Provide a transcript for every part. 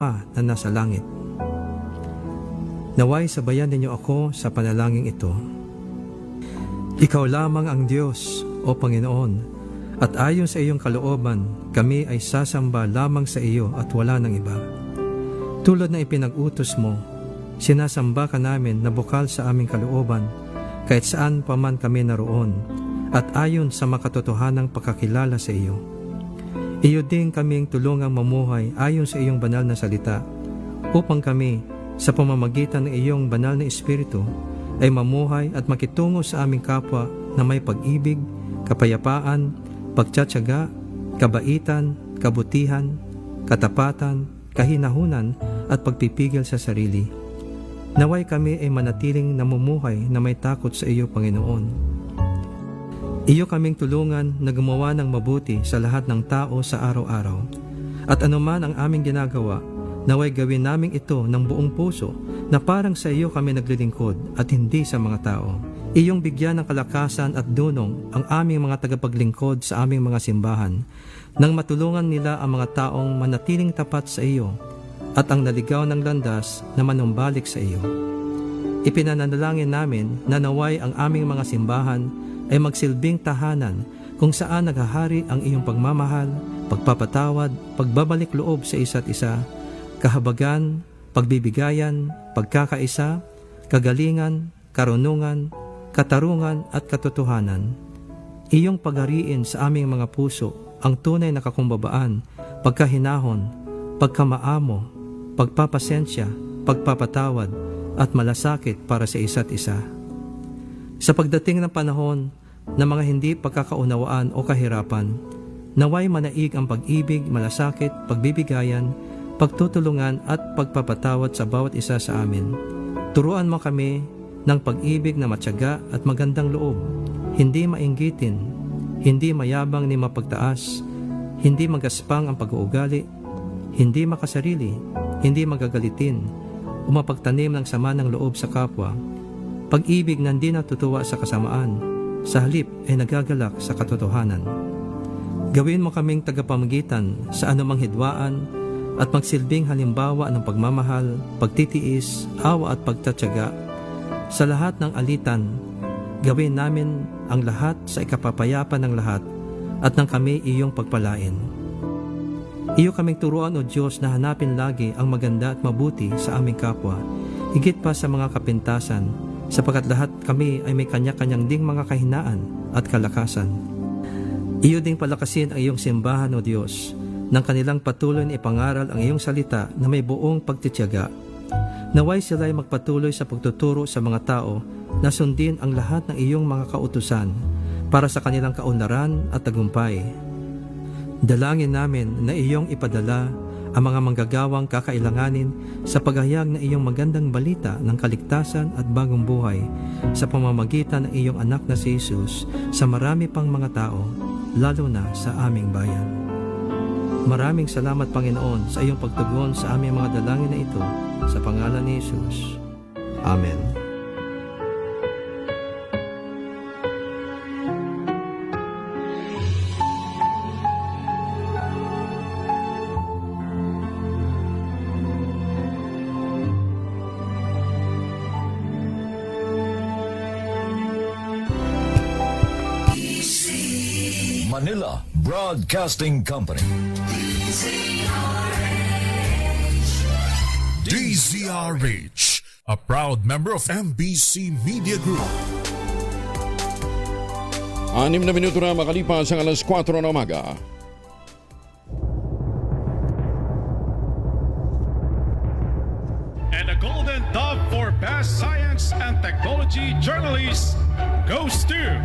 na nasa langit. Naway sabayan ninyo ako sa panalangin ito. Ikaw lamang ang Diyos, O Panginoon, at ayon sa iyong kalooban, kami ay sasamba lamang sa iyo at wala ng iba. Tulad na ipinag-utos mo, sinasamba ka namin na bukal sa aming kalooban, kahit saan pa man kami naroon, at ayon sa makatotohanang pagkakilala sa iyo. Iyo din kaming tulungang mamuhay ayon sa iyong banal na salita, upang kami, sa pamamagitan ng iyong banal na Espiritu, ay mamuhay at makitungo sa aming kapwa na may pag-ibig, kapayapaan, pagtsatsaga, kabaitan, kabutihan, katapatan, kahinahunan, at pagpipigil sa sarili. Naway kami ay manatiling namumuhay na may takot sa iyo, Panginoon. Iyo kaming tulungan na gumawa ng mabuti sa lahat ng tao sa araw-araw. At anuman ang aming ginagawa, naway gawin naming ito ng buong puso na parang sa iyo kami naglilingkod at hindi sa mga tao. Iyong bigyan ng kalakasan at dunong ang aming mga tagapaglingkod sa aming mga simbahan, nang matulungan nila ang mga taong manatiling tapat sa iyo at ang naligaw ng landas na manumbalik sa iyo. Ipinanalangin namin na naway ang aming mga simbahan ay magsilbing tahanan kung saan naghahari ang iyong pagmamahal, pagpapatawad, pagbabalik loob sa isa't isa, kahabagan, pagbibigayan, pagkakaisa, kagalingan, karunungan, katarungan at katotohanan. Iyong paghariin sa aming mga puso ang tunay na kakumbabaan, pagkahinahon, pagkamaamo, pagpapasensya, pagpapatawad at malasakit para sa isa't isa. Sa pagdating ng panahon na mga hindi pagkakaunawaan o kahirapan, naway manaig ang pag-ibig, malasakit, pagbibigayan, pagtutulungan at pagpapatawad sa bawat isa sa amin. Turuan mo kami ng pag-ibig na matyaga at magandang loob, hindi mainggitin, hindi mayabang ni mapagtaas, hindi magaspang ang pag-uugali, hindi makasarili, hindi magagalitin, umapagtanim ng sama ng loob sa kapwa, pag-ibig na hindi natutuwa sa kasamaan, sa halip ay nagagalak sa katotohanan. Gawin mo kaming tagapamagitan sa anumang hidwaan at magsilbing halimbawa ng pagmamahal, pagtitiis, awa at pagtatyaga. Sa lahat ng alitan, gawin namin ang lahat sa ikapapayapa ng lahat at nang kami iyong pagpalain. Iyo kaming turuan, O Diyos, na hanapin lagi ang maganda at mabuti sa aming kapwa, higit pa sa mga kapintasan, sapagkat lahat kami ay may kanya-kanyang ding mga kahinaan at kalakasan. Iyo ding palakasin ang iyong simbahan, O Diyos, nang kanilang patuloy na ipangaral ang iyong salita na may buong pagtitiyaga. Naway sila ay magpatuloy sa pagtuturo sa mga tao na sundin ang lahat ng iyong mga kautusan para sa kanilang kaunlaran at tagumpay. Dalangin namin na iyong ipadala ang mga manggagawang kakailanganin sa paghayag ng iyong magandang balita ng kaligtasan at bagong buhay sa pamamagitan ng iyong anak na si Jesus sa marami pang mga tao, lalo na sa aming bayan. Maraming salamat, Panginoon, sa iyong pagtugon sa aming mga dalangin na ito, sa pangalan ni Jesus. Amen. Manila Broadcasting Company. DZRH, a proud member of MBC Media Group. 6 na minuto na makalipas ang alas 4 ng umaga. And the Golden Dove for Best Science and Technology Journalist goes to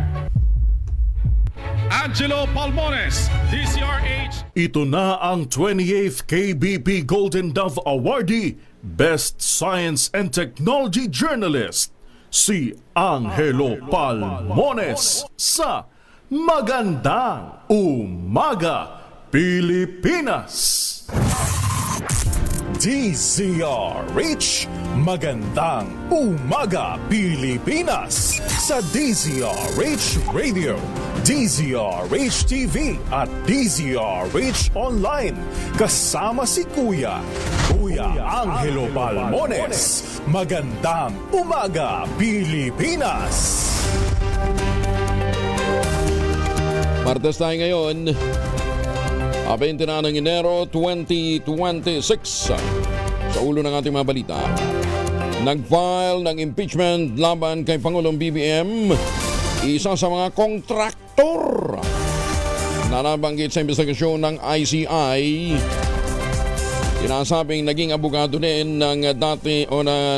Angelo Palmones, DZRH. Ito na ang 28th KBP Golden Dove Awardee, Best Science and Technology Journalist, si Angelo Palmones sa Magandang Umaga, Pilipinas. DZRH, Magandang Umaga, Pilipinas sa DZRH Radio, DZRH TV at DZRH Online. Kasama si Kuya Angelo Palmones. Magandang umaga, Pilipinas! Martes tayo ngayon, 20 na ng Enero 2026. Sa ulo ng ating mga balita, nag-file ng impeachment laban kay Pangulong BBM isa sa mga kontraktor na nabanggit sa investigasyon ng ICI. Sinasabing naging abogado din ng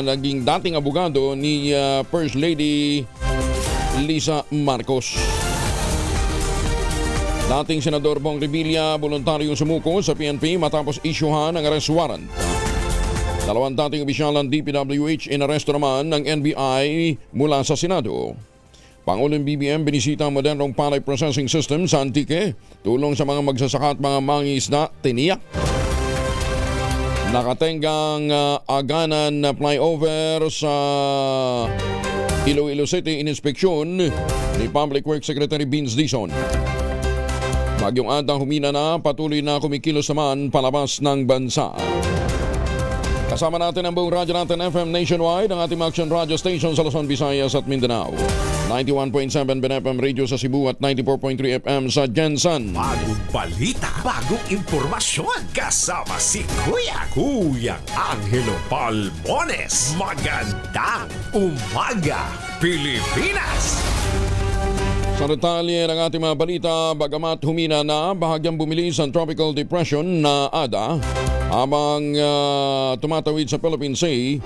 naging dating abogado ni First Lady Lisa Marcos. Dating Senador Bong Revilla voluntaryong sumuko sa PNP matapos isyuhan ng arrest warrant. Dalawang dating opisyal ng DPWH inaresto naman ng NBI mula sa Senado. Pangulong BBM binisita ang modernong palay processing system sa Antique, tulong sa mga magsasaka at mga mangingisda, tiniyak. Nakatenggang aganan na flyover sa Iloilo City in-inspeksyon ni Public Works Secretary Vince Dizon. Bagyong Ada humina na, patuloy na kumikilos naman palabas ng bansa. Kasama natin ang buong radyo natin FM nationwide, ang ating action radio station sa Luzon, Visayas at Mindanao. 91.7 BNFM Radio sa Cebu at 94.3 FM sa Jensen. Bagong balita, bagong impormasyon. Kasama si Kuya Angelo Palmones. Magandang umaga, Pilipinas! Sa detalye ng ating mga balita, bagamat humina na, bahagyang bumilis ang tropical depression na Ada habang tumatawid sa Philippine Sea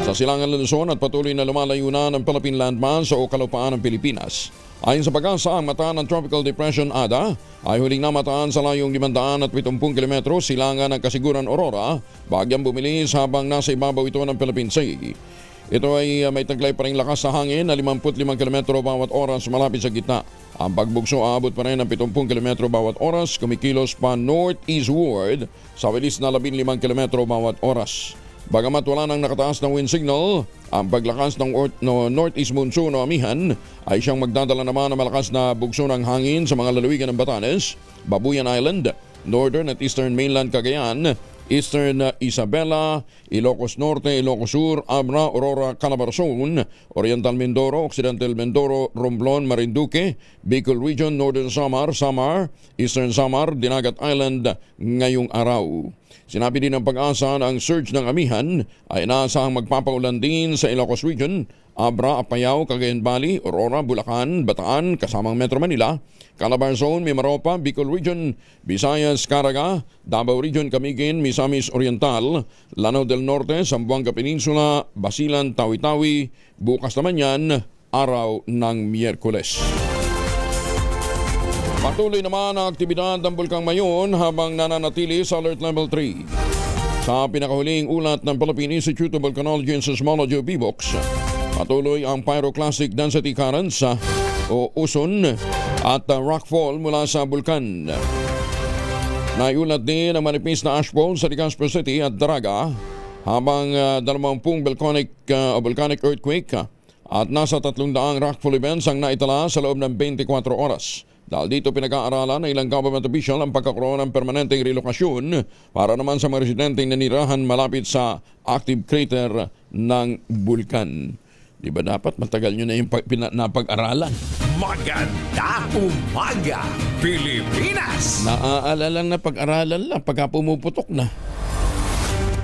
sa silangan Luzon at patuloy na lumalayo na ng Philippine landmass o kalupaan ng Pilipinas. Ayon sa pag-asa, ang mata ng tropical depression Ada ay huling namataan sa layong 570 km silangan ng Kasiguran Aurora, bahagyang bumilis habang nasa ibabaw ito ng Philippine Sea. Ito ay may taglay pa rin lakas sa hangin na 55 km bawat oras malapit sa gitna. Ang pagbugso aabot pa rin ng 70 km bawat oras, kumikilos pa northeastward sa bilis na 15 km bawat oras. Bagamat wala nang nakataas ng wind signal, ang paglakas ng northeast monsoon o amihan ay siyang magdadala naman ng malakas na bugso ng hangin sa mga lalawigan ng Batanes, Babuyan Island, Northern at Eastern Mainland Cagayan, Eastern Isabela, Ilocos Norte, Ilocos Sur, Abra, Aurora, Calabarzon, Oriental Mindoro, Occidental Mindoro, Romblon, Marinduque, Bicol Region, Northern Samar, Eastern Samar, Dinagat Island ngayong araw. Sinabi din ng pag-asa na ang surge ng amihan ay inaasahang magpapaulan din sa Ilocos Region, Abra, Apayao, Cagayan Valley, Aurora, Bulacan, Bataan, kasamang Metro Manila, Calabarzon, Mimaropa, Bicol Region, Visayas, Caraga, Davao Region, Camiguin, Misamis Oriental, Lanao del Norte, Zamboanga Peninsula, Basilan, Tawi-Tawi, bukas naman yan, araw ng Miyerkules. Patuloy naman ang aktibidad ng Bulkang Mayon habang nananatili sa Alert Level 3. Sa pinakahuling ulat ng Philippine Institute of Volcanology and Seismology o PBOX, patuloy ang pyroclastic density currents o uson at rockfall mula sa bulkan. Naiulat din ang manipis na ashfall sa Legazpi City at Daraga habang 20 volcanic earthquake at nasa 300 rockfall events ang naitala sa loob ng 24 oras. Dahil dito pinag-aaralan ng ilang government official ang pagkakaroon ng permanenteng relokasyon para naman sa mga residenteng nanirahan malapit sa active crater ng bulkan. Di ba dapat matagal nyo na yung napag-aralan? Magandang umaga, Pilipinas! Naaalala na pag-aralan lang pagka pumuputok na.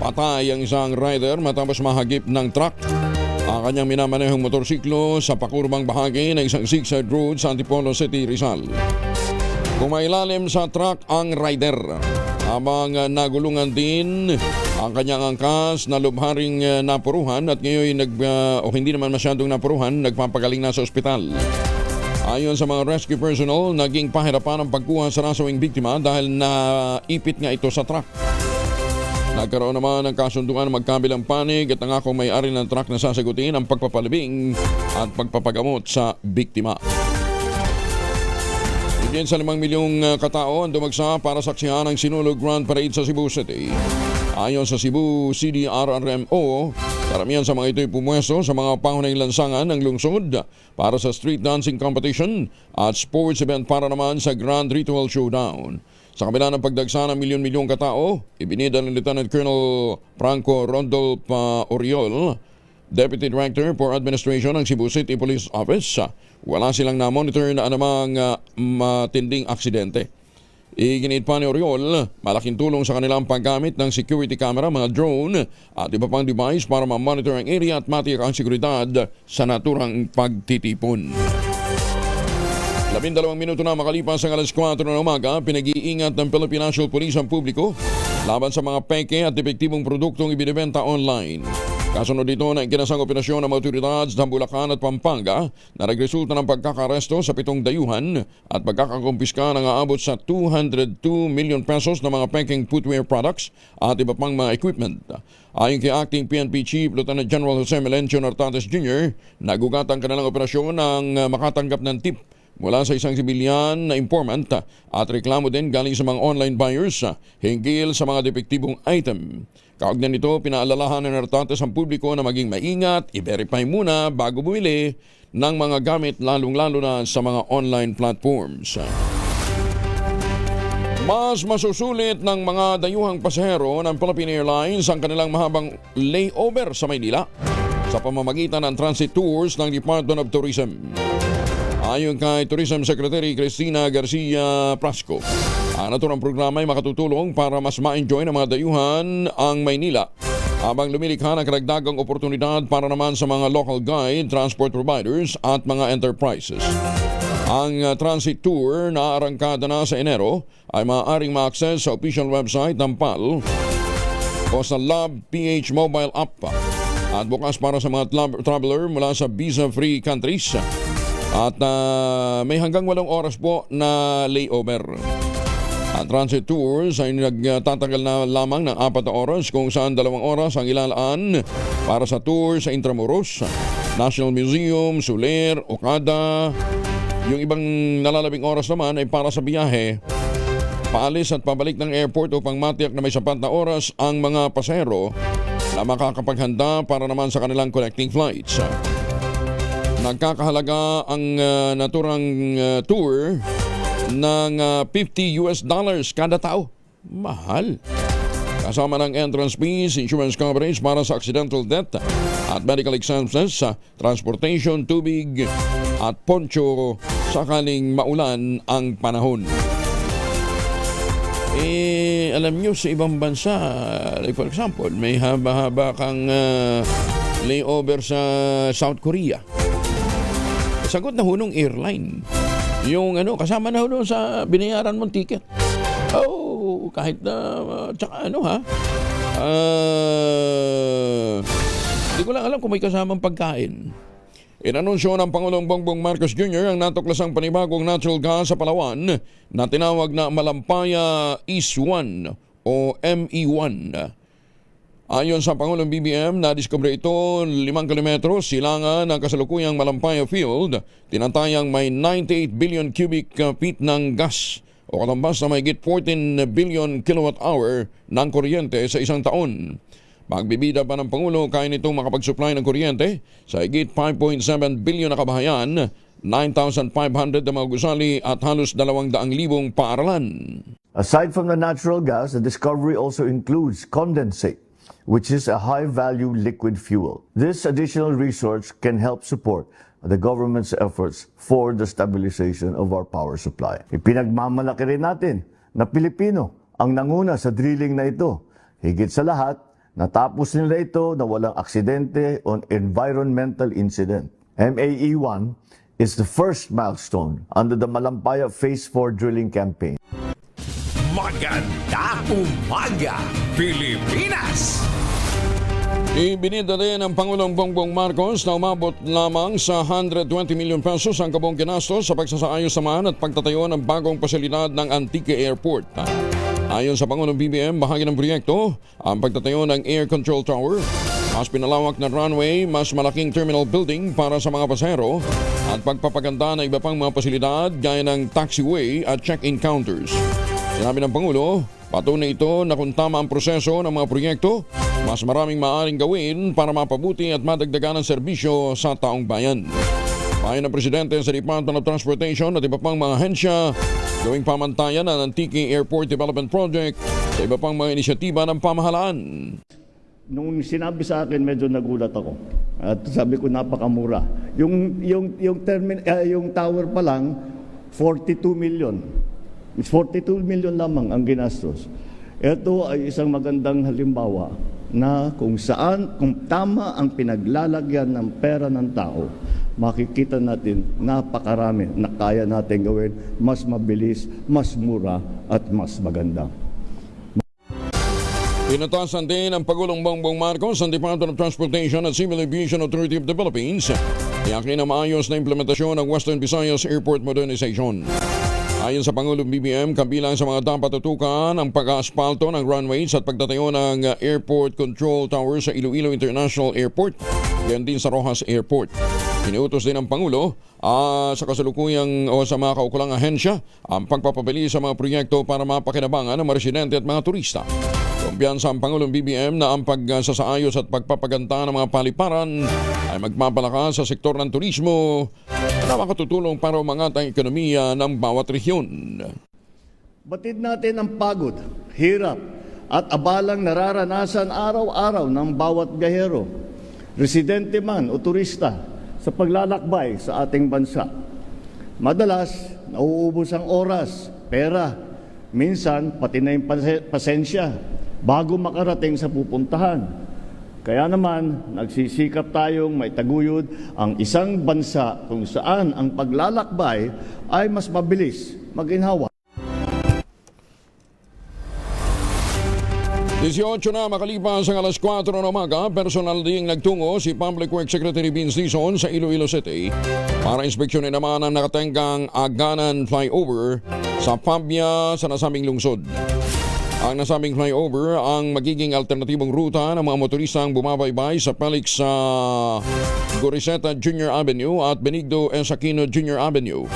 Patay ang isang rider matapos mahagip ng truck ang kanyang minamanehong motorsiklo sa pakurbang bahagi ng isang zigzag road sa Antipolo City, Rizal. Kumailalim sa truck ang rider habang nagulungan din ang kanyang angkas na lubharing napuruhan at ngayon hindi naman masyadong napuruhan, nagpapagaling na sa ospital. Ayon sa mga rescue personnel, naging pahirapan ang pagkuha sa nasawing biktima dahil naipit nga ito sa truck. Nagkaroon naman ng kasunduan magkabilang panig at nangako may-ari ng truck na sasagutin ang pagpapalibing at pagpapagamot sa biktima. Higit sa 5 milyong katao ang dumagsa para saksihan ang Sinulog Grand Parade sa Cebu City. Ayon sa Cebu CDRRMO, Karamihan sa mga ito'y pumwesto sa mga pangunahing lansangan ng lungsod para sa street dancing competition at sports event para naman sa Grand Ritual Showdown. Sa kabila ng pagdagsa ng milyon-milyong katao, ibinida ng Lieutenant Colonel Franco Rondolph Oriol, Deputy Director for Administration ng Cebu City Police Office, wala silang na-monitor na anumang matinding aksidente. Iginit pa ni Oriol, malaking tulong sa kanilang paggamit ng security camera, mga drone at iba pang device para ma-monitor ang area at matiyak ang seguridad sa naturang pagtitipon. 12 minuto na makalipas ang alas 4 ng umaga, pinag-iingat ng Philippine National Police ang publiko laban sa mga peke at epektibong produktong ibinibenta online. Kasunod dito na ikinasang operasyon ng mga otoridad sa Bulacan at Pampanga na nagresulta ng pagkakaresto sa 7 dayuhan at pagkakakumpiska ng aabot sa 202 million pesos na mga peking footwear products at iba pang mga equipment. Ayon kay Acting PNP Chief Lieutenant General Jose Melencio Nartates Jr., nagugat ang kanilang operasyon ng makatanggap ng tip mula sa isang sibilyan na informant at reklamo din galing sa mga online buyers hinggil sa mga depektibong item. Kaugnay nito, pinaalalahan ng Nartates ang publiko na maging maingat, i-verify muna bago bumili ng mga gamit lalong-lalo na sa mga online platforms. Mas masusulit ng mga dayuhang pasahero ng Philippine Airlines ang kanilang mahabang layover sa Maynila sa pamamagitan ng transit tours ng Department of Tourism. Ayon kay Tourism Secretary Cristina Garcia Prasco, ang naturang programa ay makatutulong para mas ma-enjoy ng mga dayuhan ang Maynila habang lumilikha ng karagdagang oportunidad para naman sa mga local guide, transport providers at mga enterprises. Ang transit tour na arangkada na sa Enero ay maaaring ma-access sa official website ng PAL o sa Love PH mobile app at bukas para sa mga traveler mula sa visa-free countries. At may hanggang 8 oras po na layover. Ang transit tours ay nagtatagal na lamang ng 4 na oras kung saan 2 oras ang ilalaan para sa tour sa Intramuros, National Museum, Soler, Okada. Yung ibang nalalabing oras naman ay para sa biyahe, paalis at pabalik ng airport upang matiyak na may sapat na oras ang mga pasahero na makakapaghanda para naman sa kanilang connecting flights. Nagkakahalaga ang naturang tour ng $50 kada tao. Mahal. Kasama ng entrance fees, insurance coverage para sa accidental death at medical expenses, transportation, tubig at poncho sakaling maulan ang panahon. Alam nyo sa ibang bansa, like for example, may haba-haba kang layover sa South Korea. Sagot na hunong airline. Yung kasama na hunong sa binayaran mong ticket. Oh, kahit na, tsaka hindi ko lang alam kung may kasamang pagkain. Inanunsyo ng Pangulong Bongbong Marcos Jr. ang natuklasang panibagong natural gas sa Palawan na tinawag na Malampaya East 1 o ME1. Ayon sa Pangulong BBM, nadiskubre ito 5 kilometro silangan ng kasalukuyang Malampaya Field, tinatayang may 98 billion cubic feet ng gas o katambas na may higit 14 billion kilowatt hour ng kuryente sa isang taon. Magbibida pa ng Pangulo kaya nitong makapag-supply ng kuryente sa higit 5.7 billion na kabahayan, 9,500 na mga gusali at halos 200,000 paaralan. Aside from the natural gas, the discovery also includes condensate, which is a high-value liquid fuel. This additional resource can help support the government's efforts for the stabilization of our power supply. Ipinagmamalaki rin natin na Pilipino ang nanguna sa drilling na ito. Higit sa lahat, natapos nila ito na walang aksidente o environmental incident. MAE-1 is the first milestone under the Malampaya Phase 4 drilling campaign. Maganda umaga, Pilipinas! Ibinida din ng Pangulong Bongbong Marcos na umabot lamang sa 120 million pesos ang kabong ginastos sa pagsasaayos naman at pagtatayo ng bagong pasilidad ng Antique Airport. Ayon sa Pangulong BBM, bahagi ng proyekto ang pagtatayo ng Air Control Tower, mas pinalawak na runway, mas malaking terminal building para sa mga pasahero at pagpapaganda ng iba pang mga pasilidad gaya ng taxiway at check-in counters. Sinabi ng Pangulo, patunay ito na kung tama ang proseso ng mga proyekto, mas maraming maaaring gawin para mapabuti at madagdagan ang serbisyo sa taong bayan. Payo ng Presidente sa Department of Transportation at iba pang mga ahensya gawing pamantayan ang Antique Airport Development Project sa iba pang mga inisyatiba ng pamahalaan. Nung sinabi sa akin, medyo nagulat ako. At sabi ko, napakamura. Yung tower pa lang, 42 million. 42 million lamang ang ginastos. Ito ay isang magandang halimbawa na kung tama ang pinaglalagyan ng pera ng tao, makikita natin napakarami na kaya natin gawin mas mabilis, mas mura at mas maganda. Pinatasan din ang Pagulong Bongbong Marcos ang Department of Transportation at Civil Aviation Authority of the Philippines. Tiyakin ang maayos na implementasyon ng Western Visayas Airport Modernization. Ayon sa Pangulong BBM, kabilang sa mga dapat tutukan ang pag-aasfalto ng runways at pagtatayo ng Airport Control Tower sa Iloilo International Airport, gayon din sa Rojas Airport. Iniutos din ng Pangulo sa kasalukuyang o sa mga kaukulang ahensya ang pagpapabili sa mga proyekto para mapakinabangan ng mga residente at mga turista. Kumpiyansa ang Pangulong BBM na ang pagsasaayos at pagpapaganda ng mga paliparan ay magpapalakas sa sektor ng turismo na makatutulong para umangat ang ekonomiya ng bawat rehiyon. Batid natin ang pagod, hirap at abalang nararanasan araw-araw ng bawat gahero, residente man o turista sa paglalakbay sa ating bansa. Madalas, nauubos ang oras, pera, minsan pati na yung pasensya bago makarating sa pupuntahan. Kaya naman, nagsisikap tayong may taguyod ang isang bansa kung saan ang paglalakbay ay mas mabilis, maginhawa. 18 na makalipas ang alas 4 ng umaga, personal ding nagtungo si Public Works Secretary Vince Dizon sa Iloilo City para inspeksyonin naman ang nakatenggang Aganan Flyover sa Pabia sa nasabing lungsod. Ang nasabing flyover ang magiging alternatibong ruta ng mga motoristang bumabaybay sa Felix Goriseta Jr. Avenue at Benigno S. Aquino Jr. Avenue.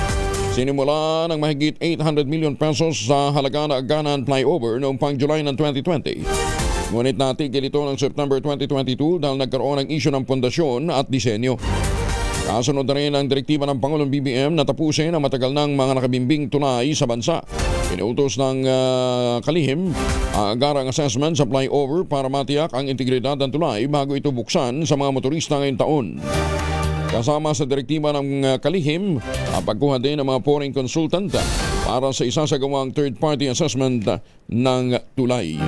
Sinimula ng mahigit 800 million pesos sa halaga ng Aganan Flyover noong pang July ng 2020. Ngunit natigil ito ng September 2022 dahil nagkaroon ng isyu ng pundasyon at disenyo. Kasunod na rin ang direktiba ng Pangulong BBM na tapusin ang matagal ng mga nakabimbing tulay sa bansa. Inuutos ng kalihim ang agarang assessment sa flyover para matiyak ang integridad ng tulay bago ito buksan sa mga motorista ngayong taon. Kasama sa direktiba ng kalihim, ang pagkuha din ng mga foreign consultant para sa isasagawang third-party assessment ng tulay.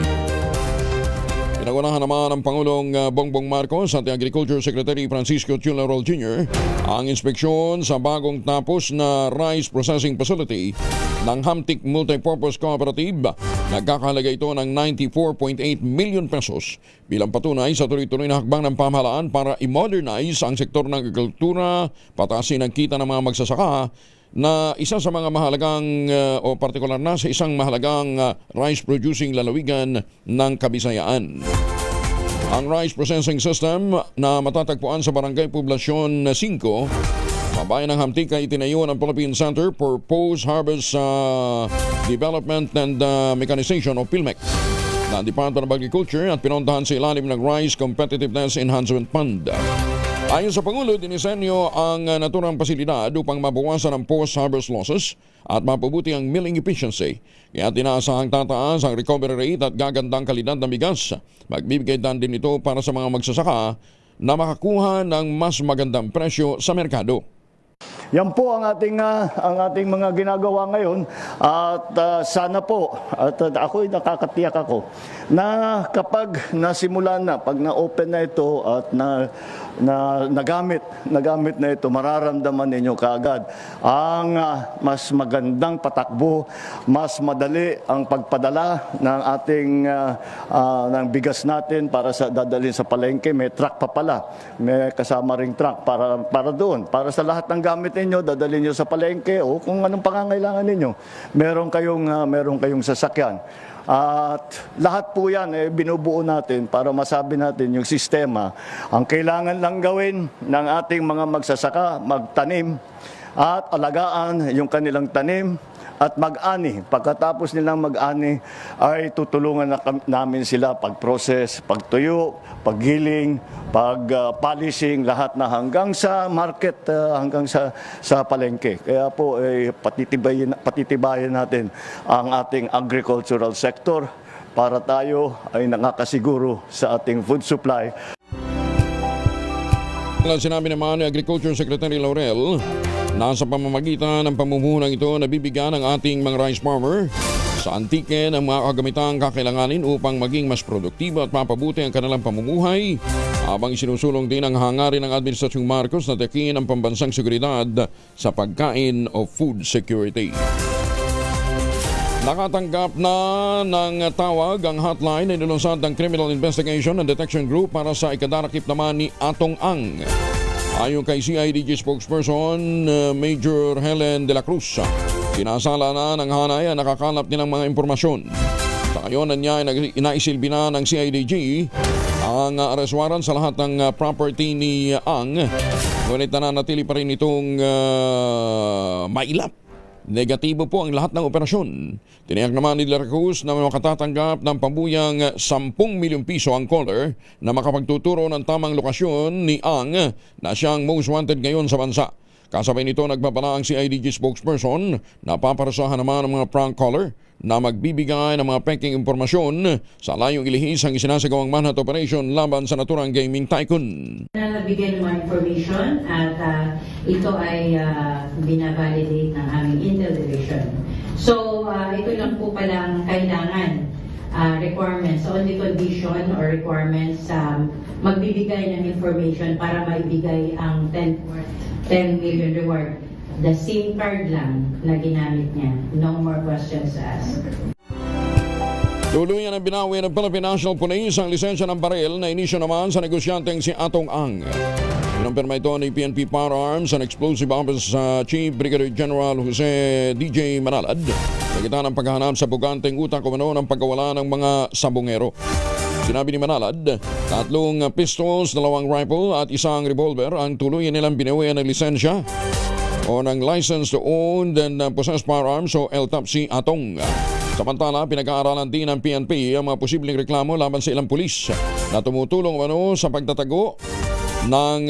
Pinagunahan naman ng Pangulong Bongbong Marcos at Agriculture Secretary Francisco Chularol Jr. ang inspeksyon sa bagong tapos na rice processing facility ng Hamtic Multipurpose Cooperative. Nagkakahalaga ito ng 94.8 million pesos bilang patunay sa tuloy-tuloy na hakbang ng pamahalaan para i-modernize ang sektor ng agrikultura, patasin ang kita ng mga magsasaka na isa sa mga mahalagang o partikular na sa isang mahalagang rice producing lalawigan ng Kabisayaan. Ang rice processing system na matatagpuan sa Barangay Poblasyon 5, Bayan ng Hamtic ay itinayo ng Philippine Center for Post-Harvest Development and Mechanization o PhilMec ng Department of Agriculture at pinuntahan sa ilalim ng Rice Competitiveness Enhancement Fund. Ayon sa Pangulo, dinisenyo ang naturang pasilidad upang mabawasan ang post-harvest losses at mapabuti ang milling efficiency. Kaya tinaasahang tataas ang recovery rate at gagandang kalidad ng bigas. Magbibigay din ito para sa mga magsasaka na makakuha ng mas magandang presyo sa merkado. Yan po ang ating mga ginagawa ngayon at sana po at ako'y nakakatiyak ako na kapag nasimulan na, pag na-open na ito at nagamit na ito, mararamdaman ninyo kaagad ang mas magandang patakbo, mas madali ang pagpadala ng ating ng bigas natin para sa dadalhin sa palengke. May truck pa pala, may kasama ring truck para doon, para sa lahat ng gamit ninyo, dadalhin nyo sa palengke o kung anong pangangailangan ninyo. Meron kayong sasakyan. At lahat po yan binubuo natin para masabi natin yung sistema. Ang kailangan lang gawin ng ating mga magsasaka, magtanim, at alagaan yung kanilang tanim at mag-ani. Pagkatapos nilang mag-ani ay tutulungan namin sila pag-process, pagtuyo, paggiling, pag-polishing, lahat na hanggang sa market, hanggang sa palengke. Kaya po patitibayin natin ang ating agricultural sector para tayo ay nakakasiguro sa ating food supply. Sinabi naman ni Agriculture Secretary Laurel, nasa pamamagitan ng pamumuhunan ito na bibigyan ng ating mga rice farmer sa antiken ang mga kagamitang kakailanganin upang maging mas produktibo at mapabuti ang kanilang pamumuhay, habang isinusulong din ang hangarin ng Administrasyong Marcos na tiyakin ang pambansang seguridad sa pagkain o food security. Nakatanggap na ng tawag ang hotline na nilunsad ng Criminal Investigation and Detection Group para sa ikadarakip naman ni Atong Ang. Ayon kay CIDG spokesperson Major Helen de la Cruz, pinasala na ng hanay ang nakakalap nilang mga impormasyon. Sa ngayon niya inaisilbi na ng CIDG ang arrest warrant sa lahat ng property ni Ang. Ngunit nananatili pa rin itong mailap. Negatibo po ang lahat ng operasyon. Tiniyak naman ni De La Cruz na makatatanggap ng pambuyang 10 milyong piso ang caller na makapagtuturo ng tamang lokasyon ni Ang na siyang most wanted ngayon sa bansa. Kasabay nito nagpapala ang CIDG spokesperson na paparusahan naman ang mga prank caller na magbibigay ng mga peking impormasyon sa layong ilihis ang isinasagawang manhunt operation laban sa naturang gaming tycoon. Nabigyan ng mga information at ito ay binavalidate ng aming Intel Division. So ito lang po pala ang kailangan requirements, only condition or requirements magbibigay ng information para maibigay ang 10 million reward. The SIM card lang na ginamit niya. No more questions asked. Tuluyan ang binawi ng Philippine National Police ang lisensya ng baril na inisyo naman sa negosyanteng si Atong Ang. Pinumpirma ito ni PNP Firearms and Explosive Office Chief Brigadier General Jose DJ Manalad sa gitna ng paghahanap sa buganteng utak umano ng pagkawala ng mga sabongero. Sinabi ni Manalad, 3 pistols, 2 rifle at 1 revolver ang tuluyan nilang binawian ng lisensya o ng license to own and possess firearms o LTAP si Atong. Samantala, pinag-aaralan din ng PNP ang mga posibleng reklamo laban sa ilang pulis na tumutulong sa pagtatago ng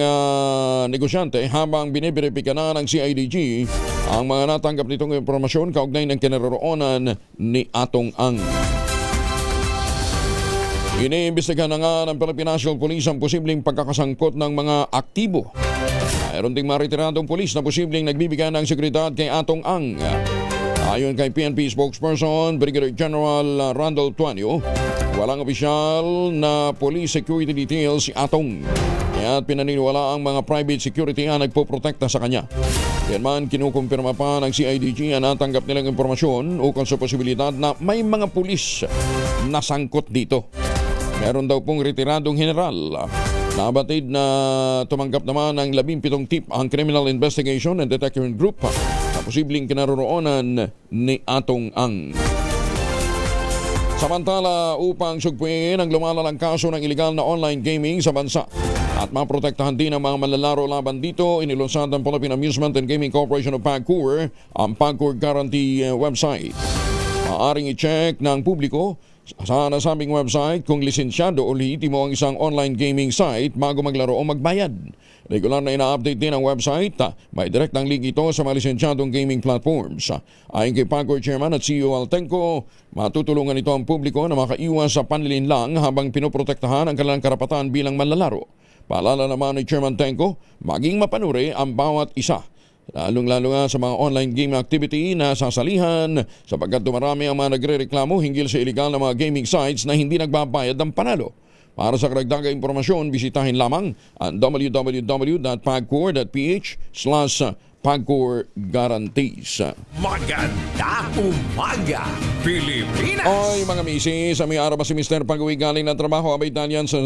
negosyante habang biniberipika na ng CIDG ang mga natanggap nitong impormasyon kaugnay ng kinaroroonan ni Atong Ang. Iniimbestigahan na nga ng Philippine National Police ang posibleng pagkakasangkot ng mga aktibo. Mayroon ding mga retiradong pulis na posibleng nagbibigay ng seguridad kay Atong Ang. Ayon kay PNP spokesperson Brigadier General Randall Tuanio, walang opisyal na police security details si Atong. Kaya pinaniniwala ang mga private security na nagpoprotekta sa kanya. Yan man, kinukumpirma pa ng CIDG na natanggap nilang impormasyon ukol sa posibilidad na may mga pulis na sangkot dito. Meron daw pong retiradong general. Nabatid na tumanggap naman ng 17 tip ang Criminal Investigation and Detection Group na posibleng kinaroroonan ni Atong Ang. Samantala, upang sugpuin ang lumalalang kaso ng illegal na online gaming sa bansa at maprotektahan din ang mga manlalaro laban dito, inilunsad ng Philippine Amusement and Gaming Corporation of PAGCOR ang PAGCOR Guarantee website. Maaring i-check ng publiko sa nasabing website kung lisensyado o lehitimo ang isang online gaming site bago maglaro o magbayad. Regular na ina-update din ang website. May direktang link ito sa mga lisensyadong gaming platforms. Ayon kay PAGCOR Chairman at CEO Altenco, matutulungan ito ang publiko na makaiwas sa panlilinlang habang pinoprotektahan ang kanilang karapatan bilang manlalaro. Paalala naman ni Chairman Tenco, maging mapanuri ang bawat isa. Lalong-lalo nga sa mga online game activity na sasalihan sapagkat dumarami ang mga nagre-reklamo hinggil sa illegal na mga gaming sites na hindi nagbabayad ng panalo. Para sa karagdagang impormasyon, bisitahin lamang ang www.pagcor.ph/PAGCOR Guarantees. Maganda umaga, Pilipinas! Oy mga misis, sa may araw ba si Mr. Pag-uwi galing ng trabaho, abay yan sa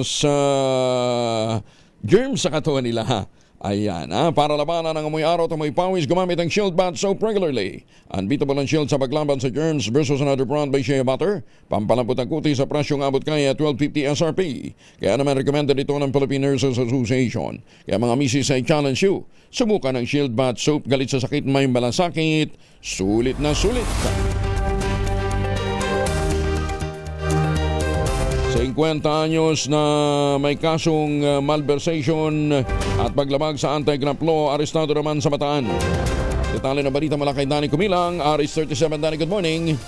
germs sa katawan nila ha. Ayan, para labanan ang amoy araw at amoy pawis, gumamit ang Shield Bath Soap regularly. Unbeatable ang Shield sa paglaban sa germs versus another brand by Shea Butter. Pampalambot ang kuti sa prasyong abot kaya $12.50 SRP. Kaya naman recommended ito ng Philippine Nurses Association. Kaya mga misis, I challenge you. Subukan ang Shield Bath Soap, galit sa sakit, may malasakit. Sulit na sulit. Sa 50 anyos na may kasong malversation at paglabag sa anti-graft law, arestado naman sa Bataan. Detalye ng balita mula kay Danny Kumilang, RS37. Danny, good morning.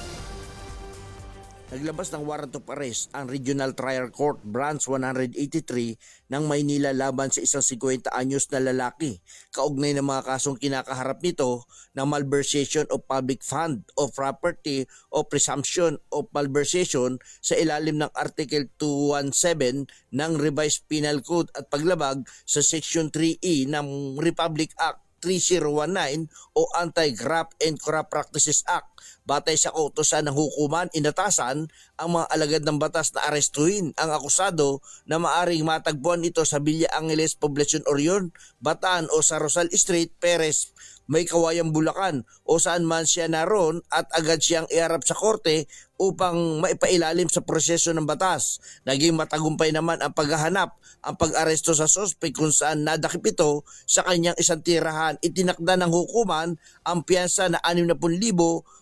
Naglabas ng warrant of arrest ang Regional Trial Court Branch 183 ng Maynila laban sa isang 50 anyos na lalaki. Kaugnay ng mga kasong kinakaharap nito na malversation of public fund of property o presumption of malversation sa ilalim ng Article 217 ng Revised Penal Code at paglabag sa Section 3E ng Republic Act 3019 o Anti-Graft and Corrupt Practices Act. Batay sa kautusan ng hukuman, inatasan ang mga alagad ng batas na arestuhin ang akusado na maaring matagpuan ito sa Villa Angeles, Poblacion Orion, Bataan o sa Rosal Street, Perez, May Kawayan, Bulacan o saan man siya naroon at agad siyang iharap sa korte upang maipailalim sa proseso ng batas. Naging matagumpay naman ang paghahanap, ang pag-aresto sa sospek kung saan nadakip ito sa kanyang isang tirahan. Itinakda ng hukuman ang piyansa na 60,000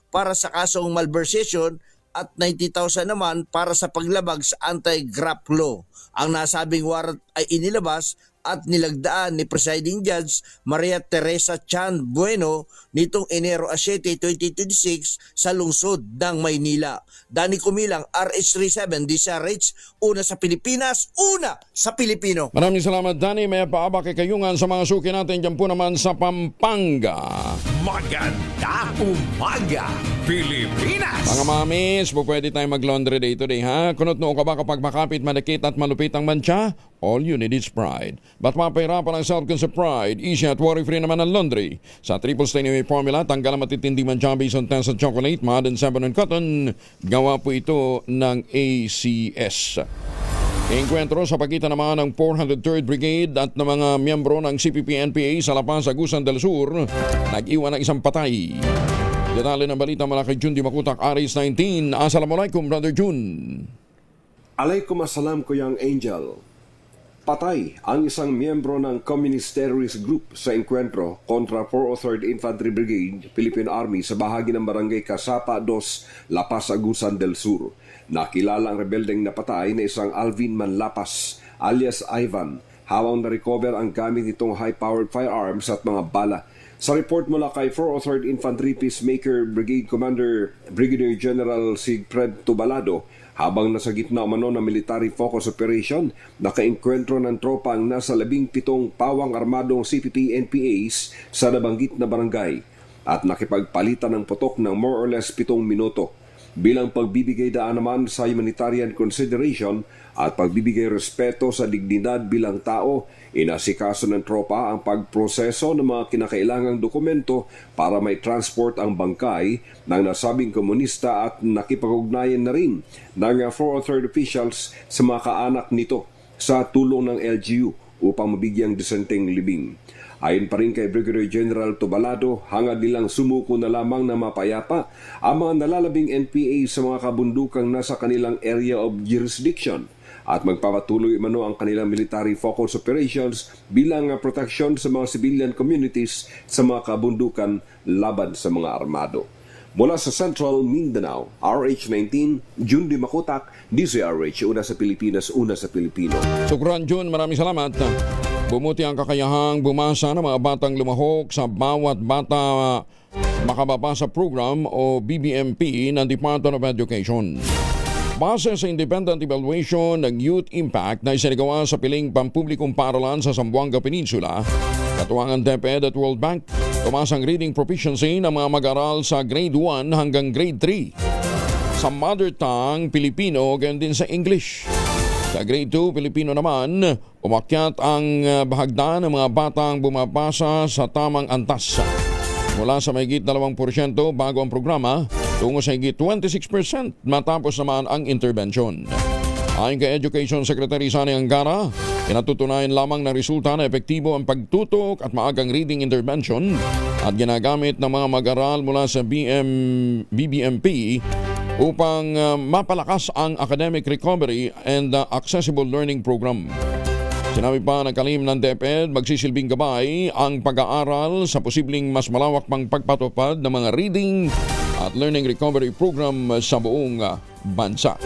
para sa kasong malversation at 90,000 naman para sa paglabag sa anti-graft law. Ang nasabing warrant ay inilabas at nilagdaan ni Presiding Judge Maria Teresa Chan Bueno nitong Enero 7, 2026 sa lungsod ng Maynila. Danny Kumilang, RH37, DCRH, una sa Pilipinas, una sa Pilipino. Maraming salamat, Danny. May paaba kay Kayungan sa mga suki natin dyan po naman sa Pampanga. Maganda umaga, Pilipinas! Mga mamis, pwede tayong mag-laundry day today, ha? Kunot noo ka ba kapag makapit, madikit at malupit ang mancha? All you need is Pride. Ba't mapahirapan ang self-con sa Pride? Easy at worry-free naman ang laundry. Sa triple stain away formula, tanggal ang matitindi mancha based on tense at chocolate, mud and sabon and cotton. Gawa po ito ng ACS. Enkwentro sa pagitan naman ng 403rd Brigade at ng mga miyembro ng CPP-NPA sa La Paz, Agusan del Sur, nag-iwan ng isang patay. Detalye ng balita mula kay Jun Di Makutak, RS19. Assalamualaikum, Brother Jun. Alaikum assalam, Kuyang Angel. Patay ang isang miyembro ng Communist Terrorist Group sa enkwentro kontra 403rd Infantry Brigade, Philippine Army sa bahagi ng Barangay Casapa 2, La Paz, Agusan del Sur. Nakilala ang rebeldeng napatay na isang Alvin Manlapas alias Ivan. Hawang na-recover ang gamit nitong high-powered firearms at mga bala. Sa report mula kay 403rd Infantry Peacemaker Brigade Commander Brigadier General Sigfred Tubalado, habang nasa gitna umano ng military focus operation, nakaengkwentro ng tropa ang nasa 17 pawang armadong CPP-NPAs sa nabanggit na barangay at nakipagpalitan ng putok ng more or less 7 minuto. Bilang pagbibigay daan naman sa humanitarian consideration at pagbibigay respeto sa dignidad bilang tao, inasikaso ng tropa ang pagproseso ng mga kinakailangang dokumento para may transport ang bangkay ng nasabing komunista at nakipag-ugnayan na rin ng 403rd officials sa mga kaanak nito sa tulong ng LGU upang mabigyang disenteng libing. Ayon pa rin kay Brigadier General Tubalado, hangad nilang sumuko na lamang na mapayapa ang mga nalalabing NPA sa mga kabundukang nasa kanilang area of jurisdiction at magpapatuloy mano ang kanilang military focus operations bilang proteksyon sa mga civilian communities sa mga kabundukan laban sa mga armado. Mula sa Central Mindanao, RH19, Jun Di Makutak, DCRH, una sa Pilipinas, una sa Pilipino. Sukran, Jun. Maraming salamat. Bumuti ang kakayahang bumasa ng mga batang lumahok sa bawat bata makababasa program o BBMP ng Department of Education. Base sa independent evaluation ng Youth Impact na isinagawa sa piling pampublikong paaralan sa Zamboanga Peninsula, katuwangan DepEd at World Bank, tumaas ang reading proficiency ng mga mag-aral sa grade 1 hanggang grade 3. Sa mother tongue, Pilipino, gayon din sa English. Sa grade 2, Pilipino naman, umakyat ang bahagda ng mga batang bumabasa sa tamang antas. Mula sa mahigit 2% bago ang programa, tungo sa higit 26% matapos naman ang intervention. Ayon kay Education Secretary Sani Angara, pinatutunayan lamang na resulta na epektibo ang pagtutok at maagang reading intervention at ginagamit ng mga mag-aral mula sa BBMP upang mapalakas ang academic recovery and accessible learning program. Sinabi pa ng kalihim ng DepEd, magsisilbing gabay ang pag-aaral sa posibleng mas malawak pang pagpatupad ng mga reading at learning recovery program sa buong bansa.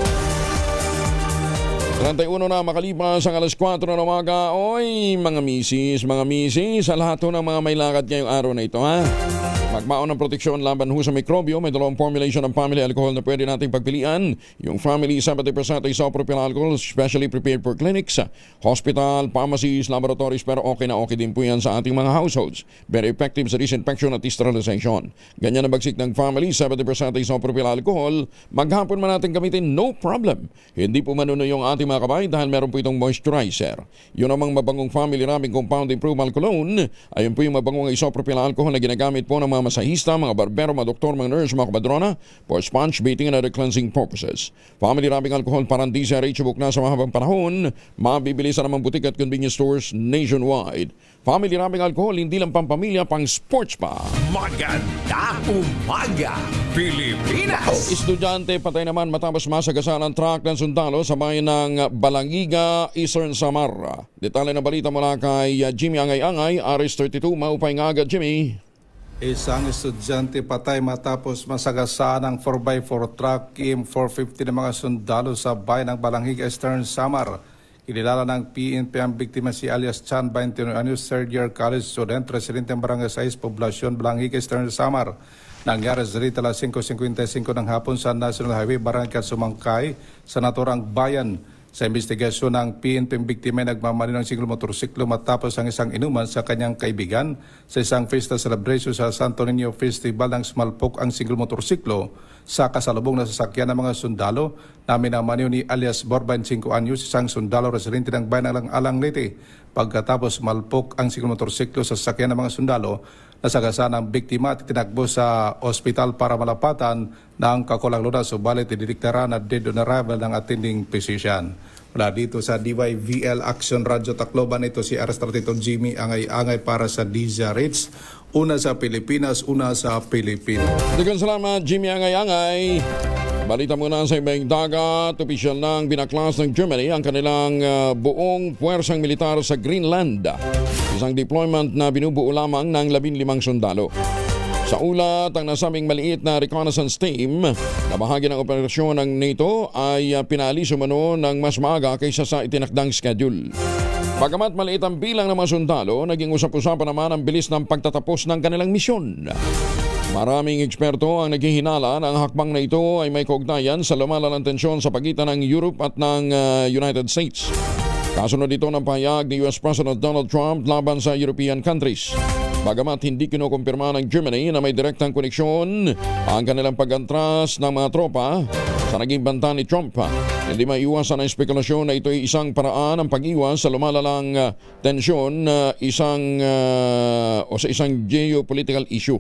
31 na makalipas ang alas 4 na umaga. Oy, mga misis, sa lahat ng mga may lakad ngayong araw na ito, ha? Magmaon ng proteksyon laban ho sa mikrobyo. May dalawang formulation ng family alcohol na pwede nating pagpilian. Yung family 70% isopropyl alcohol, specially prepared for clinics, hospital, pharmacies, laboratories, pero okay na okay din po yan sa ating mga households. Very effective sa disinfection at sterilization. Ganyan ang bagsik ng family 70% isopropyl alcohol. Maghapon man natin gamitin, no problem. Hindi po manuno yung ating mga kabay dahil meron po itong moisturizer. Yun namang mabangong family raming compound improved alcoholone. Ayun po yung mabangong isopropyl alcohol na ginagamit po ng mga masahista, mga barbero, mga doktor, mga nurse, mga kabadrona for sponge bathing and other cleansing purposes. Family rubbing alcohol parang di sa rachibok na sa mahabang panahon, mabibili sa namang butik at convenience stores nationwide. Family rubbing alcohol, hindi lang pampamilya, pang sports pa. Maganda umaga, Pilipinas! Estudyante patay naman matapos masagasaan ng truck ng sundalo sa bayan ng Balangiga, Eastern Samar. Detalye na balita mula kay Jimmy Angay-Angay, RS32, maupay nga agad, Jimmy. Isang estudyante patay matapos masagasaan ng 4x4 truck M450 ng mga sundalo sa bayan ng Balangiga, Eastern Samar. Kinilala ng PNP ang biktima si alias Chan, 21 anyos, third year college student, residente ng Barangay 6, Poblasyon, Balangiga, Eastern Samar. Nangyari sa rita alas 5:55 ng hapon sa National Highway, Barangay Sumangkay, sa naturang bayan. Sa investigasyon ng PNP, ang biktima ay nagmamali ng single motorsiklo matapos ang isang inuman sa kanyang kaibigan. Sa isang fiesta celebration sa Santo Niño Festival ng sumalpok ang single motorsiklo sa kasalubong na sasakyan ng mga sundalo na minamanyo ni alias Borban 5 anyos, isang sundalo residente ng bayan ng Alang Leyte. Pagkatapos malpok ang single motorsiklo sa sasakyan ng mga sundalo, nasagasaan ang biktima at tinakbo sa ospital para malapatan ng kakulang lunas, subalit idideklara na dead on arrival ng attending physician. Mula dito sa DYVL Action Radio Tacloban, ito si Arrestatito Jimmy Angay-Angay para sa DZRH. Una sa Pilipinas, una sa Pilipino. Dagan salamat, Jimmy Angay-Angay. Balita muna sa ibang dagat, opisyal nang binaklas ng Germany ang kanilang buong puwersang militar sa Greenland. Isang deployment na binubuo lamang ng 15 sundalo. Sa ulat, ang nasabing maliit na reconnaissance team na bahagi ng operasyon ng NATO ay pinaalis umano ng mas maaga kaysa sa itinakdang schedule. Bagamat maliit ang bilang ng mga sundalo, naging usap-usapan naman ang bilis ng pagtatapos ng kanilang misyon. Maraming eksperto ang naghihinala na ang hakbang na ito ay may kaugnayan sa lumalalang tensyon sa pagitan ng Europe at ng United States. Kasunod ito ng pahayag ni US President Donald Trump laban sa European countries. Bagamat hindi kinukumpirma ng Germany na may direktang koneksyon ang kanilang pag-antras ng mga tropa sa naging banta ni Trump, hindi maiiwasan ang spekulasyon na ito ay isang paraan ng pag-iwas sa lumalalang tensyon sa isang geopolitical issue.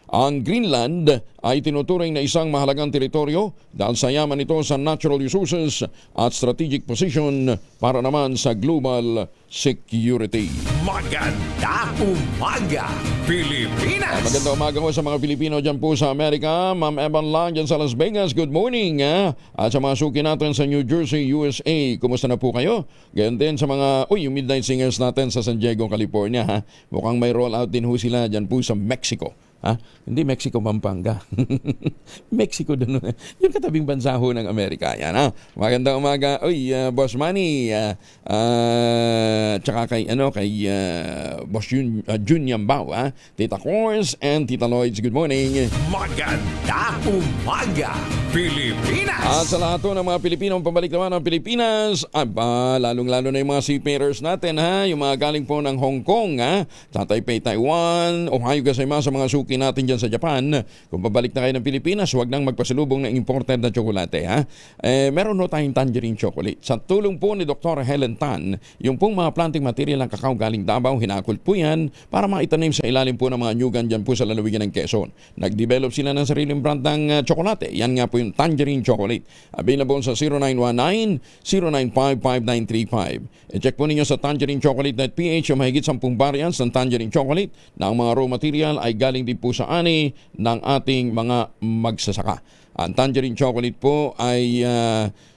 Ang Greenland ay tinuturing na isang mahalagang teritoryo dahil sa yaman nito sa natural resources at strategic position para naman sa global security. Maganda umaga, Pilipinas! Maganda umaga ko sa mga Pilipino dyan po sa Amerika. Ma'am Evan Lang dyan sa Las Vegas, good morning. At sa mga suki natin sa New Jersey, USA, kumusta na po kayo? Gayon din sa mga, yung Midnight Singers natin sa San Diego, California. Mukhang may roll out din ho sila dyan po sa Mexico. Hindi Mexico, Pampanga. Mexico doon. Yung katabing bansa ho ng Amerika. Yan, magandang umaga. Boss Manny. Tsaka kay Boss Jun Yambao. Tita Cors and Tita Lloyds. Good morning. Maganda umaga, Pilipinas! At sa lahat ng mga Pilipinong pabalik naman ng Pilipinas, lalong-lalo na yung mga seafarers natin, yung mga galing po ng Hong Kong, sa Taipei, Taiwan, Ohio, Gozaimasu, sa mga suki pasalamatan natin dyan sa Japan. Kung pabalik na kayo ng Pilipinas, huwag nang magpasalubong ng imported na tsokolate. Meron ho tayong tangerine chocolate. Sa tulong po ni Dr. Helen Tan, yung pong mga planting material ng kakao galing Davao, hinakult po yan para maitanim sa ilalim po ng mga nyugan dyan po sa lalawigan ng Quezon. Nag-develop sila ng sariling brand ng tsokolate. Yan nga po yung tangerine chocolate. Available sa 0919-095-5935. I-check po ninyo sa tangerinchocolate.ph yung mahigit 10 variants ng tangerine chocolate na ang mga raw material ay galing din po sa ani ng ating mga magsasaka. Ang tangerine chocolate po ay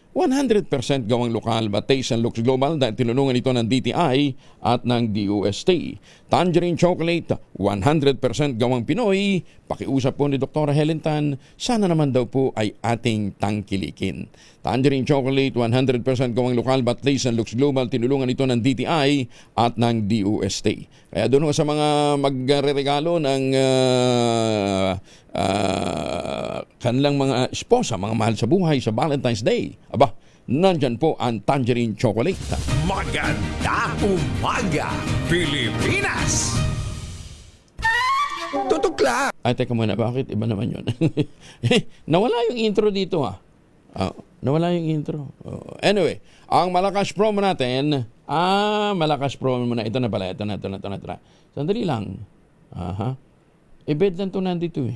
100% gawang lokal but taste and looks global dahil tinulungan ito ng DTI at ng DOST. Tangerine chocolate, 100% gawang Pinoy. Pakiusap po ni Dr. Helen Tan, sana naman daw po ay ating tangkilikin. Tangerine chocolate, 100% gawang lokal but taste and looks global. Tinulungan ito ng DTI at ng DOST. Kaya doon sa mga magre-regalo ng kanilang mga esposa, mga mahal sa buhay sa Valentine's Day, aba, nandyan po ang tangerine chocolate. Maganda umaga, Pilipinas! Tutukla! Ay, teka muna, bakit iba naman yun? Nawala yung intro dito nawala yung intro. Anyway, ang malakas promo natin, malakas promo muna. Ito na pala, ito na. Sandali lang. Bed lang ito nandito eh.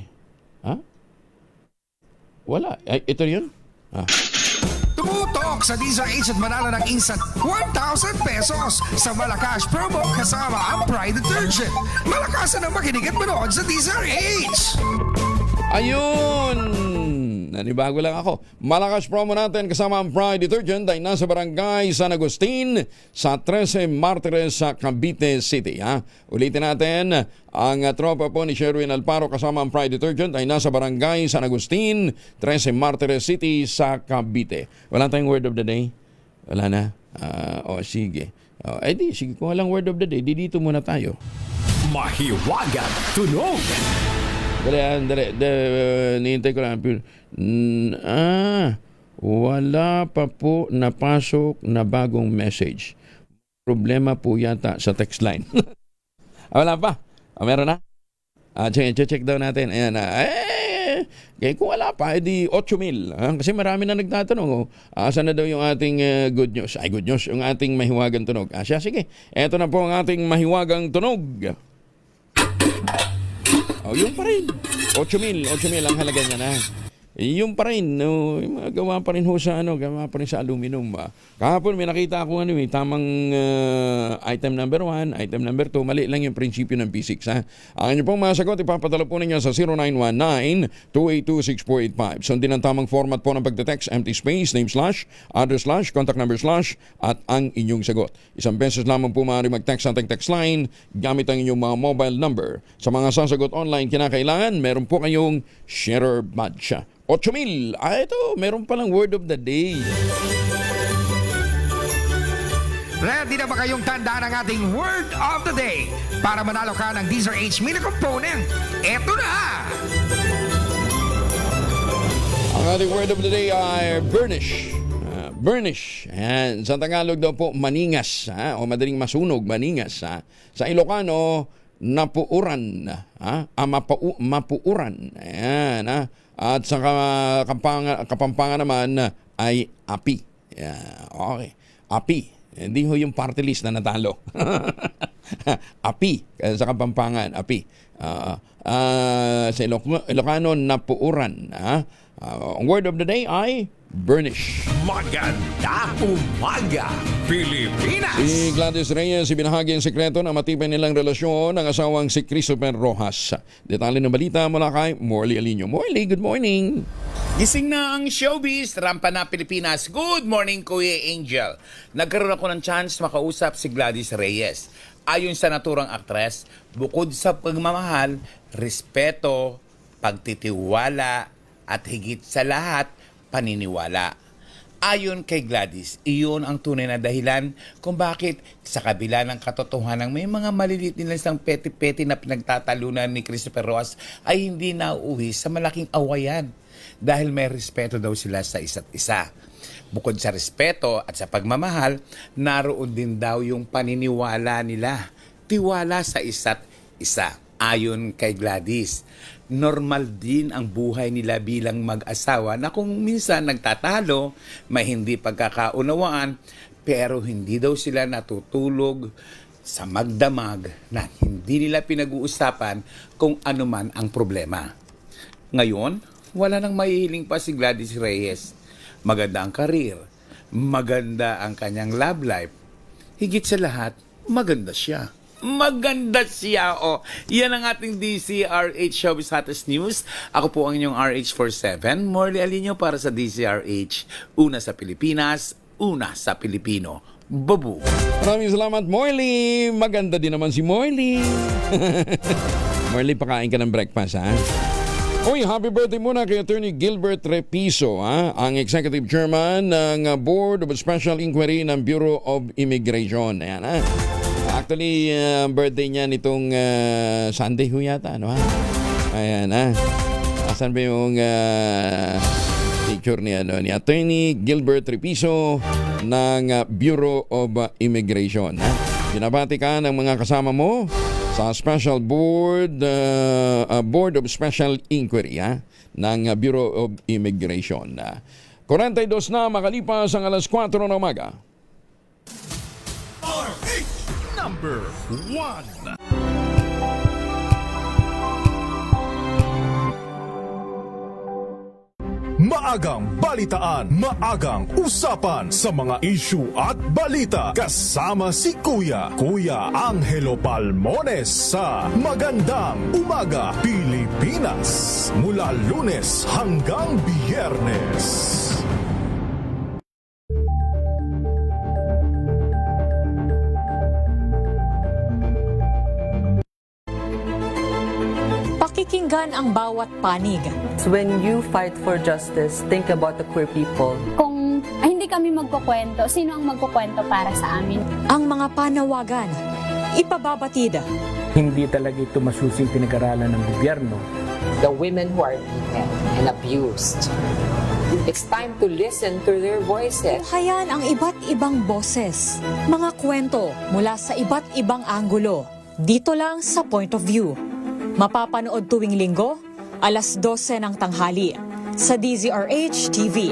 Wala. Ay, ito yun? Tumutok sa DZRH at manalo ng instant 1,000 pesos sa Malakas promo kasama ang Pride Detergent. Malakasan ang makinig at manood sa DZRH! Ayun! Nanibago lang ako. Malakas promo natin kasama ang Pride Detergent ay nasa barangay San Agustin sa 13 Martires sa Cavite City. Ulitin natin, ang tropa po ni Sherwin Alparo kasama ang Pride Detergent ay nasa barangay San Agustin, 13 Martires City sa Cavite. Wala tayong word of the day? Wala na? Sige. Sige, kung walang word of the day, dito muna tayo. Mahiwagang tunog! Dali. Nihintay ko lang. Wala pa po napasok na bagong message. Problema po yata sa text line. Wala pa? Meron na? Check daw natin. Ayan. Kaya kung wala pa, edi 8,000. Kasi marami na nagtatanong. Saan na daw yung ating good news? Ay, good news. Yung ating mahiwagang tunog. Sige. Eto na po ang ating mahiwagang tunog. Yung pa rin. 8,000 ang halaga niya na. Yung pa rin, gawa pa rin ho sa gawa pa rin sa aluminum. Kahapon may nakita ako tamang item number 1, item number 2, mali lang yung prinsipyo ng physics. Ang inyo pong masagot, ipapatala po ninyo sa 0919-282-6485. Sundin ang tamang format po ng pagte-text, empty space, name slash, address slash, contact number slash, at ang inyong sagot. Isang beses lamang po maaari mag-text sa ating text line gamit ang inyong mga mobile number. Sa mga sasagot online kinakailangan, meron po kayong sharer badge. 8,000. Ito, meron palang word of the day. Ready na ba kayong tandaan ang ating word of the day para manalo ka ng DZRH mini component? Eto na! Ang ating word of the day ay burnish. Burnish. Ayan. Sa Tagalog daw po, maningas. O madaling masunog, maningas. Sa Ilocano, napuuran. Mapuuran. Ayan. At sa Kapampangan naman ay api. Okay. Api. Hindi ho yung party list na natalo. Api. Sa Kapampangan, api. Sa Ilocano, napuuran. Ang word of the day ay burnish. Maganda umaga, Pilipinas! Si Gladys Reyes, ibinahagi ang sekreto ng matibay nilang relasyon ng asawang si Christopher Rojas. Detalye ng balita mula kay Morley Alino. Morley, good morning! Gising na ang showbiz, rampa na Pilipinas. Good morning, Kuya Angel. Nagkaroon ako ng chance makausap si Gladys Reyes. Ayon sa naturang aktres, bukod sa pagmamahal, respeto, pagtitiwala, at higit sa lahat, paniniwala. Ayon kay Gladys, iyon ang tunay na dahilan kung bakit sa kabila ng katotohanan may mga maliliit nilang peti-peti na pinagtatalunan ni Christopher Rojas ay hindi nauuwi sa malaking awayan dahil may respeto daw sila sa isa't isa. Bukod sa respeto at sa pagmamahal, naroon din daw yung paniniwala nila, tiwala sa isa't isa. Ayon kay Gladys, normal din ang buhay nila bilang mag-asawa na kung minsan nagtatalo, may hindi pagkakaunawaan, pero hindi daw sila natutulog sa magdamag na hindi nila pinag-uusapan kung ano man ang problema. Ngayon, wala nang maihiling pa si Gladys Reyes. Maganda ang karir, maganda ang kanyang love life, higit sa lahat, maganda siya. Maganda siya, oh. Yan ang ating DCRH Showbiz Hottest News. Ako po ang inyong RH47, Morley Alinio para sa DCRH. Una sa Pilipinas, una sa Pilipino. Babu. Maraming salamat, Morley. Maganda din naman si Morley. Morley, pakain ka ng breakfast, ha? Uy, happy birthday muna kay Attorney Gilbert Repiso, ha? Ang Executive Chairman ng Board of Special Inquiry ng Bureau of Immigration. Ayan, ha? Actually, birthday niya nitong Sunday ho yata, ano ha? Ayan, ha? Asan ba yung picture ni Attorney Gilbert Repiso ng Bureau of Immigration, ha? Binabati ka ng mga kasama mo sa Special Board Board of Special Inquiry, ha? Ng Bureau of Immigration. 42 na makalipas ang alas 4 ng umaga. Number 1. Maagang balitaan, maagang usapan sa mga issue at balita. Kasama si Kuya Angelo Palmones sa Magandang Umaga Pilipinas. Mula Lunes hanggang Biyernes. Pakikinggan ang bawat panig. When you fight for justice, think about the queer people. Kung hindi kami magkukwento, sino ang magkukwento para sa amin? Ang mga panawagan, ipababatid. Hindi talaga ito masusing pinag-aralan ng gobyerno. The women who are beaten and abused. It's time to listen to their voices. Tunghayan ang iba't ibang boses. Mga kwento mula sa iba't ibang anggulo. Dito lang sa Point of View. Mapapanood tuwing linggo, alas 12 ng tanghali sa DZRH TV.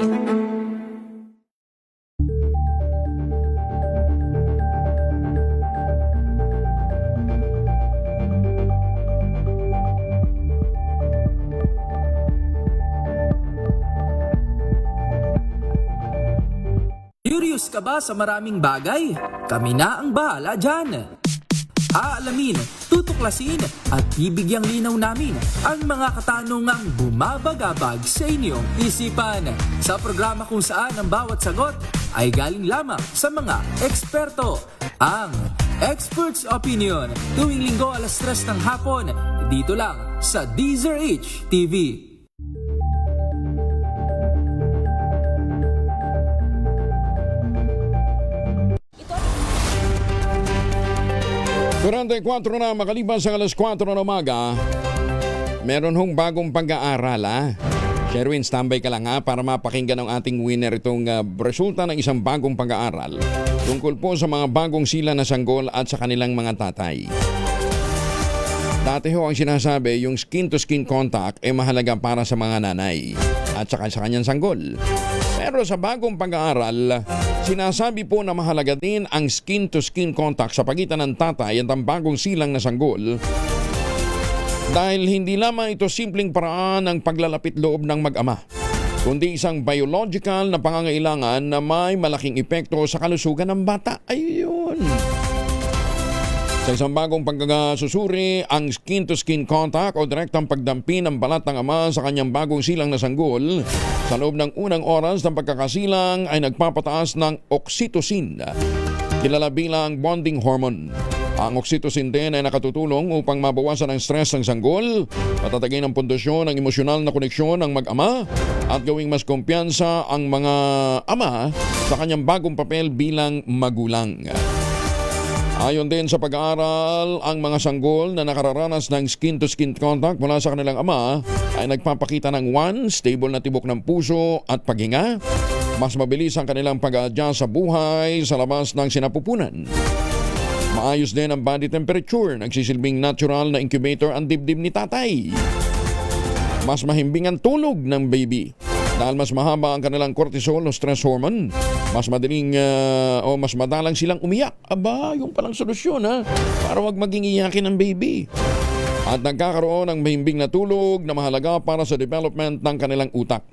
Curious ka ba sa maraming bagay? Kami na ang bahala dyan. Aalamin, tutuklasin at bibigyang linaw namin ang mga katanungang bumabagabag sa inyong isipan. Sa programa kung saan ang bawat sagot ay galing lamang sa mga eksperto. Ang Expert's Opinion, tuwing linggo alas 3 ng hapon, dito lang sa DZRH TV. 44 na makalipas ang alas 4 ng umaga, meron hong bagong pag-aaral, ha? Sherwin, standby ka lang, ha, para mapakinggan ng ating winner itong resulta ng isang bagong pag-aaral tungkol po sa mga bagong sila na sanggol at sa kanilang mga tatay. Dati ho ang sinasabi, yung skin-to-skin contact ay mahalaga para sa mga nanay at saka sa kanyang sanggol. Pero sa bagong pag-aaral, sinasabi po na mahalaga din ang skin-to-skin contact sa pagitan ng tatay at ang bagong silang na sanggol dahil hindi lamang ito simpleng paraan ng paglalapit loob ng mag-ama, kundi isang biological na pangangailangan na may malaking epekto sa kalusugan ng bata. Ayun! Sa isang bagong pagkakasusuri, ang skin-to-skin contact o direktang pagdampi ng balat ng ama sa kanyang bagong silang na sanggol sa loob ng unang oras ng pagkakasilang ay nagpapataas ng oxytocin, kilala bilang bonding hormone. Ang oxytocin din ay nakatutulong upang mabawasan ang stress ng sanggol, patatagin ang pundasyon ng emosyonal na koneksyon ng mag-ama at gawing mas kumpiyansa ang mga ama sa kanyang bagong papel bilang magulang. Ayon din sa pag-aaral, ang mga sanggol na nakararanas ng skin-to-skin contact mula sa kanilang ama ay nagpapakita ng stable na tibok ng puso at paghinga, mas mabilis ang kanilang pag-adjust sa buhay sa labas ng sinapupunan. Maayos din ang body temperature. Nagsisilbing natural na incubator ang dibdib ni tatay. Mas mahimbing ang tulog ng baby. Dahil mas mahaba ang kanilang cortisol o stress hormone, mas madaling o mas madalang silang umiyak. Aba, yung palang solusyon ha, para wag maging iyakin ng baby. At nagkakaroon ng mahimbing na tulog na mahalaga para sa development ng kanilang utak.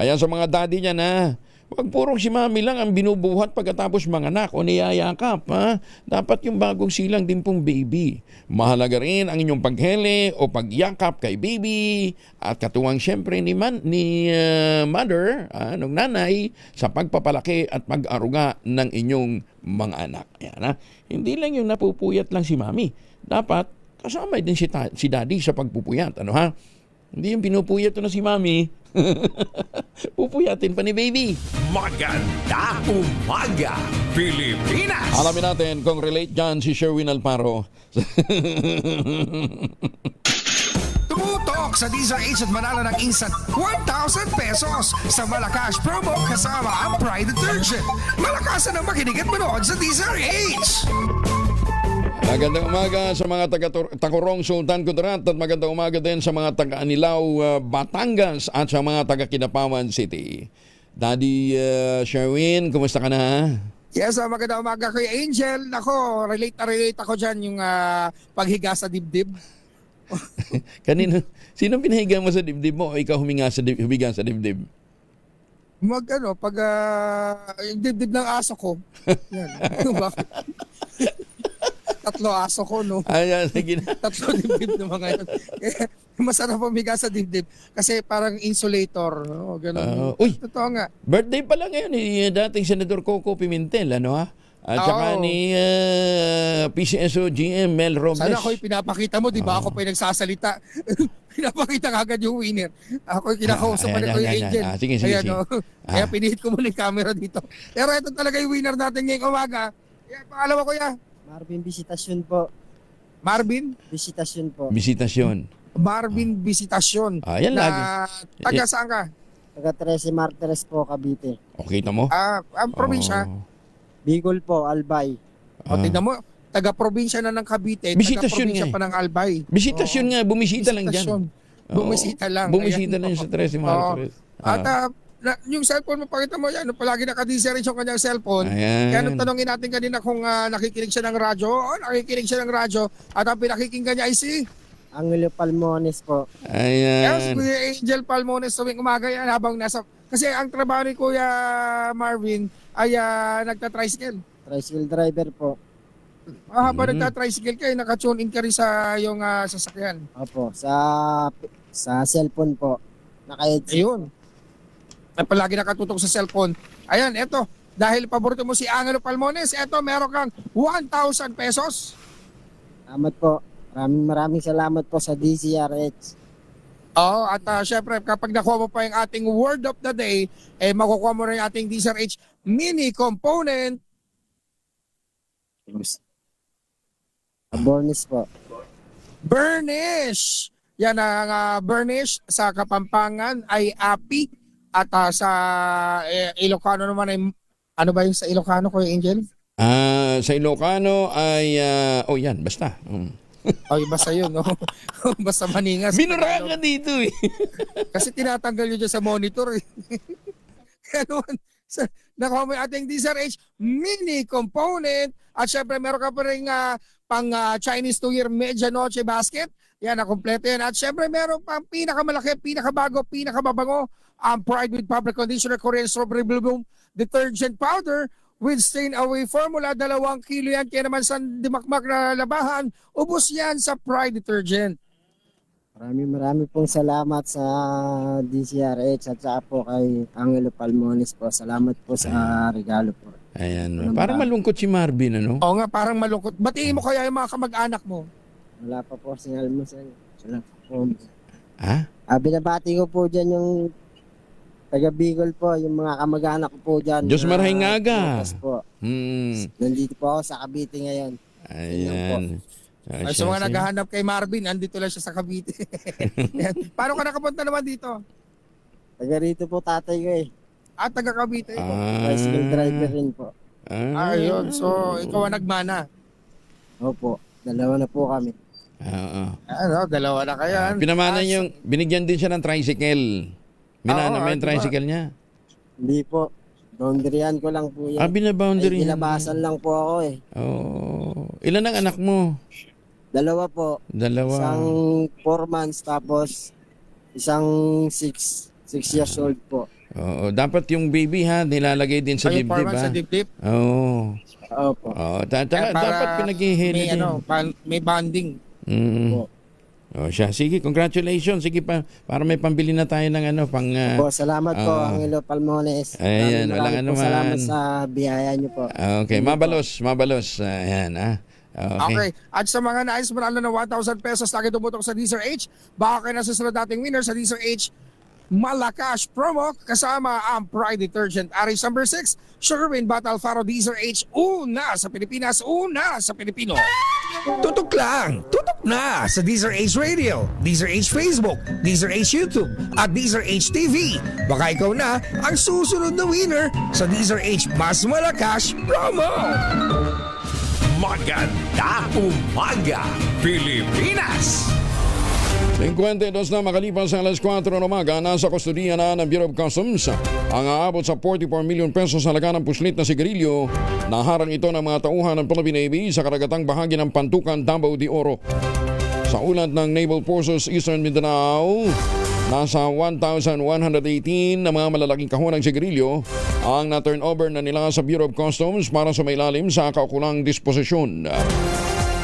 Kaya sa mga daddy niya na, wag purong si mami lang ang binubuhat pagkatapos manganak o niyayakap. Ha? Dapat yung bagong silang din pong baby. Mahalaga rin ang inyong paghele o pagyakap kay baby at katuwang siyempre ni mother, ng nanay, sa pagpapalaki at pag-aruga ng inyong mga anak. Ayan, ha? Hindi lang yung napupuyat lang si mami. Dapat kasama din si daddy sa pagpupuyat. Ano ha? Hindi yung pinupuyat na si mami. Pupuyatin pa ni baby. Maganda umaga, Pilipinas! Alamin natin kung relate dyan si Sherwin Alparo. Tumutok sa DZRH at manalo ng instant 1,000 pesos sa Malakas promo kasama ang Pride Detergent. Malakasan ang makinig at manood sa DZRH! Magandang umaga sa mga taga-Tacorong Sultan Kudarat at magandang umaga din sa mga taga-Anilaw, Batangas at sa mga taga-Kidapawan City. Daddy Sherwin, kumusta ka na? Yes, magandang umaga kay Angel. Nako, relate ako dyan yung paghiga sa dibdib. Kanino? Sino pinahiga mo sa dibdib mo o ikaw humiga sa dibdib? Pag yung dibdib ng aso ko. Yan. Tatlo aso ko, no? Ayan, sige na. Tatlo dibdib na mga yun. Masarap pumiga sa dibdib kasi parang insulator. No? Ganun. Uy, totoo nga. birthday pa lang ngayon ni dating Senador Coco Pimentel, ano ha? At saka ni PCSO GM Mel Robles. Sana ako'y pinapakita mo, di ba? Ako pa yung nagsasalita. Pinapakita agad yung winner. Ako'y kinakausap pa yung Angel. Sige. Kaya pinihit ko muna yung camera dito. Pero ito talaga yung winner natin ngayong umaga. Pangalawa ko yan. Marvin Visitasyon po. Marvin? Visitasyon po. Visitasyon. Marvin Visitasyon. Yan lagi. Taga saan ka? Taga 13 Martires po, Cavite. Okay, tamo? Ang probinsya? Bicol po, Albay. O, tignan mo, taga-probinsya na ng Cavite, Bisitasyon taga-probinsya nga pa ng Albay. Bisitasyon nga, bumisita lang dyan. Bumisita lang. Bumisita lang sa 13 Martires. At yung cellphone mo, pakita mo yan, palagi naka-DZRH yung kanyang cellphone. Ayan. Kaya nung tanongin natin kanina kung nakikinig siya ng radyo, nakikinig siya ng radyo, at ang pinakikinggan niya ay si Angelo Palmones po. Ayan. Yes, Kuya Angel Palmones tuwing umaga yan habang nasa... Kasi ang trabaho ni Kuya Marvin ay nagta-tricycle. Tricycle driver po. Habang nagta-tricycle ka, naka-tune in ka rin sa yung sasakyan. Opo, sa cellphone po. Naka-headset. Ayun. Palagi nakatutok sa cellphone. Ayan, eto. Dahil paborito mo si Angelo Palmones, eto, meron kang 1,000 pesos. Salamat po. Maraming salamat po sa DZRH. Oo, at syempre, kapag nakuha mo pa yung ating word of the day, makukuha mo rin yung ating DZRH mini component. Burnish po. Burnish! Yan ang burnish sa Kapampangan ay api. At sa Ilocano naman ay, ano ba yung sa Ilocano, Kuya Angel? Sa Ilocano ay, yan, basta. Ay, basta yun, no? Basta maningas. Binura ka dito eh. Kasi tinatanggal nyo dyan sa monitor eh. Kaya naman, nakuha mo yung ating DZRH mini component. At syempre, meron ka pa rin pang Chinese New Year Medianoche basket. Yan, nakompleto yan. At syempre, meron pang pinakamalaki, pinakabago, pinakababango ang Pride with Fabric Conditioner Korean Strawberry Bloom Detergent Powder with stain away formula. 2 kilo yan. Kaya naman sa dimakmak na labahan, ubos yan sa Pride Detergent. Maraming pong salamat sa DZRH at saka po kay Angelo Palmones po. Salamat po sa regalo po. Ayan. Parang malungkot si Marvin, ano? Oo nga, parang malungkot. Batiin mo kaya yung mga kamag-anak mo? Wala pa po singal mo sa po. Ha? Binabati ko po dyan yung taga Bicol po, yung mga kamag-anak ko po dyan. Diyos marahingaga. Po. Nandito po ako sa Cavite ngayon. Ayan. Ay, sa mga naghahanap kay Marvin, andito lang siya sa Cavite. Paano ka nakapunta naman dito? Taga rito po tatay ko eh. Taga Cavite po. Bicycle driver rin po. Ayun, so ikaw ang nagmana. Opo, dalawa na po kami. Oo. Dalawa na kayo. Pinamanan yung, binigyan din siya ng tricycle. Minana mo yung tricycle niya? Hindi po. Boundaryan ko lang po yan. Binaboundary. Ilabasan lang po ako eh. Oh. Ilan ang anak mo? Dalawa po. Dalawa. Isang 4 months tapos isang 6 years old po. Oo. Dapat yung baby nilalagay din sa dibdib. 4 months sa dibdib? Oo. Opo. Dapat pinaghihili din. May bonding. Oh, siya. Sige, congratulations. Sige pa, para may pambili na tayo ng pang... Po, salamat po, Angelo Palmones. Ayan, walang po anuman. salamat sa biyaya niyo po. Okay, mabalos. Ayan, Okay. At sa mga nais manalo ng 1,000 pesos lagi tumutok sa DZRH, baka kayo nasusunod dating winner sa DZRH Malakas promo kasama ang Pride Detergent Aris number 6, Sugar Cane Battle Faro DZRH, una sa Pilipinas, una sa Pilipino. Tutok lang, tutok na sa DZRH Radio, DZRH Facebook, DZRH YouTube, at DZRH TV. Baka ikaw na ang susunod na winner sa DZRH Mas Malakas promo. Maganda umaga, Pilipinas! 52 na makalipas sa alas 4 ng umaga, nasa kustudiya na ng Bureau of Customs ang aabot sa 44 million pesos halaga ng puslit na sigarilyo. Naharang ito ng mga tauhan ng Philippine Navy sa karagatang bahagi ng Pantukan, Davao de Oro. Sa ulat ng Naval Forces Eastern Mindanao, nasa 1,118 na mga malalaking kahon ng sigarilyo ang na-turnover na nila sa Bureau of Customs para sumailalim sa kaukulang disposisyon.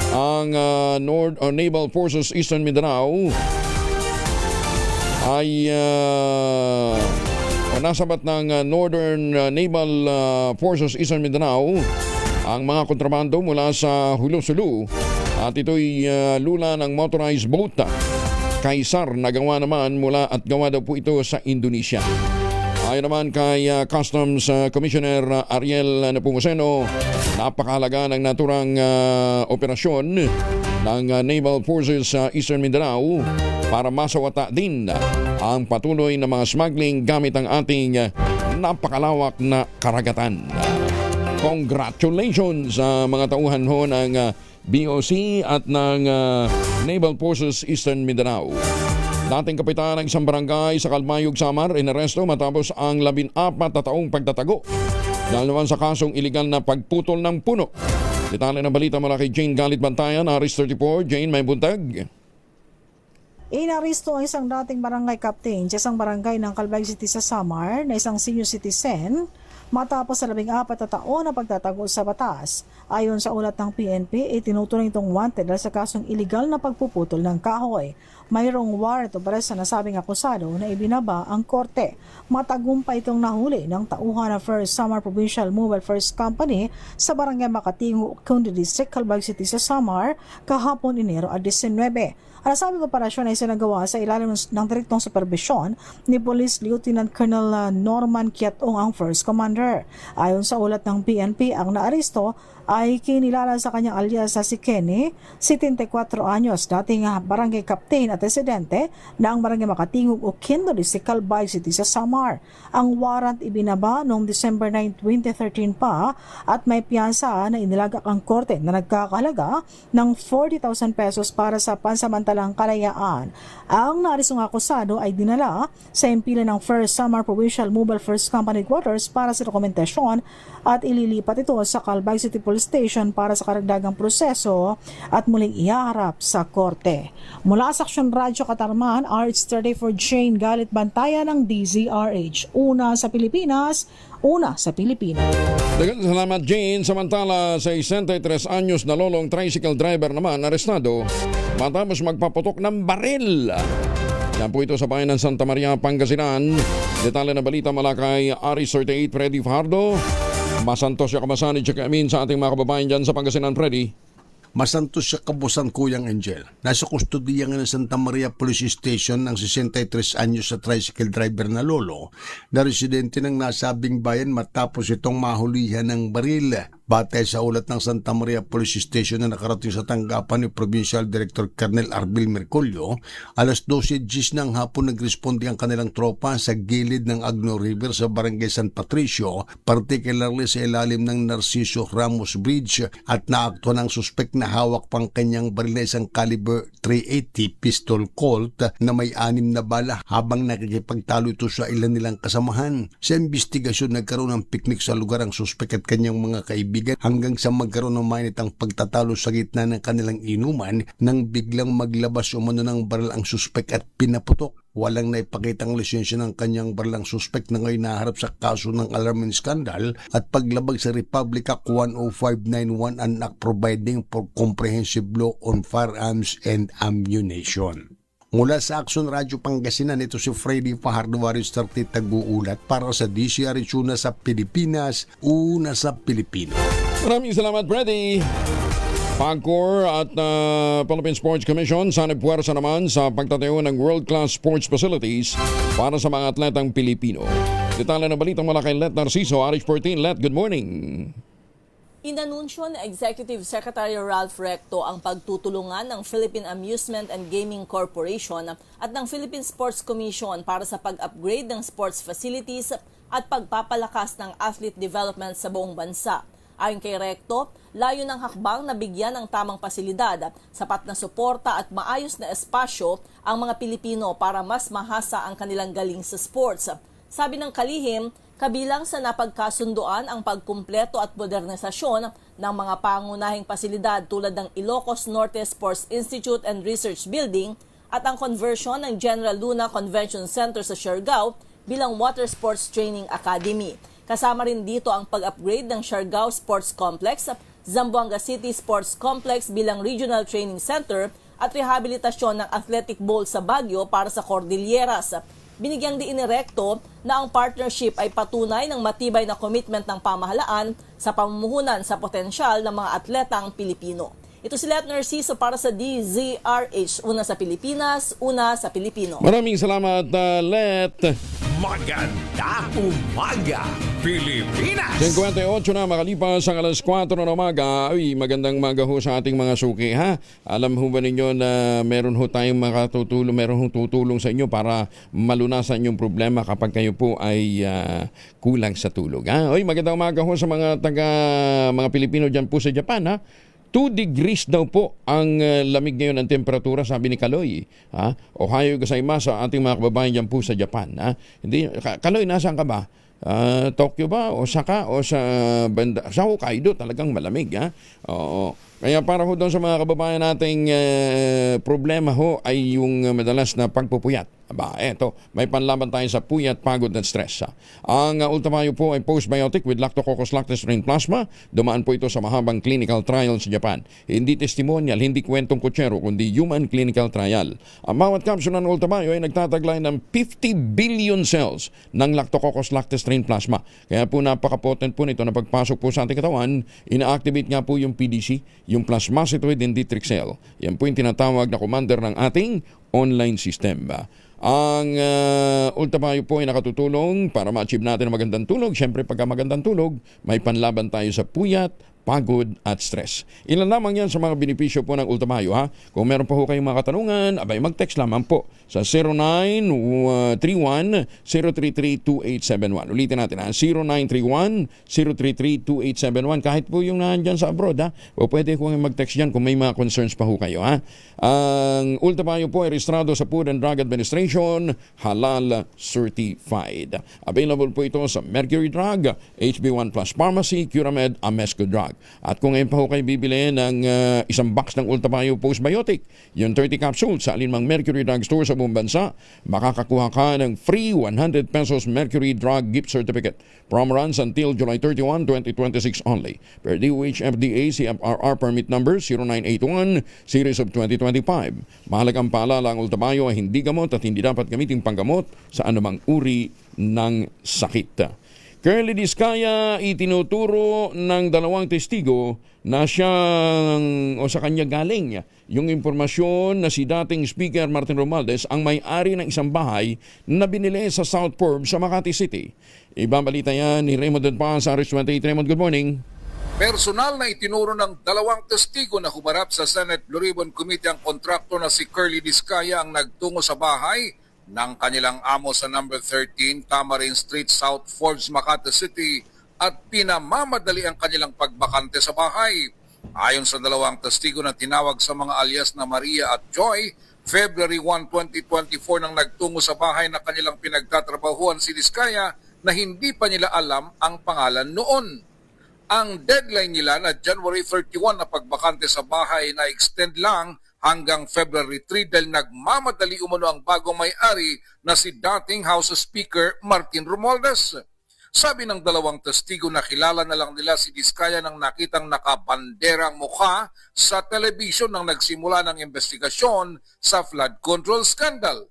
Ang Naval Forces Eastern Mindanao ay nasabat ng Northern Naval Forces Eastern Mindanao ang mga kontrabando mula sa Hulu-Sulu at ito'y lula ng motorized boat Kaisar na gawa naman mula at gawa daw po ito sa Indonesia. Ayon naman kay Customs Commissioner Ariel Nepomuceno, napakahalaga ng naturang operasyon ng Naval Forces Eastern Mindanao para masawata din ang patuloy na mga smuggling gamit ang ating napakalawak na karagatan. Congratulations sa mga tauhan ho ng BOC at ng Naval Forces Eastern Mindanao. Dating kapitan ng isang barangay sa Kalmayog, Samar, inaresto matapos ang 14 na taong pagtatago dahil naman sa kasong iligal na pagputol ng puno. Detalye ng balita mula kay Jane Galit Bantayan, Aris 34. Jane, may buntag. Inaristo ang isang dating barangay captain sa isang barangay ng Calbayog City sa Samar na isang senior citizen matapos sa 14 na taon na pagtatago sa batas. Ayon sa ulat ng PNP, itinuturing itong wanted dahil sa kasong iligal na pagpuputol ng kahoy. Mayroong warrant of arrest sa nasabing akusado na ibinaba ang korte. Matagumpay itong nahuli ng tauhan ng First Samar Provincial Mobile First Company sa Barangay Makatingo, Kundi District, Calbayog City sa Samar kahapon Enero 19. Ang nasabing operasyon ay sinagawa sa ilalim ng direktong supervisyon ni Police Lieutenant Colonel Norman Kiatong, ang First Commander. Ayon sa ulat ng PNP, ang naaresto ay kinilala sa kanyang alias sa si Kenny, 74 anyos, dating barangay captain at residente ng Barangay Makatingog o Kindo District, Calbayog City sa Samar. Ang warrant ibinaba noong December 9, 2013 pa at may piyansa na inilagak ang korte na nagkakahalaga ng 40,000 pesos para sa pansamantalang kalayaan. Ang naarestong akusado ay dinala sa impila ng First Samar Provincial Mobile First Company Quarters para sa dokumentasyon at ililipat ito sa Calbayog City Police Station para sa karagdagang proseso at muling iharap sa korte. Mula sa Aksyon Radyo Katarman, RH30 for Jane Galit Bantayan ng DZRH. Una sa Pilipinas, una sa Pilipinas. Daghang salamat, Jane. Samantala, sa 63 anyos na lolong tricycle driver naman arestado matapos magpaputok ng baril. Yan po ito sa bayan ng Santa Maria, Pangasinan. Detalye na balita mula kay RH38 Freddy Fajardo. Masantos siya kamasani siya kaamin sa ating mga kababayan dyan sa Pangasinan, Freddy. Masantos siya kabusan, Kuyang Angel. Nasa kustodiya nga ng Santa Maria Police Station ang 63 anyos sa tricycle driver na lolo na residente ng nasabing bayan matapos itong mahulihan ng baril. Batay sa ulat ng Santa Maria Police Station na nakarating sa tanggapan ni Provincial Director Colonel Arbil Merculio, alas 12:10 ng hapon nagresponde ang kanilang tropa sa gilid ng Agno River sa Barangay San Patricio, particularly sa ilalim ng Narciso Ramos Bridge, at naakto ng suspek na hawak pang kanyang baril na isang caliber .380 pistol Colt na may 6 na bala habang nakikipagtalo ito sa ilan nilang kasamahan. Sa investigasyon, nagkaroon ng piknik sa lugar ang suspek at kanyang mga kaibigan hanggang sa magkaroon ng mainit ang pagtatalo sa gitna ng kanilang inuman nang biglang maglabas umano ng baril ang suspek at pinaputok. Walang naipakitang lisensya ng kanyang baril ang suspek na ngayon naharap sa kaso ng alarming scandal at paglabag sa Republic Act 10591 and Act providing for comprehensive law on firearms and ammunition. Mula sa Action Radio Pangasinan, ito si Freddy Fajardo, Warriors 30 Tag-uulat para sa DCRH, una sa Pilipinas, una sa Pilipino. Maraming salamat, Freddy. PAGCOR at Philippine Sports Commission sana puwersa naman sa pagtatayo ng world-class sports facilities para sa mga atletang Pilipino. Detalye na balitang mula kay Let Narciso, RH14. Let, good morning. Inanunsyo ni Executive Secretary Ralph Recto ang pagtutulungan ng Philippine Amusement and Gaming Corporation at ng Philippine Sports Commission para sa pag-upgrade ng sports facilities at pagpapalakas ng athlete development sa buong bansa. Ayon kay Recto, layo ng hakbang na bigyan ng tamang pasilidad, sapat na suporta at maayos na espasyo ang mga Pilipino para mas mahasa ang kanilang galing sa sports. Sabi ng kalihim, kabilang sa napagkasunduan ang pagkumpleto at modernisasyon ng mga pangunahing pasilidad tulad ng Ilocos Norte Sports Institute and Research Building at ang conversion ng General Luna Convention Center sa Siargao bilang Water Sports Training Academy. Kasama rin dito ang pag-upgrade ng Siargao Sports Complex, Zamboanga City Sports Complex bilang Regional Training Center at rehabilitasyon ng Athletic Bowl sa Baguio para sa Cordilleras. Binigyang diin ni Recto na ang partnership ay patunay ng matibay na commitment ng pamahalaan sa pamumuhunan sa potensyal ng mga atletang Pilipino. Ito si Let Narciso para sa DZRH, una sa Pilipinas, una sa Pilipino. Maraming salamat, Let. Magandang umaga, Pilipinas! 58 na makalipas ang alas 4 ng umaga. Ay, magandang umaga ho sa ating mga suki, ha? Alam ho ba ninyo na meron ho tayong makatutulong, meron ho tutulong sa inyo para malunasan yung problema kapag kayo po ay kulang sa tulog, ha? Ay, magandang umaga ho sa mga mga Pilipino dyan po sa Japan, ha? 2 degrees daw po ang lamig ngayon ng temperatura, sabi ni Kaloy. Ha? Ohayo gozaimasu sa ating mga kababayan dyan po sa Japan. Ha? Hindi, Kaloy, nasaan ka ba? Tokyo ba? Osaka? O sa Hokkaido? Talagang malamig. Ha? Oo. Kaya para ho doon sa mga kababayan nating problema ho ay yung madalas na pagpupuyat. Aba, eto, may panlaban tayo sa puyat, pagod at stress. Ang Ultimayo po ay postbiotic with Lactococcus lactis strain plasma. Dumaan po ito sa mahabang clinical trial sa Japan. Hindi testimonial, hindi kwentong kutsero, kundi human clinical trial. Ang bawat capsule ng Ultimayo ay nagtataglay ng 50 billion cells ng Lactococcus lactis strain plasma. Kaya po napaka-potent po nito na pagpasok po sa ating katawan, ina-activate nga po yung PDC, yung plasmacytoid dendritic cell. Yan po yung tinatawag na commander ng ating online system. Ang Ultimayo po ay nakatutulong para ma-achieve natin ang magandang tulog. Siyempre, pagka magandang tulog, may panlaban tayo sa puyat, pagod at stress. Ilan lamang yan sa mga benepisyo po ng Ultimayo, ha? Kung meron pa ho kayong mga katanungan, abay mag-text lamang po sa 0931-033-2871. Ulitin natin, ha? 0931-033-2871. Kahit po yung nandyan sa abroad, ha? O pwede ko mag-text dyan kung may mga concerns pa ho kayo, ha? Ang Ultimayo po ay rehistrado sa Food and Drug Administration, halal certified. Available po ito sa Mercury Drug, HB1 Plus Pharmacy, Curamed, Amesco Drug. At kung ngayon pa ho kayo bibili ng isang box ng Ultimayo Postbiotic, yung 30 capsules sa alinmang Mercury Drug Store sa buong bansa, makakakuha ka ng free 100 pesos Mercury Drug Gift Certificate. Prom runs until July 31, 2026 only. Per DOH FDA CFRR Permit Number 0981 Series of 2025. Mahalagang paalala, ang Ultimayo ay hindi gamot at hindi dapat gamitin panggamot sa anumang uri ng sakit. Curly Diskaya itinuturo ng 2 testigo na siyang o sa kanya galing yung impormasyon na si dating Speaker Martin Romualdez ang may-ari ng isang bahay na binili sa South Forbes sa Makati City. Ibang balita yan ni Raymond Denpan sa RH28. Raymond, good morning. Personal na itinuro ng 2 testigo na humarap sa Senate Blue Ribbon Committee ang kontraktor na si Curly Discaya ang nagtungo sa bahay ng kanilang amo sa number 13 Tamarin Street, South Forge, Makati City at pinamamadali ang kanilang pagbakante sa bahay. Ayon sa 2 testigo na tinawag sa mga alias na Maria at Joy, February 1, 2024 nang nagtungo sa bahay na kanilang pinagtatrabahuan si Discaya na hindi pa nila alam ang pangalan noon. Ang deadline nila na January 31 na pagbakante sa bahay na extend lang hanggang February 3 dahil nagmamadali umano ang bagong may-ari na si dating House Speaker Martin Romualdez. Sabi ng 2 testigo na kilala na lang nila si Discaya nang nakitang nakabanderang mukha sa television nang nagsimula ng investigasyon sa flood control scandal.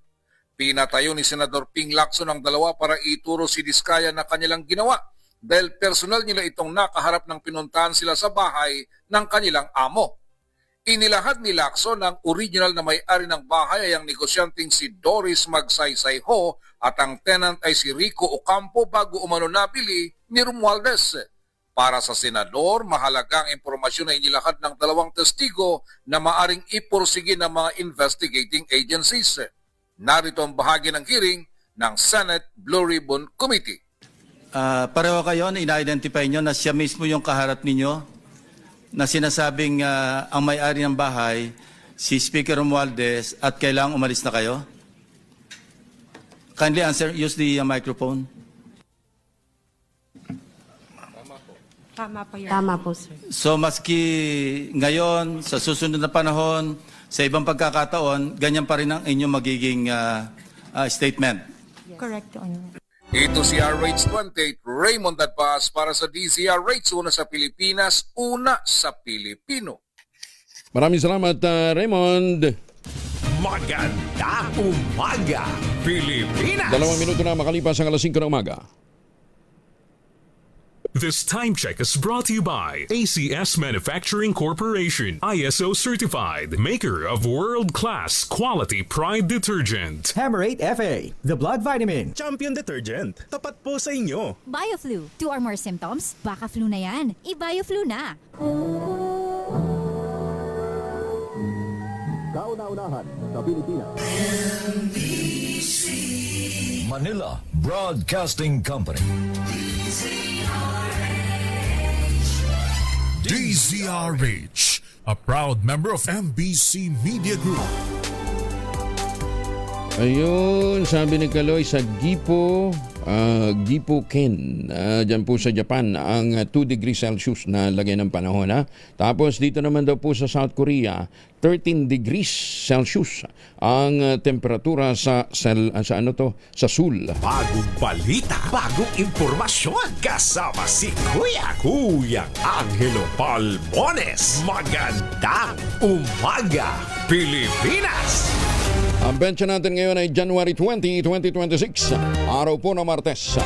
Pinatayo ni Senador Ping Lacson ang 2 para ituro si Discaya na kanilang ginawa dahil personal nila itong nakaharap ng pinuntahan sila sa bahay ng kanilang amo. Inilahad ni Lacson ang original na may-ari ng bahay ay ang negosyanteng si Doris Magsaysay Ho at ang tenant ay si Rico Ocampo bago umano nabili ni Romualdez. Para sa senador, mahalagang impormasyon na inilahad ng 2 testigo na maaring ipursige ng mga investigating agencies. Narito ang bahagi ng hearing ng Senate Blue Ribbon Committee. Pareho kayo na ina-identify nyo na siya mismo yung kaharap ninyo na sinasabing ang may-ari ng bahay, si Speaker Romualdez at kailangang umalis na kayo? Kindly answer, use the microphone. Tama po, sir. So maski ngayon, sa susunod na panahon, sa ibang pagkakataon, ganyan pa rin ang inyong magiging statement? Correct, Your Honor. Ito si RH28, Raymond Adpas para sa DZRH, una sa Pilipinas, una sa Pilipino. Maraming salamat, Raymond. Magandang umaga, Pilipinas! 2 minuto na makalipas ang 5:00 ng umaga. This time check is brought to you by ACS Manufacturing Corporation, ISO certified, maker of world-class quality Pride detergent. Hammerate FA, the blood vitamin. Champion detergent, tapat po sa inyo. BioFlu, 2 or more symptoms? Baka flu na yan. I-BioFlu na. Kauna-unahan sa Pilipinas. NBC Manila Broadcasting Company. DZRH, a proud member of MBC Media Group. Ayun, sabi ni Kaloy sa Gipo Ken, dyan po sa Japan, ang 2 degrees Celsius na lagay ng panahon. Ha? Tapos dito naman daw po sa South Korea, 13 degrees Celsius ang temperatura sa Seoul. Bagong balita, bagong impormasyon, kasama si Kuya Angelo Palmones. Magandang umaga, Pilipinas! Ang bensya natin ngayon ay January 20, 2026, araw po ng Martes.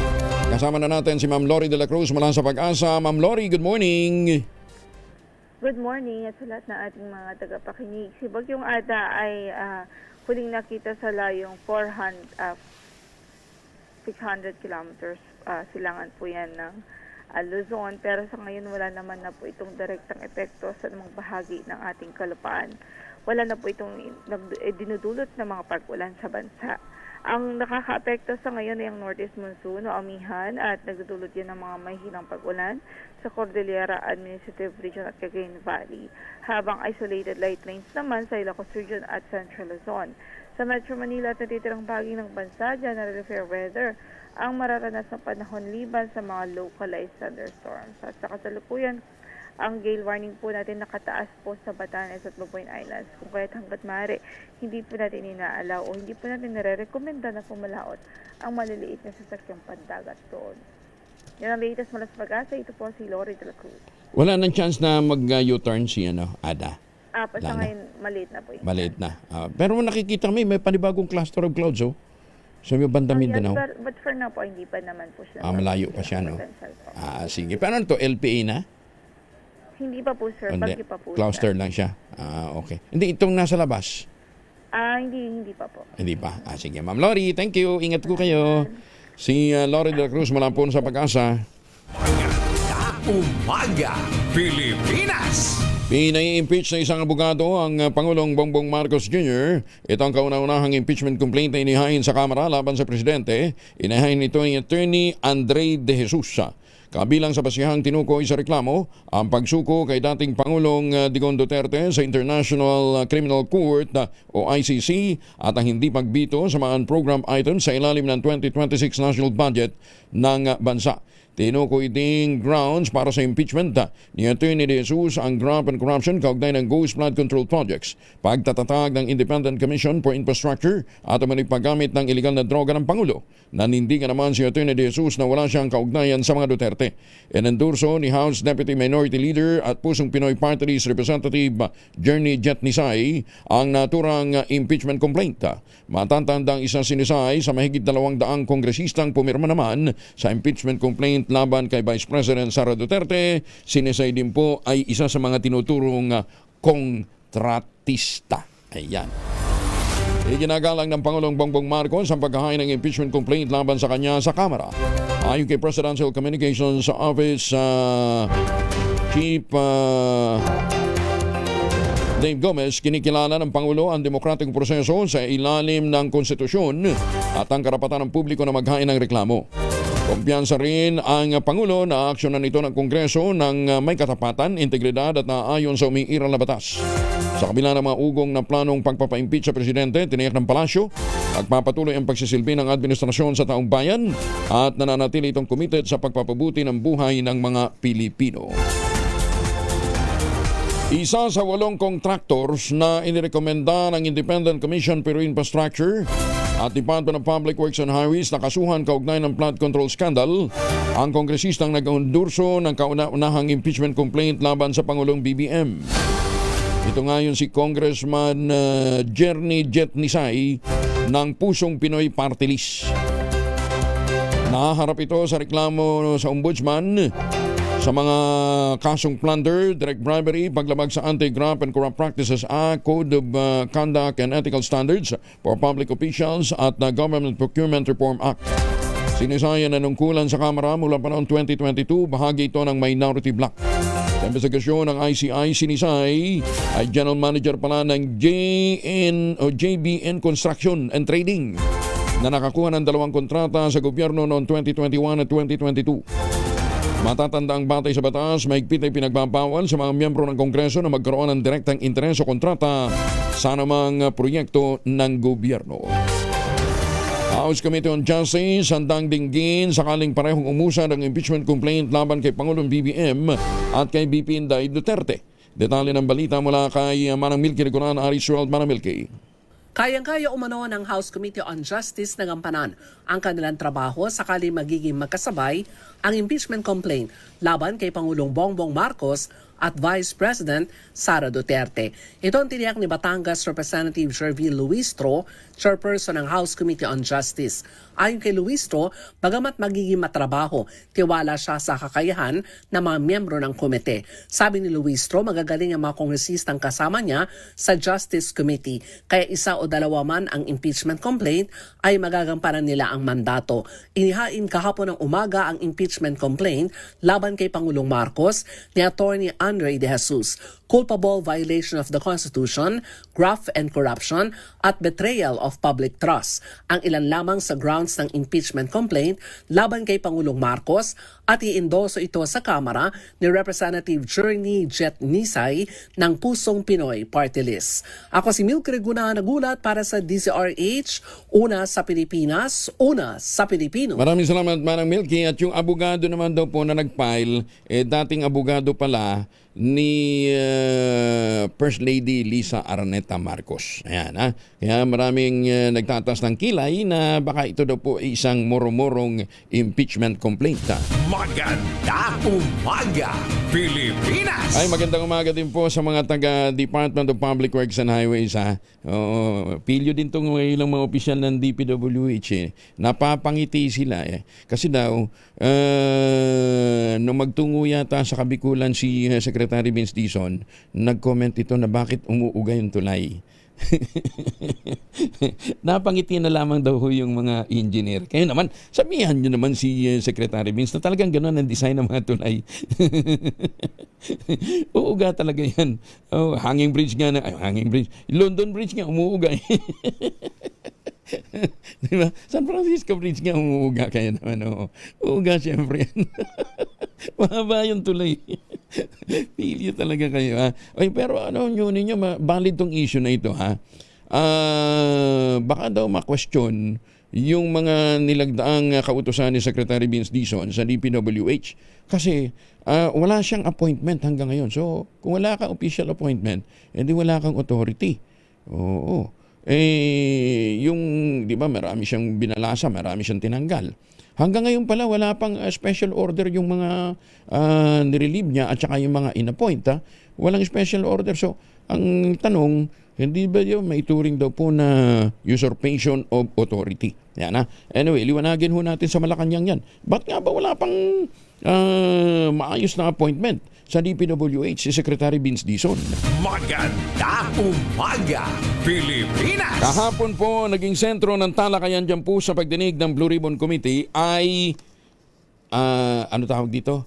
Kasama na natin si Ma'am Lori de la Cruz mula sa Pag-asa. Ma'am Lori, good morning. Good morning at sa lahat ng ating mga tagapakinig. Si Bagyong Ada ay huling nakita sa layong 600 kilometers. Silangan po yan ng Luzon. Pero sa ngayon wala naman na po itong direktang epekto sa mga bahagi ng ating kalupaan. Wala na po itong dinudulot na mga pag-ulan sa bansa. Ang nakaka-apekto sa ngayon ay ang northeast monsoon o amihan at nagdudulot yan ng mga mahihinang pag-ulan sa Cordillera Administrative Region at Cagayan Valley, habang isolated light rains naman sa Ilocos Region at Central Luzon. Sa Metro Manila at natitirang bahagi ng bansa, generally fair weather ang mararanas ng panahon liban sa mga localized thunderstorms. At sa kasalukuyan, ang gale warning po natin nakataas po sa Batanes at Babuyan Islands. Kung kaya't hanggat maaari, hindi po natin inaalaw o hindi po natin nare-recommenda na pumalaot ang maliliit na sasakyang pandagat doon. Yan ang latest mula sa Pag-asa. Ito po si Lori de la Cruz. Wala nang chance na mag-U-turn si Ada? Sa ngayon, maliit na po yun. Maliit na. Pero nakikita may panibagong cluster of clouds, oh. Sa may banda Mindanao. But for now po, hindi pa naman po siya. Malayo pa siya, no? Sige. Pero ano to, LPA na? Hindi pa po, sir. Bagyo pa po. Cluster lang siya. Okay. Hindi, itong nasa labas? Hindi pa po. Hindi pa. Sige, Ma'am Lori, thank you. Ingat ko kayo. Si Lori de la Cruz mula po sa Pag-asa. Magandang Umaga, Pilipinas! Pinai-impeach na isang abogado ang Pangulong Bongbong Marcos Jr. Ito ang kauna-unahang impeachment complaint na inihain sa Kamara laban sa Presidente. Inahain nito ang Attorney Andre De Jesus. Kabilang sa basihang tinukoy sa reklamo, ang pagsuko kay dating Pangulong Digong Duterte sa International Criminal Court o ICC at ang hindi pagbito sa mga program items sa ilalim ng 2026 national budget ng bansa. Tinukoy ding grounds para sa impeachment ni Attorney De Jesus ang graft and corruption kaugnay ng Ghost Flood Control Projects, pagtatatag ng Independent Commission for Infrastructure at ang paggamit ng iligal na droga ng Pangulo. Nanindigan naman si Attorney De Jesus na wala siyang kaugnayan sa mga Duterte. Inendorso ni House Deputy Minority Leader at Pusong Pinoy Party List Representative Journey Jet Nisay ang naturang impeachment complaint. Matatandang isa si Nisay sa mahigit 200 kongresistang pumirma naman sa impeachment complaint laban kay Vice President Sara Duterte. Si Nisay din po ay isa sa mga tinuturong kontratista. Ayan. Iginagalang ng Pangulong Bongbong Marcos ang paghahain ng impeachment complaint laban sa kanya sa Kamara. Ayon kay Presidential Communications Office Chief Dave Gomez, kinikilala ng Pangulo ang demokratikong proseso sa ilalim ng konstitusyon at ang karapatan ng publiko na maghain ng reklamo. Kumpiyansa rin ang Pangulo na aksyonan nito ng Kongreso ng may katapatan, integridad at naayon sa umiiral na batas. Sa kabila ng mga ugong na planong pagpapa-impeach sa Presidente, tiniyak ng Palasyo, nagpapatuloy ang pagsisilbi ng administrasyon sa taong bayan at nananatili itong committed sa pagpapabuti ng buhay ng mga Pilipino. Isa sa 8 contractors na inirekomenda ng Independent Commission for Infrastructure at Department of Public Works and Highways na kasuhan kaugnay ng flood control scandal, ang kongresistang nag-endorso ng kauna-unahang impeachment complaint laban sa Pangulong BBM. Ito ngayon si Congressman Journey Jet Nisay ng Pusong Pinoy Party List. Nahaharap ito sa reklamo sa Ombudsman sa mga kasong plunder, direct bribery, paglabag sa Anti-Graft and Corrupt Practices Act, Code of Conduct and Ethical Standards for Public Officials at the Government Procurement Reform Act. Sinisayan na nungkulan sa Kamara mula pa noong 2022, bahagi ito ng minority bloc. Sa investigasyon ng ICI, sinisay ay General Manager pala ng JBN Construction and Trading na nakakuha ng 2 kontrata sa gobyerno noong 2021 at 2022. Matatanda ang batay sa batas, mahigpit ay pinagbabawal sa mga miyembro ng Kongreso na magkaroon ng direktang interes o kontrata sa anumang proyekto ng gobyerno. House Committee on Justice handang dinggin sakaling parehong umusan ng impeachment complaint laban kay Pangulong BBM at kay BP Inday Duterte. Detalye ng balita mula kay Manang Milky Regulan, Aris World. Manang Milky. Kayang-kaya umano ng House Committee on Justice na gampanan ang kanilang trabaho sakali magiging magkasabay ang impeachment complaint laban kay Pangulong Bongbong Marcos at Vice President Sara Duterte. Ito ang tiniyak ni Batangas Representative Jervin Luistro, chairperson ng House Committee on Justice. Ayon kay Luistro, bagamat magiging matrabaho, tiwala siya sa kakayahan ng mga miyembro ng komite. Sabi ni Luistro, magagaling ang mga kongresistang kasama niya sa Justice Committee, kaya isa o dalawa man ang impeachment complaint ay magagampanan nila ang mandato. Inihain kahapon ng umaga ang impeachment complaint laban kay Pangulong Marcos ni Attorney Andre De Jesus, culpable violation of the Constitution, graft and corruption, at betrayal of public trust. Ang ilan lamang sa grounds ng impeachment complaint laban kay Pangulong Marcos at iendoso ito sa Kamara ni Representative Journey Jet Nisay ng Pusong Pinoy Party List. Ako si Milky Regulan, nagulat para sa DZRH, una sa Pilipinas, una sa Pilipino. Maraming salamat, Manang Milky. At yung abogado naman daw po na nag-file, dating abogado pala ni First Lady Lisa Araneta Marcos. Ayan, ha? Kaya maraming nagtatas ng kilay na baka ito daw po isang murumurong impeachment complaint. Magandang umaga, Pilipinas! Ay, magandang umaga din po sa mga taga-Department of Public Works and Highways. Pilyo din itong ilang mga opisyal ng DPWH. Napapangiti sila. Kasi daw, nung magtungo yata sa Kabikulan si Secretary Vince Dizon, nag-comment ito na bakit umuuga yung tulay. Napangiti na lamang daw ho yung mga engineer. Kaya naman, sabihan nyo naman si Secretary Vince na talagang gano'n ang design ng mga tulay. Uuga talaga yan. Oh, hanging bridge nga na. Ay, hanging bridge. London Bridge nga, umuuga. Diba? San Francisco Bridge nga, umuuga. Kaya naman, uuga siyempre yan. Mahaba yung tulay. Pilyo talaga kayo, ha? Ay, pero yun ninyo, valid tong issue na ito, ha? Baka daw ma-question yung mga nilagdaang kautusan ni Secretary Vince Dizon sa DPWH kasi wala siyang appointment hanggang ngayon. So, kung wala kang official appointment, edi wala kang authority. Oo. Yung, di ba, marami siyang binalasa, marami siyang tinanggal. Hanggang ngayon pala, wala pang special order yung mga nirelieve niya at saka yung mga inappoint. Walang special order. So, ang tanong, hindi ba yun maituring daw po na usurpation of authority? Yan ha. Anyway, liwanagin ho natin sa Malacanang yan. Ba't nga ba wala pang maayos na appointment sa DPWH si Secretary Vince Dizon? Magandang umaga, Pilipinas! Kahapon po, naging sentro ng talakayan dyan po sa pagdinig ng Blue Ribbon Committee ay, ano tawag dito?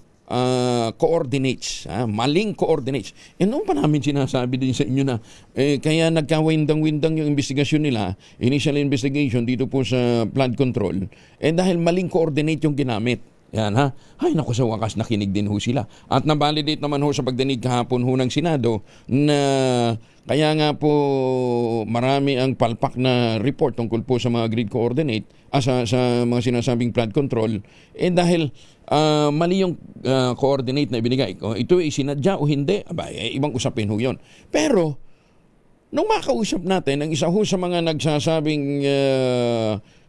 Coordinates. Maling coordinates. Noon pa namin sinasabi din sa inyo na kaya nagkawindang-windang yung investigasyon nila, initial investigation dito po sa flood control, dahil maling coordinate yung ginamit. Yan ha. Ay naku, sa wakas nakinig din ho sila. At na-validate naman ho sa pagdinig kahapon ho ng Senado na kaya nga po marami ang palpak na report tungkol po sa mga grid coordinate sa mga sinasabing flood control dahil mali yung coordinate na ibinigay. Ito ay sinadya o hindi, ibang usapin ho yun. Pero nung makausap natin ang isa ho sa mga nagsasabing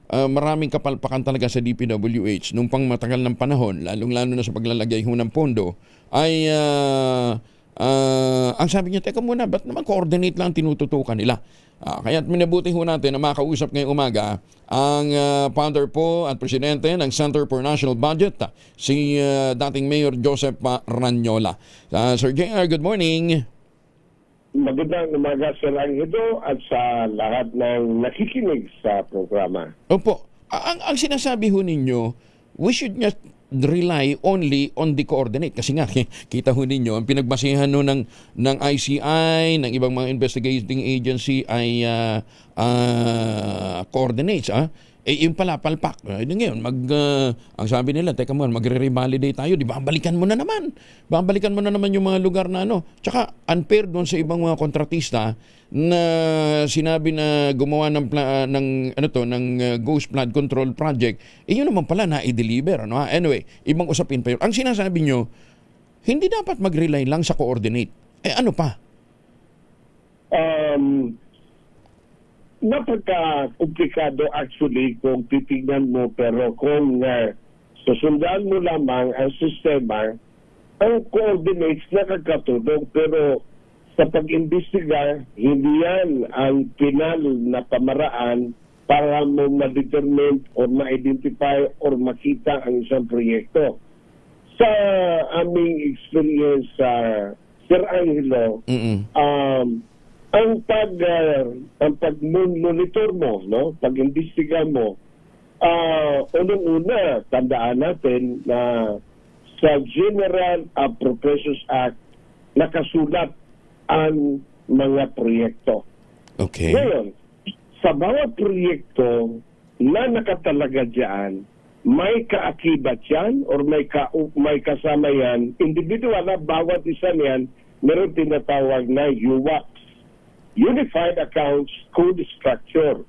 maraming kapalpakan talaga sa DPWH nung pang matagal ng panahon, lalong-lalo na sa paglalagay ho ng pondo, ay ang sabi niya, teka muna, ba't naman coordinate lang tinututukan nila? Kaya't minabuti ho natin na makausap ngayong umaga ang founder po at presidente ng Center for National Budget, si dating Mayor Joseph Ranyola. Sir JR, good morning. Magandang umaga sa Angelo at sa lahat ng nakikinig sa programa. Opo. Ang sinasabi ho ninyo, we should not rely only on the coordinate. Kasi nga, kita ho ninyo, ang pinagbasihan ho ng ICI, ng ibang mga investigating agency ay coordinates. Yung pala, palpak. Ngayon, ang sabi nila, teka mo, magre-revalidate tayo, di ba? Balikan mo na naman. Balikan mo na naman yung mga lugar na Tsaka, unfair doon sa ibang mga kontratista na sinabi na gumawa ng Ghost Flood Control Project. Yun naman pala na i-deliver. Anyway, ibang usapin pa yun. Ang sinasabi nyo, hindi dapat mag-rely lang sa coordinate. Ano pa? Napagka-komplikado actually kung titignan mo, pero kung susundaan mo lamang ang sistema, ang coordinates nakakatulong, pero sa pag-imbestiga, hindi yan ang final na pamaraan para mo ma-determine or ma-identify or makita ang isang proyekto. Sa aming experience sa Sir Angelo, ang pag-monitor mo, pag-imbestiga mo, unang-una, tandaan natin na sa General Appropriations Act, nakasulat ang mga proyekto. Okay. Ngayon, sa bawat proyekto na nakatalaga dyan, may kaakibat yan or may kasama yan, individual na bawat isa niyan, meron tinatawag na UACS, Unified Accounts Code Structure.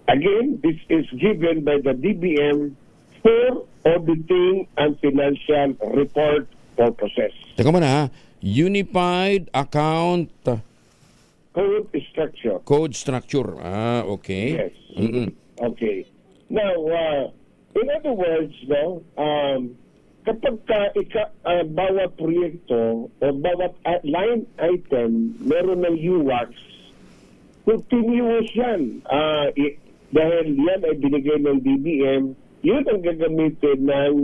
Again, this is given by the DBM for auditing and financial report purposes. Teka muna ha, Unified Account Code Structure. Code Structure. Okay. Yes. Okay. Now, in other words, kapag bawat proyekto o bawat line item meron ng UWACS, continuous yan. Dahil yan ay binigay ng DBM, yun ang gagamitin ng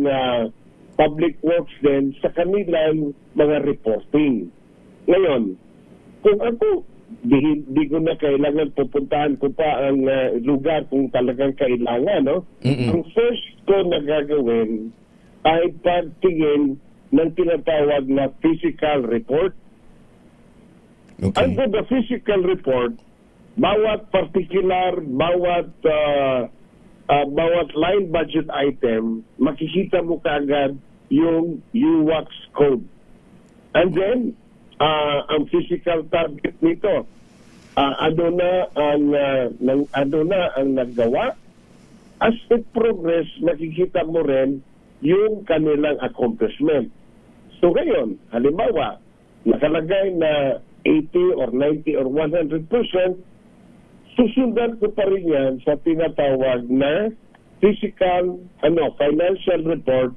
public works din sa kanilang mga reporting. Ngayon, kung ako di ko na kailangan pupuntahan ko pa ang lugar kung talagang kailangan, no? Ang first ko na gagawin ay pagtingin ng tinatawag na physical report. Under the physical report, bawat particular, bawat line budget item, makikita mo kaagad yung UWAX code. And then, ang physical target nito, ano na ang naggawa. As it progress, makikita mo rin yung kanilang accomplishment. So ngayon, halimbawa, nakalagay na 80 or 90 or 100%, susundan ko pa rin yan sa tinatawag na financial report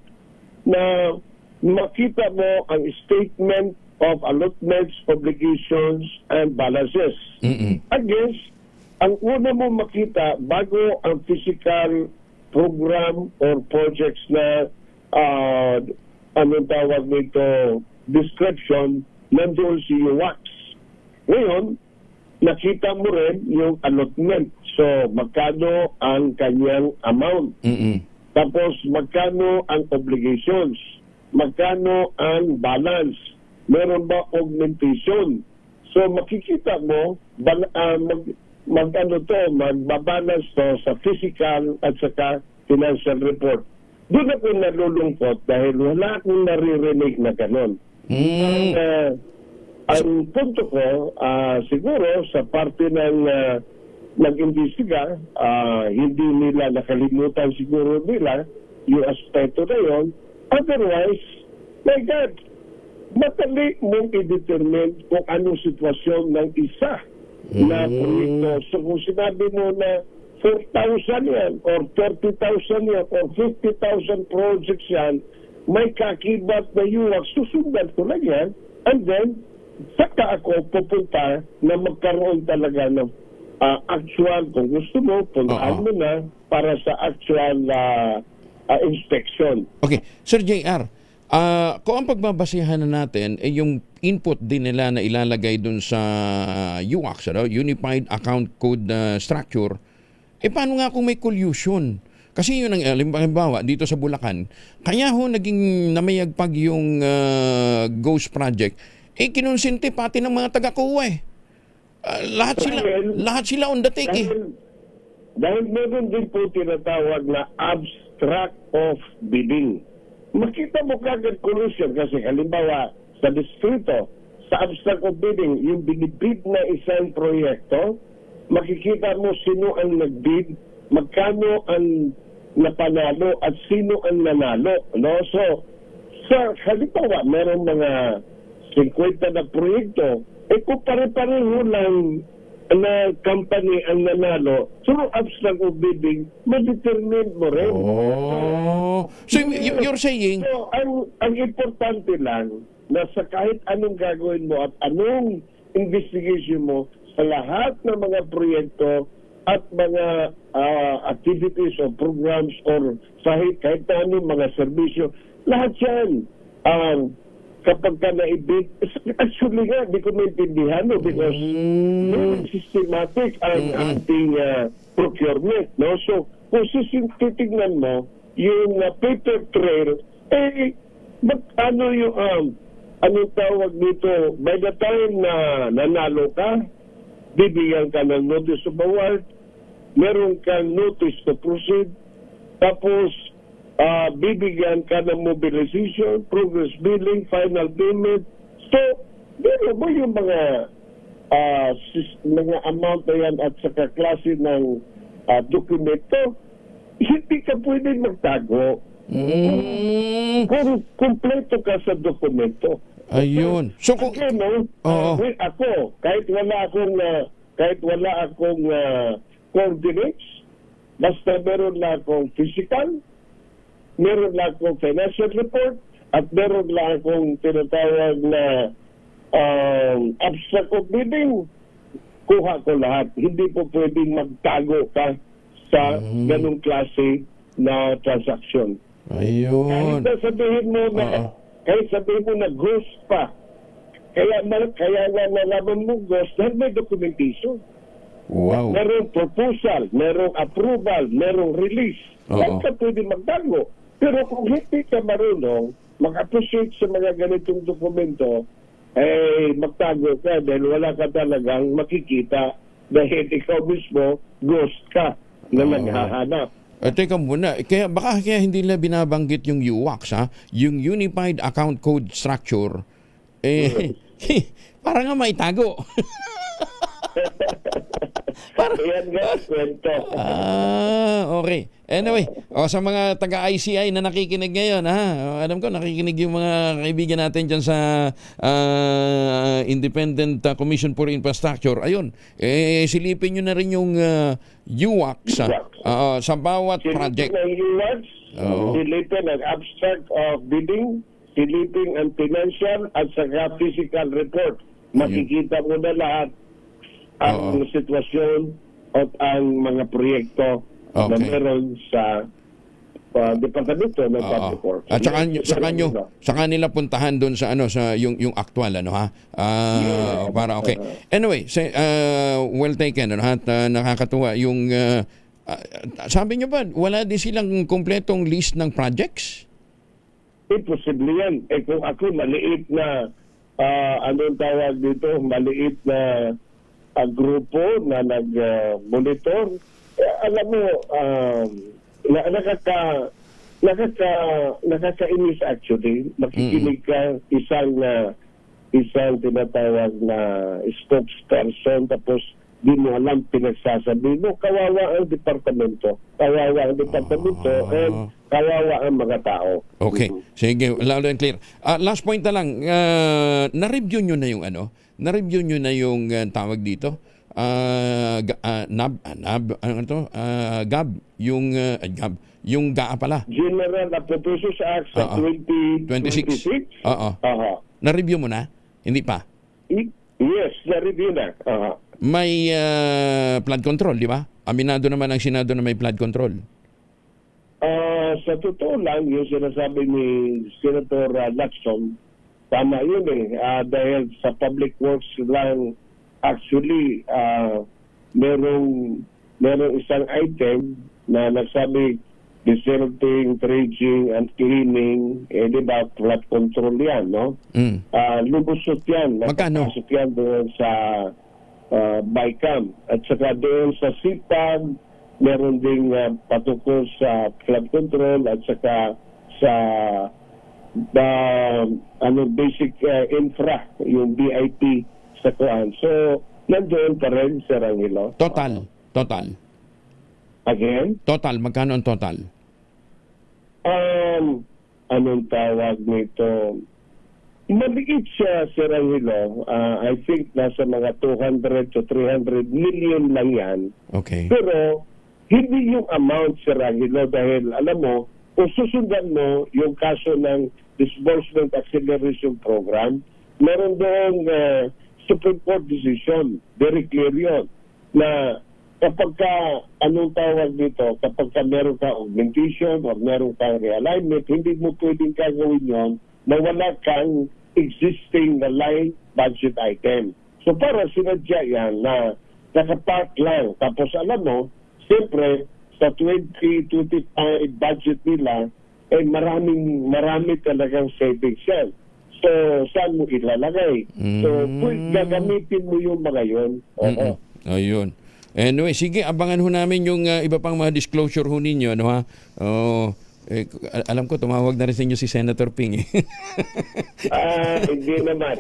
na makita mo ang statement of allotments, obligations, and balances. Against, ang una mo makita bago ang physical program or projects na anong tawag nito, description, nandoon si UWAX. Ngayon, nakita mo rin yung allotment. So, magkano ang kanyang amount. Tapos, magkano ang obligations. Magkano ang balance. Meron ba augmentation. So, makikita mo, magbabalance to sa physical at saka financial report. Doon ako nalulungkot dahil wala akong naririnig na ganon. Ang punto ko, siguro sa parte ng nag-imbestiga, hindi nila nakalimutan siguro nila yung aspeto na yun. Otherwise, my God, matali mong i-determine kung anong sitwasyon ng isa na proyekto. So kung sinabi mo na 4,000 yan, or 30,000 yan, or 50,000 projects yan, may kakibat na UWAX, susundan ko lang yan, and then, saka ako pupunta na magkaroon talaga ng actual, kung gusto mo, puntaan mo na para sa actual inspection. Okay. Sir JR, kung ang pagbabasihan na natin, yung input din nila na ilalagay dun sa UWAX, Unified Account Code Structure, paano nga kung may collusion? Kasi yun ang halimbawa dito sa Bulacan, kaya ho naging namayagpag yung Ghost Project, kinonsinti pati ng mga taga-kuwa lahat sila on the take Dahil meron din po tinatawag na abstract of bidding. Makita mo kagad collusion kasi halimbawa sa distrito, sa abstract of bidding, yung binibid na isang proyekto, makikita mo sino ang nag-bid, magkano ang napanalo at sino ang nanalo. No? So, sa halimbawa, meron mga 50 na proyekto, kung pare-pareho lang na company ang nanalo, through abstract of bidding, ma-determine mo rin. So, you're saying... So, ang importante lang na sa kahit anong gagawin mo at anong investigation mo, sa lahat ng mga proyekto at mga activities or programs or kahit na anong mga serbisyo, lahat yan, kapag ka na-ibig, actually nga, di ko maintindihan, no? Because systematic ang ating procurement. No? So, kung titignan mo, yung paper trail, ano yung, anong tawag dito, by the time na nanalo ka, bibigyan ka ng notice of award, meron kang notice to proceed, tapos bibigyan ka ng mobilization, progress billing, final payment. So, meron mo yung mga amount na yan at saka klase ng dokumento, hindi ka pwede magtago. Kung kumpleto ka sa dokumento. Ayun. So, again, ako, kahit wala akong coordinates, basta meron na akong physical, meron lang akong financial report, at meron lang akong tinatawag na abstract of bidding, kuha ko lahat. Hindi po pwedeng magtago ka sa ganung klase na transaction. Ayun. Kahit sabihin mo na ghost pa, Kaya nga nalaman mo, Ghost, dahil may documentation. Wow. Merong proposal, merong approval, merong release. Oo. Bakit ka pwede magtago? Pero kung hindi ka marunong mag-appreciate sa mga ganitong dokumento, magtago ka dahil wala ka talagang makikita dahil ikaw mismo ghost ka na naghahanap. Teka muna, kaya hindi nila binabanggit yung UACS, ha? Yung Unified Account Code Structure, para nga maitago. Yan nga, kwento. Okay. Anyway, sa mga taga-ICI na nakikinig ngayon, alam ko nakikinig yung mga kaibigan natin dyan sa Independent Commission for Infrastructure. Ayun, silipin nyo na rin yung UACS sa bawat project. Silipin ang UACS, silipin ang abstract of bidding, silipin ang financial at saka physical report. Makikita mo na lahat ang sitwasyon at ang mga proyekto na meron sa departamento ng public works. At saka nila puntahan doon sa sa yung actual para okay. Anyway, well taken at nakakatuwa yung sabi niyo ba wala din silang kumpletong list ng projects? Posible yan. Kung ako maliit na anong tawag dito, maliit na grupo na nag-monitor, alam mo, nakakainis actually. Makikinig ka isang tinatawag na spokesperson tapos di mo alam pinagsasabi mo. Kawawa ang departamento. And kawawa ang mga tao. Okay. Sige, loud and clear. Last point na lang. Na-review nyo na yung na-review nyo na yung tawag dito? GAB, yung GAA pala. General Appropriations Act sa 2026. Na-review mo na? Hindi pa? Yes, na-review na. May flood control, di ba? Aminado naman ang Senado na may flood control. Sa totoo lang, yung sinasabi ni Senator Lacson, tama yun dahil sa public works lang actually merong isang item na nagsabi deserting, dredging, and cleaning, di ba, flood control yan, no? Lumusot yan. Magkano? Lumusot yan doon sa BICAM. At saka doon sa CPAG, meron ding patukol sa flood control at saka sa basic infra, yung BIP sa kuan. So, nandoon pa rin, Sir Angelo. Total. Again? Total, magkano ang total? Anong tawag nito? Maliit siya, Sir Angelo. I think nasa mga 200 to 300 million lang yan. Okay. Pero, hindi yung amount, Sir Angelo, dahil alam mo, kung susundan mo yung kaso ng Disbursement Acceleration Program, meron doon Supreme Court decision, very clear yun, na kapag anong tawag dito, kapag meron ka augmentation or meron kang realignment, hindi mo pwedeng gagawin yun na wala kang existing na line budget item. So para sinadya yan na nakapark lang. Tapos alam mo, siyempre, sa 2025 budget nila, marami talagang savings yan. So, saan mo ilalagay? So, gagamitin mo yung mga yun. Ayun. Anyway, sige, abangan ho namin yung iba pang mga disclosure ho ninyo. Alam ko, tumawag na rin sa inyo si Senator Ping. Hindi pa naman.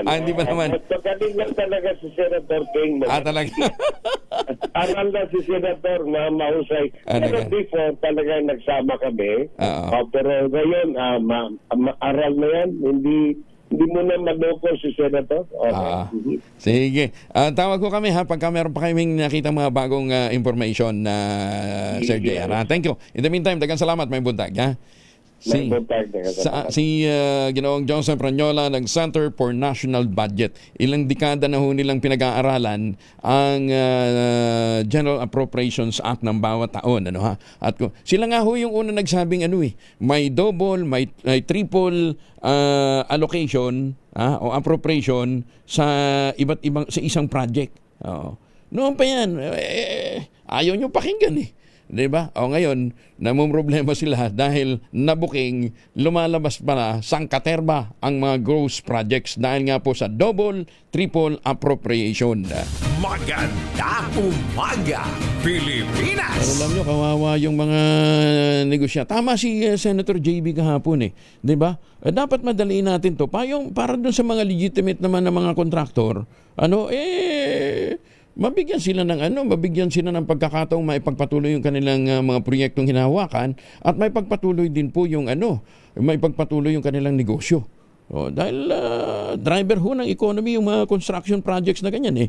Hindi pa naman. Pagkaling lang talaga si Senator Ping. Talaga? Aral na si Senator na mahusay. Pero before, talagang nagsama kami. Pero ngayon, aral na yan. Hindi mo na maloko si Senator. Okay. Sige. Tawag ko kami pagka meron pa kaming nakita mga bagong information na Sir JR. Thank you. In the meantime, dagang salamat, may buntag. Si, May partner ka si Ginoong Joseph Ranyola ng Center for National Budget. Ilang dekada na ho nilang pinag-aaralan ang General Appropriations Act ng bawat taon. Ano, ha? At sila nga ho yung una nagsabing may double, may triple allocation o appropriation sa iba't ibang sa isang project. Noon pa yan, ayaw nyo pakinggan eh. Diba? O ngayon, namumroblema sila dahil nabuking lumalabas pala sangkaterba ang mga gross projects dahil nga po sa double, triple appropriation. Maganda umaga, Pilipinas! Pero alam nyo, kawawa yung mga negosya. Tama si Senator JB kahapon eh. Diba? Dapat madaliin natin to. Para dun sa mga legitimate naman na mga kontraktor, mabigyan sila ng pagkakataong maipagpatuloy yung kanilang mga proyektong hinahawakan at maipagpatuloy din po yung maipagpatuloy yung kanilang negosyo. Dahil driver ho ng economy yung mga construction projects na ganyan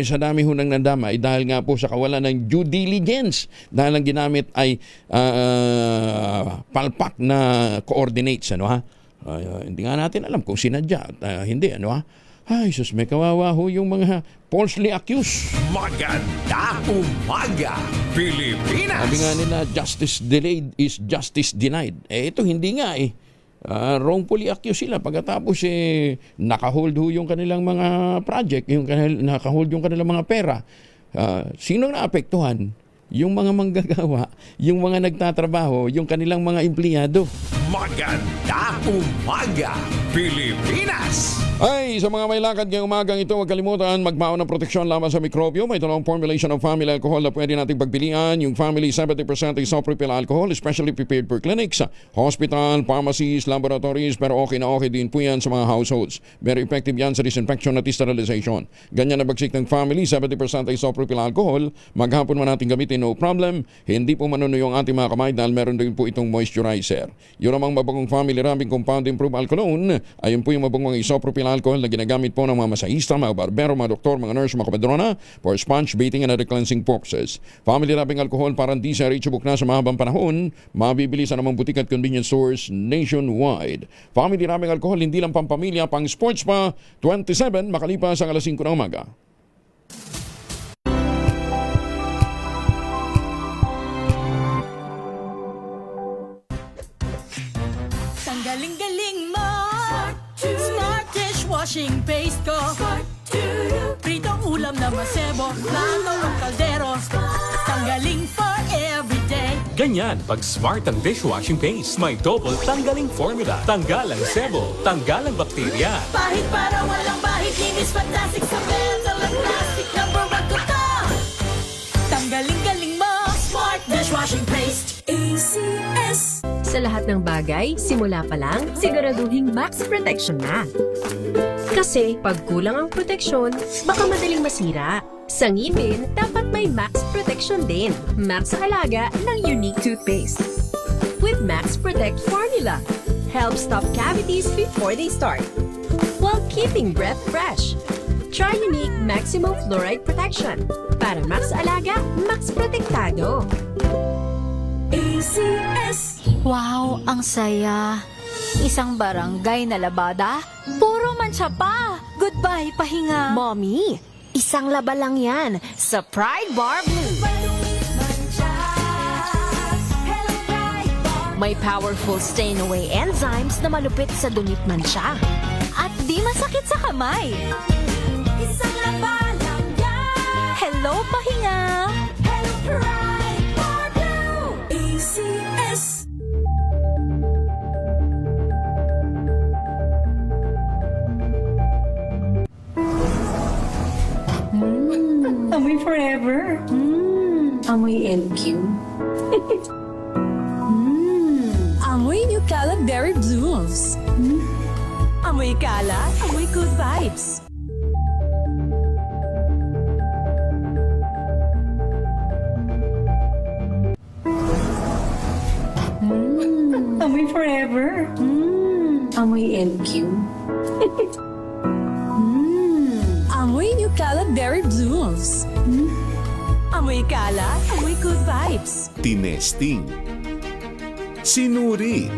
sa dami ho ng nadamay dahil nga po sa kawalan ng due diligence dahil ang ginamit ay palpak na coordinates hindi nga natin alam kung sinadya at hindi Ay, sus, may kawawa ho yung mga falsely accused. Maganda umaga, Pilipinas! Sabi nga nila, justice delayed is justice denied. Ito hindi nga wrongfully accused sila. Pagkatapos nakahold ho yung kanilang mga project, nakahold yung kanilang mga pera. Sino naapektuhan? Yung mga manggagawa, yung mga nagtatrabaho, yung kanilang mga empleyado. Maganda umaga, Pilipinas! Ay, sa mga may lakad ngayong umagang ito, huwag kalimutan magbaon ng proteksyon laban sa mikrobyo. May dalawang formulation of family alcohol na pwede nating pagpilian. Yung family 70% isopropyl alcohol, especially prepared for clinics, hospital, pharmacies, laboratories, pero okay na okay din po yan sa mga households. Very effective yan sa disinfection at sterilization. Ganyan na bagsik ng family, 70% isopropyl alcohol. Maghapon man natin gamitin, no problem. Hindi po manunuyo ang ating mga kamay dahil meron din po itong moisturizer. Yun namang mabagong family Rambing Compound Improved Alcolone. Ayun po yung mabagong isopropyl alcohol na ginagamit po ng mga masahista, mga barbero, mga doktor, mga nurse, mga kapadrona for sponge bathing and other cleansing purposes. Family Rambing Alcohol para hindi siya reachable na sa mahabang panahon. Mabibili sa namang butik at convenience stores nationwide. Family Rambing Alcohol hindi lang pampamilya, pang sports pa. 27 makalipas ang alas 5 ng umaga. Galing-galing mo Smart dishwashing paste ko Pritong ulam na masebo Plato o kaldero Tanggaling for everyday. Ganyan pag smart ang dishwashing paste. May double tanggaling formula. Tanggal ang sebo, tanggal ang bakterya. Bahid para walang bahid. Linis fantastic sa metal at plastic. Number 1 ko to. Tanggaling-galing mo Smart dishwashing paste. ACS. Sa lahat ng bagay, simula pa lang, siguraduhing max protection na. Kasi pag kulang ang proteksyon, baka madaling masira. Sa ngipin, dapat may max protection din. Max Alaga ng Unique Toothpaste. With Max Protect Formula, help stop cavities before they start, while keeping breath fresh. Try Unique Maximum Fluoride Protection. Para Max Alaga, Max Protektado. ACS. Wow, ang saya. Isang barangay na labada, puro mancha pa. Goodbye, pahinga. Mommy, isang laba lang yan sa Pride Bar Blue. May powerful stain-away enzymes na malupit sa dunit mancha. At di masakit sa kamay. Isang laba lang yan. Hello, pahinga. Hello, Pride Bar Blue. ACS. Amoy forever. Amoy LQ. Amoy New Kalat Berry Blooms. Amoy kalat, amoy good vibes. Amoy forever. Amoy LQ. Amoy New Kalat Berry Blooms. Amoy kalat, amoy good vibes. Tinesting. sinuri,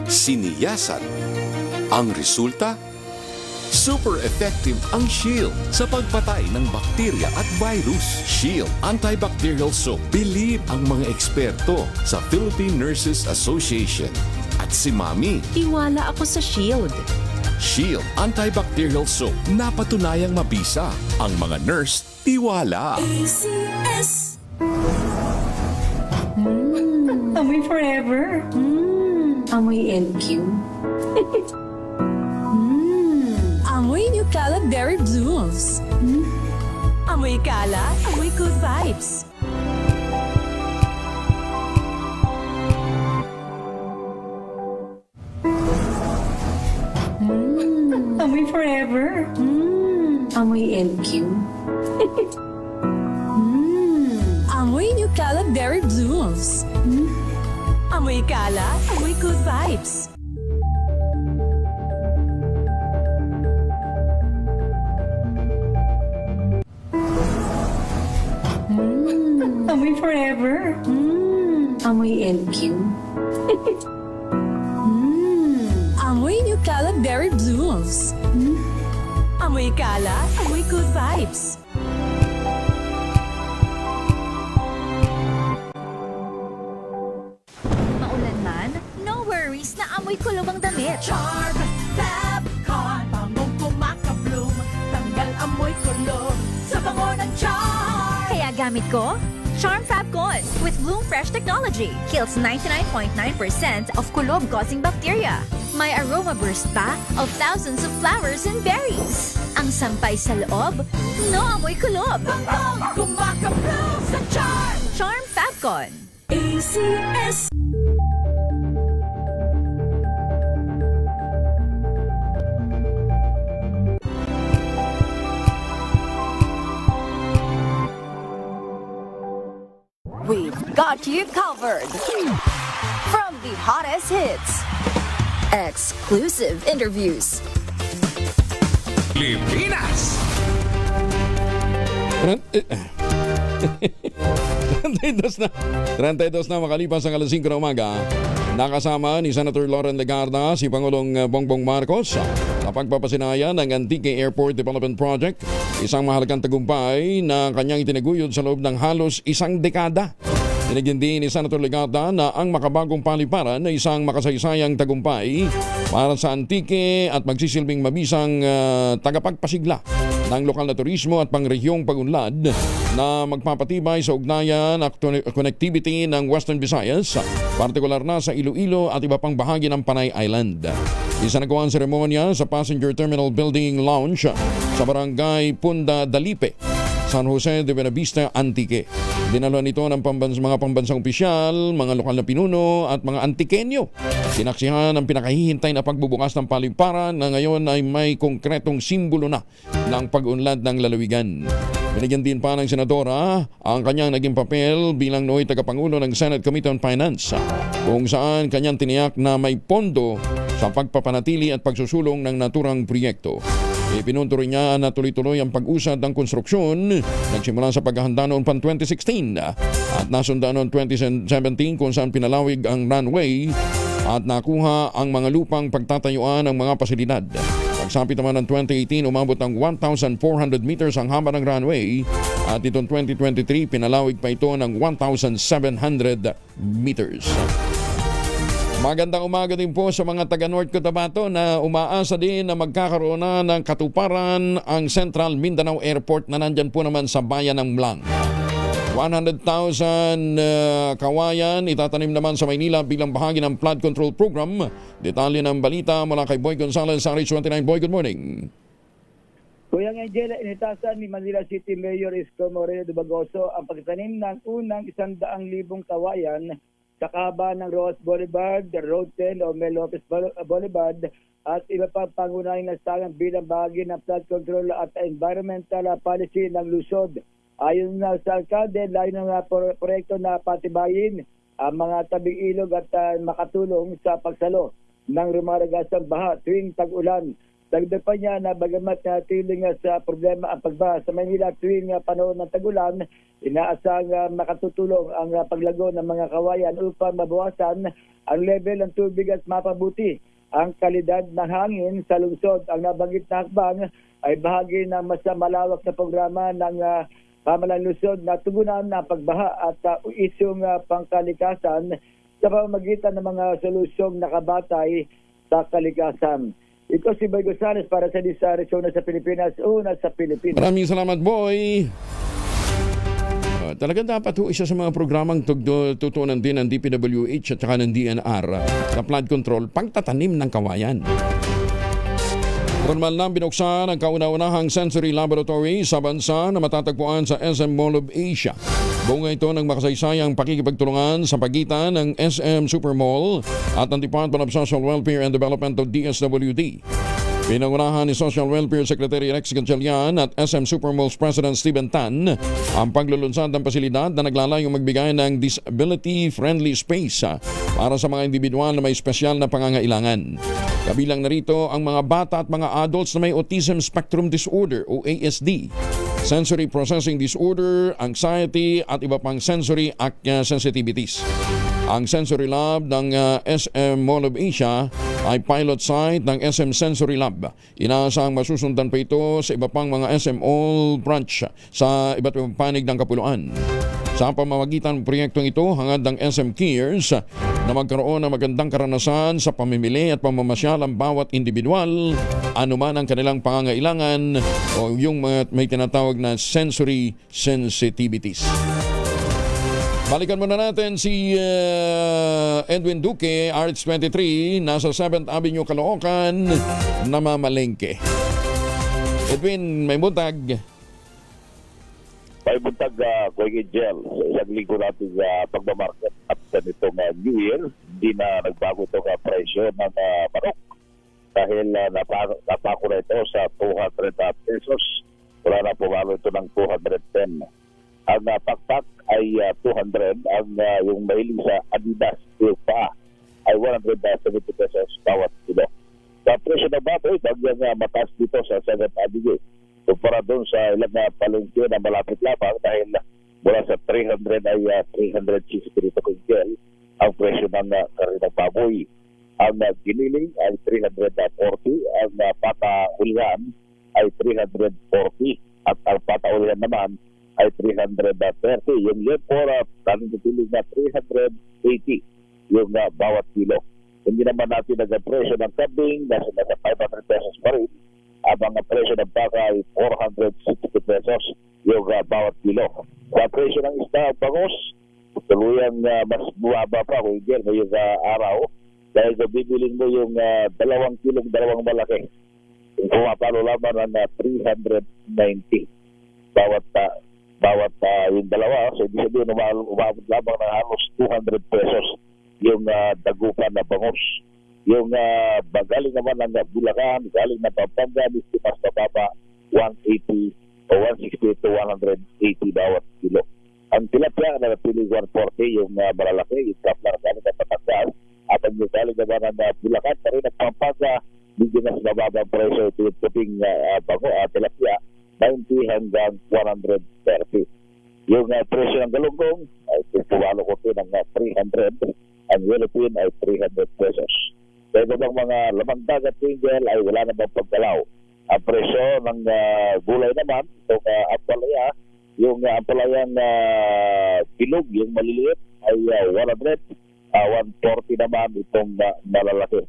siniyasan. Ang resulta? Super effective ang Shield sa pagpatay ng bakterya at virus. Shield Antibacterial Soap. Believe ang mga eksperto sa Philippine Nurses Association. At si Mami. Tiwala ako sa Shield. Shield Antibacterial Soap. Napatunayang mabisa. Ang mga nurse, tiwala. ACS. Amoy forever. Amoy LQ. Amoy New Caleb Berry Blooms. Amoy kala, amoy good vibes. Amoy forever. Amoy LQ. Amoy New Caleb Berry Blooms. Amoy kala, amoy good vibes. Amoy forever. Amoy LQ. Amoy New Caleb Berry Blooms. Amoy kala, amoy good vibes. Maulan man, no worries na amoy kulong ang damit. Charm Fabcon, bangong kumakabloom, tanggal amoy kulog sa bango ng charm. Kaya gamit ko, Charm Fabcon with Bloom Fresh technology. Kills 99.9% of kulob-causing bacteria. May aroma burst pa of thousands of flowers and berries. Ang sampay sa loob, no amoy kulob. Bangong kumakabloom sa charm. Charm Fabcon. ACS. We've got you covered. From the hottest hits, exclusive interviews, Pilipinas! 32 na makalipas ang alas 5 na umaga. Nakasama ni Senator Lauren Legarda si Pangulong Bongbong Marcos sa pagpapasinaya ng Antique Airport Development Project, isang mahalagang tagumpay na kanyang itinaguyod sa loob ng halos isang dekada. Tinigyan din ni Senator Legarda na ang makabagong paliparan na isang makasaysayang tagumpay para sa Antique at magsisilbing mabisang tagapagpasigla ng lokal na turismo at pangrehiyong pag-unlad na magpapatibay sa ugnayan at connectivity ng Western Visayas, partikular na sa Iloilo at iba pang bahagi ng Panay Island. Isa nagawa ang seremonya sa Passenger Terminal Building Lounge sa Barangay Punda Dalipe, San Jose de Buenavista, Antique. Dinaluan ito ng mga pambansang opisyal, mga lokal na pinuno at mga Antikenyo. Sinaksihan ang pinakahihintay na pagbubukas ng paliparan na ngayon ay may konkretong simbolo na ng pag-unlad ng lalawigan. Binigyan din pa ng senadora ang kanyang naging papel bilang nooy tagapangulo ng Senate Committee on Finance, kung saan kanyang tiniyak na may pondo sa pagpapanatili at pagsusulong ng naturang proyekto. Ipinunto rin niya na tuloy-tuloy ang pag-usad ng konstruksyon nagsimula sa paghahanda noong 2016 at nasundaan noong 2017 kung saan pinalawig ang runway at nakuha ang mga lupang pagtatayuan ng mga pasilidad. Pagsapit naman ng 2018, umabot ng 1,400 meters ang haba ng runway at itong 2023 pinalawig pa ito ng 1,700 meters. Magandang umaga din po sa mga taga North Cotabato na umaasa din na magkakaroon na ng katuparan ang Central Mindanao Airport na nandyan po naman sa bayan ng Mlang. 100,000 kawayan itatanim naman sa Maynila bilang bahagi ng flood control program. Detalye ng balita mula kay Boy Gonzales sa RH29. Boy, good morning. Kuya Angela, initasan ni Manila City Mayor Isko Moreno Dubagoso ang pagtanim ng unang 100,000 kawayan sa kahaba ng Ross Boulevard, Road 10 o Mel Lopez Boulevard at iba pang pangunahing nastangan bilang bahagi ng flood control at environmental policy ng Luzon. Ayon na sa alkalde, layo ng proyekto na patibayin ang mga tabing ilog at makatulong sa pagsalo ng rumaragasang baha tuwing tag-ulan. Dagdag pa niya na bagamat natiling sa problema ang pagbaha sa Maynila tuwing panahon ng tagulan, inaasang makatutulong ang paglago ng mga kawayan upang mabawasan ang level ng tubig at mapabuti ang kalidad ng hangin sa lungsod. Ang nabanggit na hakbang ay bahagi ng mas malawak na programa ng pamahalaan lungsod na tugunan ng pagbaha at isyong pangkalikasan sa pamamagitan ng mga solusyong nakabatay sa kalikasan. Ito si Boy Gonzales para sa Disa Arizona sa Pilipinas, una sa Pilipinas. Maraming salamat, Boy. Talagang dapat isa sa mga programang tutunan din ng DPWH at saka ng DNR sa flood control, pagtatanim ng kawayan. Formal na binuksan ang kauna-unahang sensory laboratory sa bansa na matatagpuan sa SM Mall of Asia. Bunga ito ng makasaysayang pakikipagtulungan sa pagitan ng SM Supermall at ng Department of Social Welfare and Development o DSWD. Pinangunahan ni Social Welfare Secretary Rex Gatchalian at SM Supermalls President Steven Tan ang paglulunsad ng pasilidad na naglalayong magbigay ng disability-friendly space para sa mga individual na may espesyal na pangangailangan. Kabilang narito ang mga bata at mga adults na may Autism Spectrum Disorder o ASD, sensory processing disorder, anxiety at iba pang sensory sensitivities. Ang Sensory Lab ng SM Mall of Asia ay pilot site ng SM Sensory Lab. Inaasahang masusundan pa ito sa iba pang mga SM All branch sa iba't ibang panig ng kapuluan. Sa pamamagitan ng proyektong ito, hangad ng SM Cares na magkaroon ng magandang karanasan sa pamimili at pamamasyal ang bawat individual, anuman ang kanilang pangangailangan o yung may tinatawag na sensory sensitivities. Balikan muna natin si Edwin Duque, RH23, nasa 7th Avenue, Caloocan, namamalengke. Edwin, may buntag. May buntag, Kuya Gel, sa isang linggo natin pagmamarket at ganitong New Year, hindi na nagbago itong presyo ng manok dahil napako na ito sa 200 pesos. Wala na pumalo ito ng 210. Ang pakpak ay 200, ang yung mahiling sa Adidas yung pa ay 170 pesos bawat kilo. Sa presyo ng baboy, bagyang mataas dito sa 7th Avenue. Kumpara doon sa ilang palengke na malapit lamang dahil mula sa 300 ay 360 dito kung gel ang presyo ng karinang baboy. Ang giniling ay 340, ang pataulihan ay 340 at ang pataulihan naman ay 330. Yung lepora, tanong tutulig na 380 yung bawat kilo. Hindi naman natin nag-presyo ng kambing, nasa 500 pesos pa rin. Ang presyo ng baka ay 460 pesos yung bawat kilo. Sa presyo ng isda, bangos, tuluyang mas buwaba pa kung hindi ngayong araw. Dahil bibiling mo yung 2 kilong dalawang malaki. Kung pumapalo lamang ng 390 bawat yung dalawa, so ibig sabihin umabot lamang ng halos 200 pesos yung dagupan na bangus. Yung galing naman ng Bulacan, galing na Pampanga, mas mababa 180 o 160 to 180 bawat kilo. Ang tilapia na napili 140 yung malalaki, yung kaplar galing na Patangas, at ang galing naman ng Bulacan, pa rin ang Pampanga, medyo mas mababa ang presyo ito yung puting tilapia, 90 hanggang 130. Yung presyo ng galunggong ay pumalo ko ito ng 300. Ang European ay 300 pesos. Kaya bang mga lamang dagat tingel ay wala na bang paggalaw. Ang presyo ng gulay naman, itong ampalaya, yung ampalayang bilog, yung maliliit ay 100. 140 naman itong malalaki.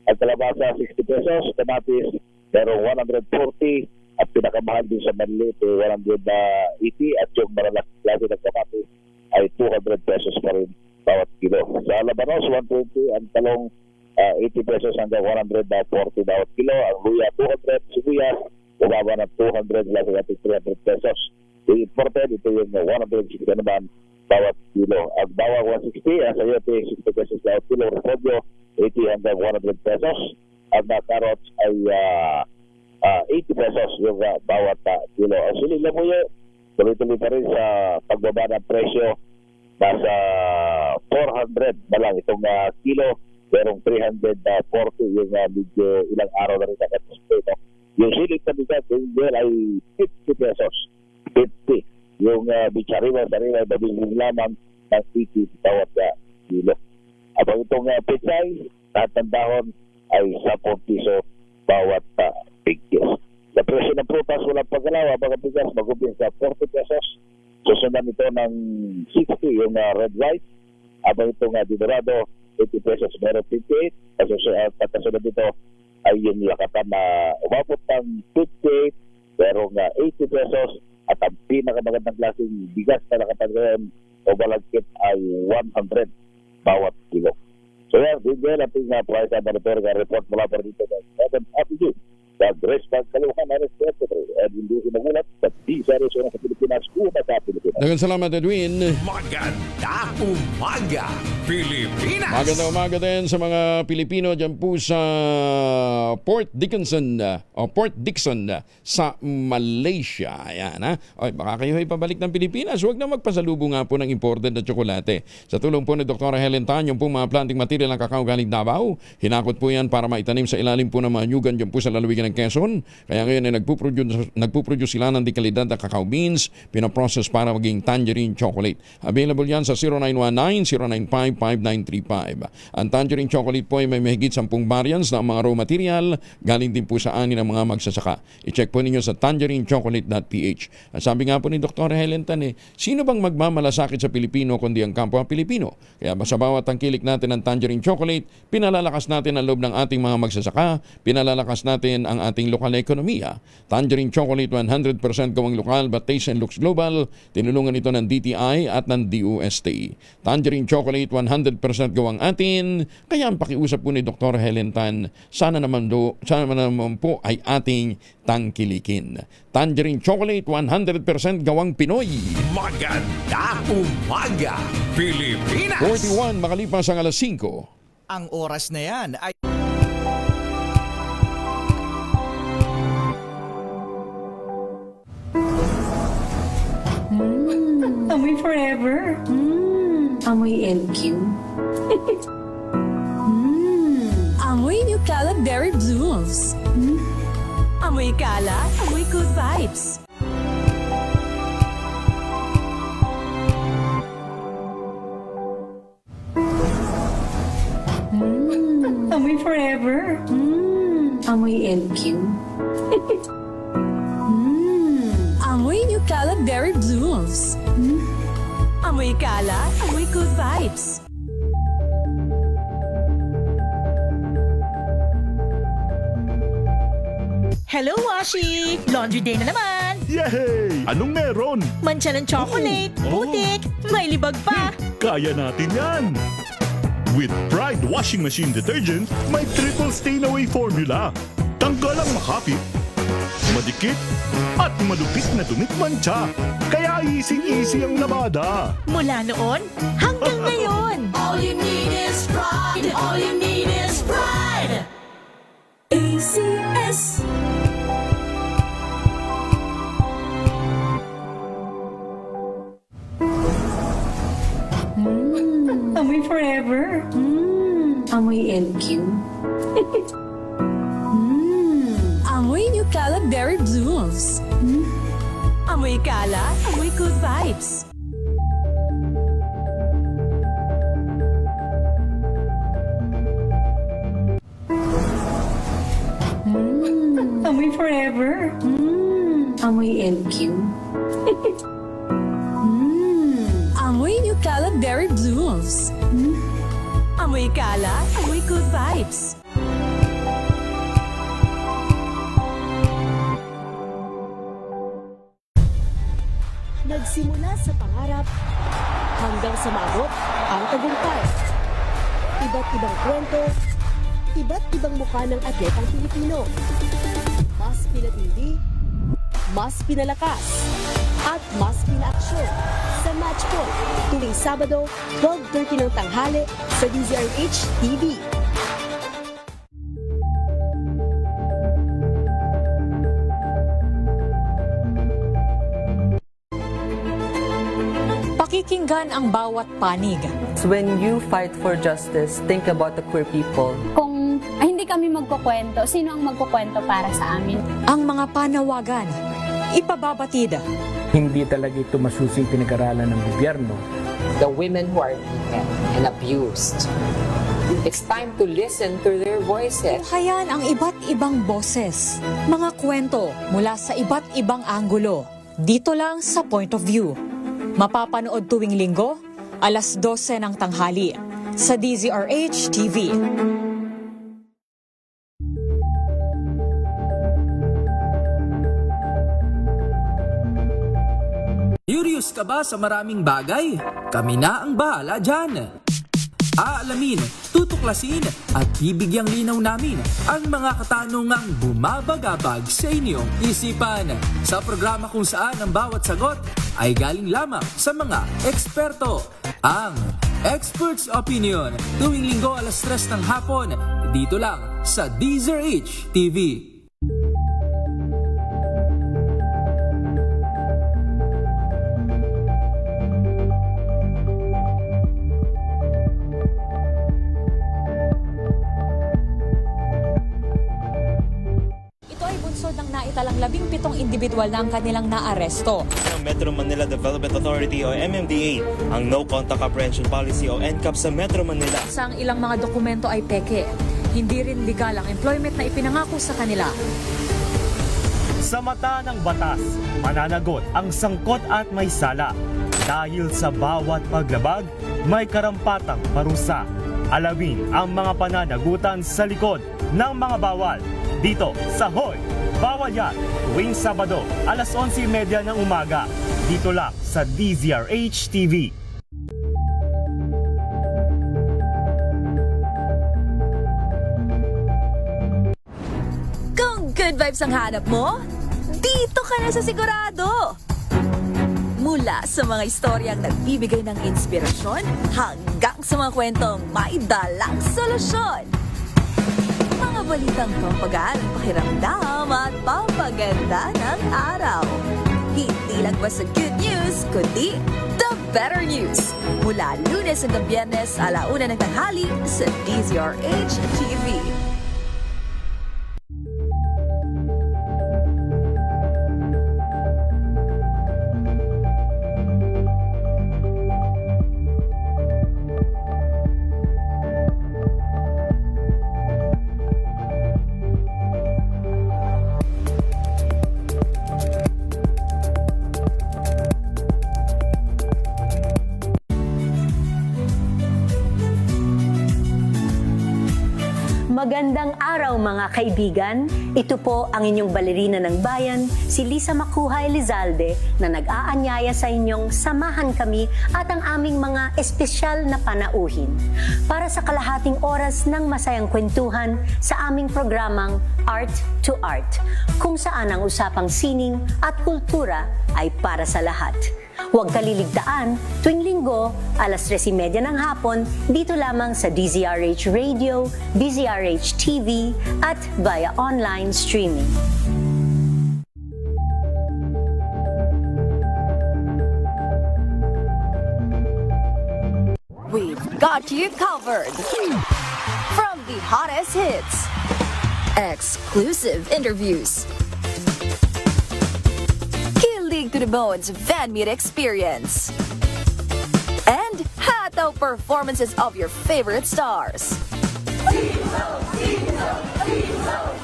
Ang kalabasa 60 pesos, kamatis pero 140. At pinakamahal din sa maliliit 180 at yung malalaki klase ng kamatis ay 200 pesos pa rin bawat kilo. Sa labanos, 120, ang talong 80 pesos hanggang 140 bawat kilo. Ang luya, 200, sibuyas, bumaba ng 200, lasa natin 300 pesos. Yung imported, ito yung 160 naman bawat kilo. Ang bawang 160, ang sayote, 60 pesos bawat kilo. Repolyo, 80 hanggang 100 pesos. Ang carrots ay 80 pesos yung bawat kilo. Ang siling lamuyo, tuloy-tuloy pa rin sa pagbaba ng presyo. Nasa 400 na lang itong kilo, merong 340 yung medyo ilang araw na rin nakatospe na Yung silit na bigas ay 50 pesos. 50. Yung bichariwa, sariwa, babing lamang ng 80 bawat kilo. Abang itong pechay, tatandahon ay 10 piso bawat bigkis. Sa presyo ng prutas, walang pagkalawa, mga bigas, mag-umpisa sa 40 pesos. Susundan ito ng 60, yung red white. Abang itong dinurado, 80 pesos, meron 58. Kasunod dito ay yung lakatan na umabot ng 58, pero 80 pesos. At ang pinakamagandang klaseng bigas na lakatan ngayon o balagkit ay 100 bawat kilo. So yan, din ating price and monitoring report mula pa dito sa 7th Avenue. Sa Grace Park, Kaluhan, at hindi ko nagulat sa D-Series sa Pilipinas, una sa Pilipinas. Dagan salamat, Edwin. Maganda umaga, Pilipinas! Magandang umaga din sa mga Pilipino dyan po sa Port Dickson sa Malaysia. Ayan, ha? Oy, baka kayo ay pabalik ng Pilipinas. Huwag na magpasalubong nga po ng imported na tsokolate. Sa tulong po ni Dr. Helen Tan, yung po mga planting material ng kakao galing Davao, hinakot po yan para maitanim sa ilalim po ng mga nyugan dyan po sa lalawigan ng Quezon. Kaya ngayon ay nagpuproduce sila ng dekalidad na cacao beans, pinaprocess para maging tangerine chocolate. Available yan sa 0919-095-5935. Ang tangerine chocolate po ay may mahigit 10 variants na mga raw material, galing din po sa ani ng mga magsasaka. I-check po ninyo sa tangerinechocolate.ph. At sabi nga po ni Dr. Helen Tan, sino bang magmamalasakit sa Pilipino kundi ang kapwa Pilipino? Kaya sa bawat tangkilik natin ng tangerine chocolate, pinalalakas natin ang loob ng ating mga magsasaka, pinalalakas natin ang ating lokal na ekonomiya. Tangerine chocolate 100% gawang lokal but taste and looks global. Tinulungan ito ng DTI at ng DOST. Tangerine chocolate 100% gawang atin. Kaya ang pakiusap po ni Dr. Helen Tan, sana naman po ay ating tangkilikin. Tangerine chocolate 100% gawang Pinoy. Maganda umaga, Pilipinas! 41 makalipas ang alas 5. Ang oras na yan ay... Amoy forever. Amoy LQ. Amoy New Caleb Berry Blues. Amoy kala, amoy good vibes. Amoy forever. Amoy LQ. Amoy New Caleb Berry Blues. Amoy kala, amoy good vibes. Hello, Washi! Laundry day na naman! Yay! Anong meron? Mancha ng chocolate, putik, may libag pa. Kaya natin yan! With Pride Washing Machine Detergent, may triple stain-away formula. Tanggal ang makapit, madikit, at malupit na dumit mancha. Kaya easy-easy ang labada. Mula noon hanggang ngayon. All you need is pride. All you need is pride. ACS. Amoy forever. Amoy LQ. Amoy New Caleb Berry Blues. Amoy kala, amoy good vibes. Amoy forever. Amoy LQ. Amoy New Caleb Berry Blues. Amoy kala, amoy good vibes. Nagsimula sa pangarap hanggang sa maabot ang tagumpay. Iba't ibang kwento, iba't ibang mukha ng atletang Pilipino. Mas pinatindi, mas pinalakas, at mas pinaaksyon sa Match Point tuwing Sabado, 12:30 ng tanghali sa DZRH TV. Pakikinggan ang bawat panig. When you fight for justice, think about the queer people. Kung hindi kami magkukwento, sino ang magkukwento para sa amin? Ang mga panawagan, ipababatid. Hindi talaga ito masusing pinag-aralan ng gobyerno. The women who are beaten and abused. It's time to listen to their voices. Tunghayan ang iba't ibang boses, mga kwento mula sa iba't ibang anggulo. Dito lang sa Point of View. Mapapanood tuwing linggo, alas 12 ng tanghali sa DZRH TV. Curious ka ba sa maraming bagay? Kami na ang bahala dyan. Aalamin, tutuklasin at bibigyang linaw namin ang mga katanungang bumabagabag sa inyong isipan. Sa programa kung saan ang bawat sagot ay galing lamang sa mga eksperto. Ang Expert's Opinion, tuwing linggo alas 3 ng hapon, dito lang sa DZRH TV. Ng naitalang 17 individual na ang kanilang naaresto. Metro Manila Development Authority o MMDA ang No Contact Apprehension Policy o NCAP sa Metro Manila. Sa ilang mga dokumento ay peke. Hindi rin legal ang employment na ipinangako sa kanila. Sa mata ng batas, mananagot ang sangkot at may sala. Dahil sa bawat paglabag, may karampatang parusa. Alamin ang mga pananagutan sa likod ng mga bawal. Dito sa Hoy! Bawal Yan, tuwing Sabado, alas 11:30 ng umaga. Dito lang sa DZRH TV. Kung good vibes ang hanap mo, dito ka na sa sigurado! Mula sa mga istoryang nagbibigay ng inspirasyon hanggang sa mga kwentong may dalang solusyon. Mga balitang pampagaan ang pakiramdam at pampaganda ng araw. Hindi lang ba sa good news, kundi the better news. Mula Lunes hanggang Biyernes, 1:00 ng tanghali sa DZRH TV. Magandang araw mga kaibigan. Ito po ang inyong balerina ng bayan, si Lisa Makuha Elizalde, na nag-aanyaya sa inyong samahan kami at ang aming mga espesyal na panauhin para sa kalahating oras ng masayang kwentuhan sa aming programang Art to Art, kung saan ang usapang sining at kultura ay para sa lahat. Huwag kaliligtaan, tuwing linggo, alas 3:30 ng hapon, dito lamang sa DZRH Radio, DZRH TV, at via online streaming. We've got you covered. From the hottest hits, exclusive interviews, killing to the bones fan meet experience, and hataw performances of your favorite stars.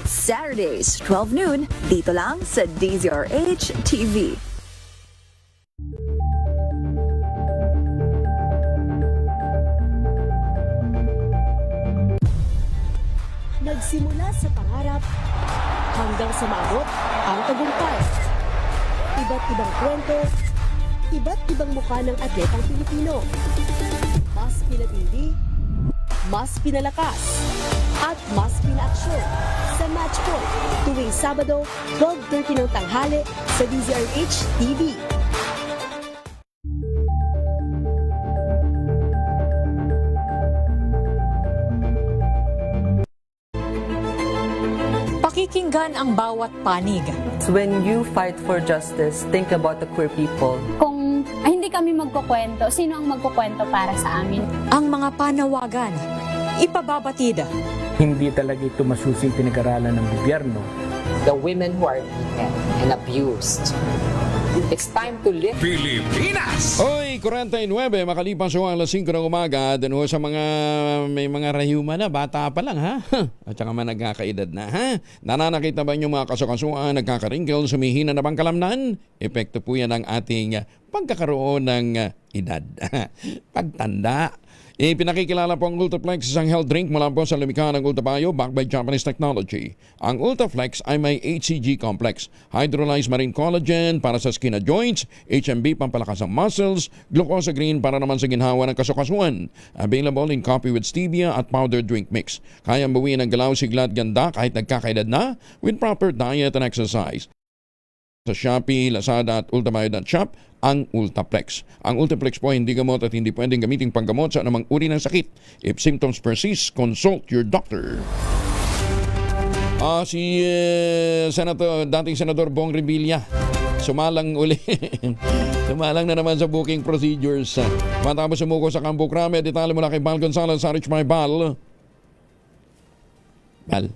Saturdays, 12 noon, dito lang sa DZRH TV. Nagsimula sa pangarap hanggang sa maabot ang tagumpay. Iba't ibang kwento, iba't ibang mukha ng atletang Pilipino. Mas pinatindi, mas pinalakas, at mas pinaaksyon sa Match Point tuwing Sabado, 12:30 ng tanghali sa DZRH TV. Pakikinggan ang bawat panig. When you fight for justice, think about the queer people. Kung hindi kami magkukwento, sino ang magkukwento para sa amin? Ang mga panawagan, ipababatid. Hindi talaga ito masusing pinag-aralan ng gobyerno. The women who are beaten and abused. It's time to lift Pilipinas! Hoy, 49, makalipas ho ang alas 5 ng umaga, dun ho sa mga may mga rayuma na, bata pa lang ha? At saka mga nagkakaedad na ha? Nananakita ba niyo mga kasukasuan, nagkakaringkil, sumihina na bang kalamnan? Epekto po yan ng ating pagkakaroon ng edad. Pagtanda. Pinakikilala po ang Ultraflex, isang health drink mula po sa lumikha ng Ultabio backed by Japanese technology. Ang Ultraflex ay may HCG complex, hydrolyzed marine collagen para sa skin at joints, HMB pampalakas ng muscles, glucosagreen para naman sa ginhawa ng kasukasuan. Available in coffee with stevia at powdered drink mix. Kayang buwiin ang galaw, sigla at ganda kahit nagkakaedad na with proper diet and exercise. Sa Shopee, Lazada at Ultabio.shop ang Ultraflex. Ang Ultraflex po ay hindi gamot at hindi pwedeng gamitin panggamot sa anumang uri ng sakit. If symptoms persist, consult your doctor. Si dating Senador Bong Revilla, sumalang uli. Sumalang na naman sa booking procedures. Matapos sumuko sa Campo Crame, detalye mula kay Bal Gonzales sa Rich My Bal. Bal?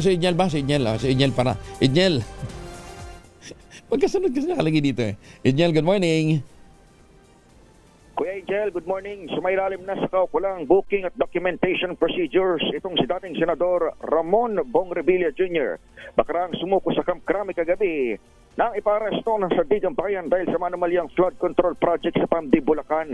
Si Inyel ba? Si Inyel para. Inyel. Magkasunod kasi nakalagay dito eh. Inyel, good morning. Kuya Angel, good morning. Sumailalim na sa kaukulang booking at documentation procedures itong si dating Senador Ramon Bong Revilla Jr. Bakarang sumuko sa Camp Crame kagabi nang iparesto ng Sardigang Bayan dahil sa manumalyang flood control project sa Pamdi, Bulacan.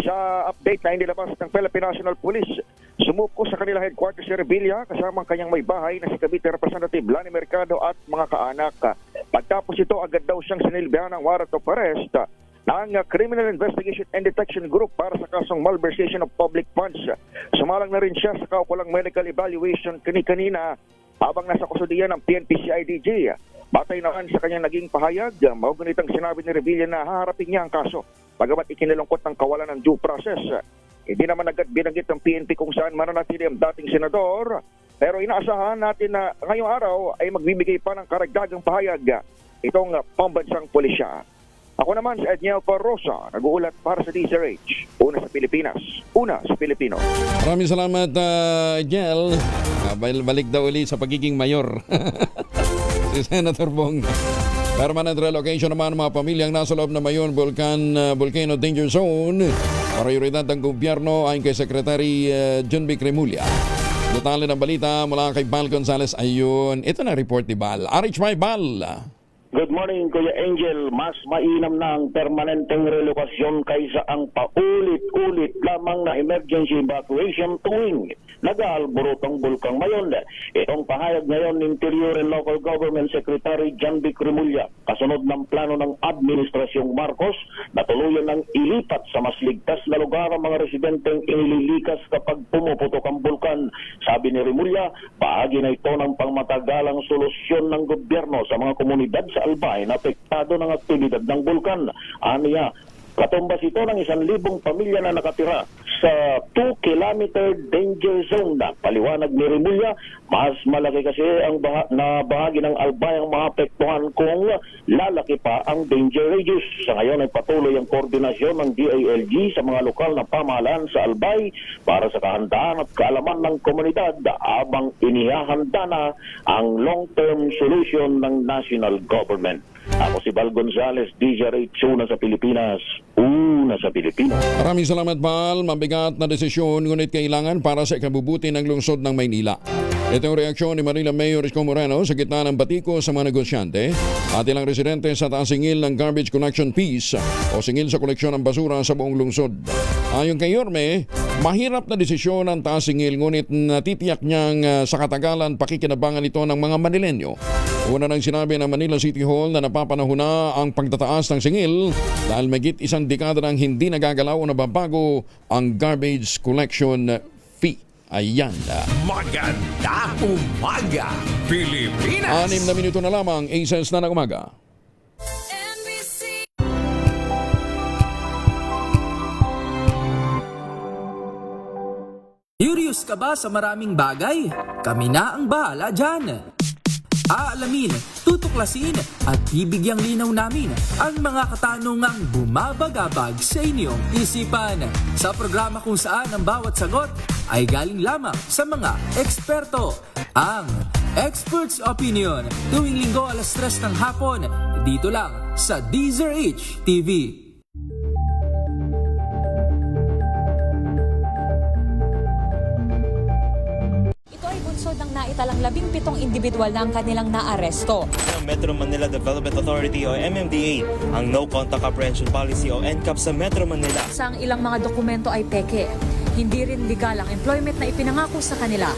Sa update na inilabas ng Philippine National Police, sumuko sa kanila headquarters si Revilla kasama ang kanyang may bahay na si Cavite Representative Lani Mercado at mga kaanak. Pagtapos ito, agad daw siyang sinilbihan ng warrant of arrest ng Criminal Investigation and Detection Group para sa kasong malversation of public funds. Sumalang na rin siya sa kaukulang medical evaluation kanina habang nasa kusudian ng PNP-CIDG. Batay naman sa kanyang naging pahayag, maugunitang sinabi ni Revilla na haharapin niya ang kaso. Bagamat ikinalungkot ng kawalan ng due process, hindi naman agad binanggit ng PNP kung saan mananatili ang dating senador. Pero inaasahan natin na ngayong araw ay magbibigay pa ng karagdagang pahayag itong pambansang pulisya. Ako naman si Edniel Parrosa, nag-uulat para sa DZRH. Una sa Pilipinas, una sa Pilipino. Maraming salamat, Edniel. Balik daw ulit sa pagiging mayor. Si Senator Bong. Permanent relocation naman ng mga pamilyang nasa loob ng Mayon Volcano Danger Zone. Prioridad ng gobyerno ayon kay Secretary John B. Cremulya. Detalye ng balita mula kay Bal Gonzales. Ayun, ito na report ni Bal. Arich May Bal. Good morning, Kuya Angel. Mas mainam na ang permanenteng relokasyon kaysa ang paulit-ulit lamang na emergency evacuation tuwing nag-aalborot ang Bulkang Mayon. Itong pahayag ngayon ng Interior and Local Government Secretary John B. Cremulya kasunod ng plano ng Administrasyong Marcos na tuluyan ng ilipat sa mas ligtas na lugar ang mga residenteng inililikas kapag pumuputok ang bulkan. Sabi ni Cremulya, bahagi na ito ng pangmatagalang solusyon ng gobyerno sa mga komunidad sa Albay na apektado ng aktibidad ng bulkan. Aniya, katumbas ito ng 1,000 pamilya na nakatira sa 2-kilometer danger zone na paliwanag ni Cremulya. Mas malaki kasi ang bahagi ng Albay ang maapektuhan kung lalaki pa ang danger radius. Sa ngayon ay patuloy ang koordinasyon ng DILG sa mga lokal na pamahalaan sa Albay para sa kahandaan at kaalaman ng komunidad habang inihahanda na ang long-term solution ng national government. Ako si Bal Gonzales, DZRH, una sa Pilipinas, una sa Pilipino. Maraming salamat, Bal. Mabigat na desisyon, ngunit kailangan para sa ikabubuti ng lungsod ng Maynila. Ito yung reaksyon ni Manila Mayor Isko Moreno sa gitna ng batiko sa mga negosyante at ilang residente sa taas singil ng garbage collection fees o singil sa koleksyon ng basura sa buong lungsod. Ayon kay Yorme, mahirap na desisyon ang taas singil ngunit natitiyak niyang sa katagalan pakikinabangan ito ng mga Manilenyo. Una nang sinabi ng Manila City Hall na napapanahon na ang pagtataas ng singil dahil magit 1 dekada nang hindi nagagalaw o nababago ang garbage collection fee. Ayan. Maganda umaga, Pilipinas! 6 na minuto na lamang, ASES na ng umaga. Curious ka ba sa maraming bagay? Kami na ang bahala dyan. Aalamin, tutuklasin at bibigyang linaw namin ang mga katanungang bumabagabag sa inyong isipan. Sa programa kung saan ang bawat sagot ay galing lamang sa mga eksperto. Ang Expert's Opinion, tuwing linggo 3:00 ng hapon, dito lang sa DZRH TV. Bunsod ng naitalang 17 individual na ang kanilang naaresto. Ng Metro Manila Development Authority o MMDA ang No Contact Apprehension Policy o NCAP sa Metro Manila. Sa ang ilang mga dokumento ay peke. Hindi rin legal ang employment na ipinangako sa kanila.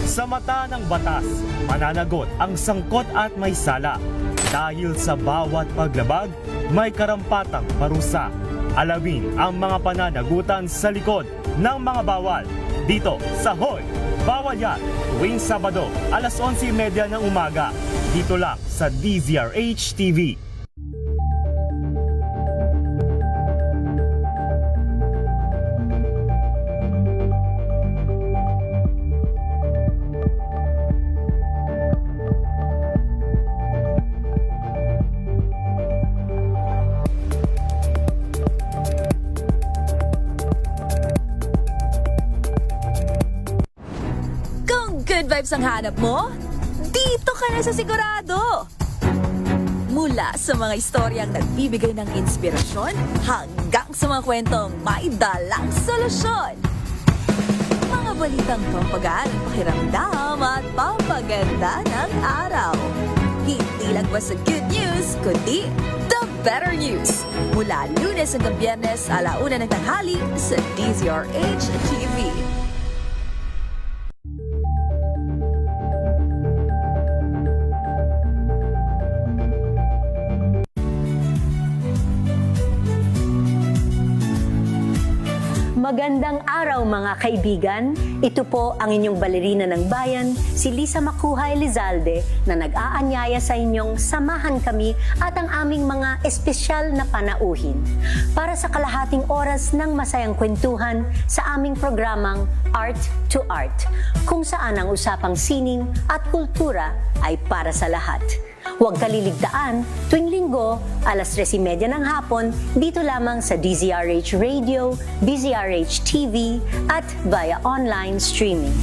Sa mata ng batas, mananagot ang sangkot at may sala. Dahil sa bawat paglabag, may karampatang parusa. Alamin ang mga pananagutan sa likod ng mga bawal. Dito sa Hoy! Bawal Yan! Tuwing Sabado, 11:30 ng umaga. Dito lang sa DZRH TV. Good vibes ang hanap mo? Dito ka na sa sigurado! Mula sa mga istoryang nagbibigay ng inspirasyon hanggang sa mga kwentong may dalang solusyon. Mga balitang pampagaan ang pakiramdam at pampaganda ng araw. Hindi lang basta good news, kundi the better news. Mula Lunes hanggang Biyernes, 1:00 ng tanghali sa DZRH TV. Magandang araw mga kaibigan. Ito po ang inyong balerina ng bayan, si Lisa Macuhay Lizalde, na nag-aanyaya sa inyong samahan kami at ang aming mga espesyal na panauhin para sa kalahating oras ng masayang kwentuhan sa aming programang Art to Art, kung saan ang usapang sining at kultura ay para sa lahat. Huwag kaliligtaan, tuwing linggo, 3:30 ng hapon, dito lamang sa DZRH Radio, DZRH TV, at via online streaming.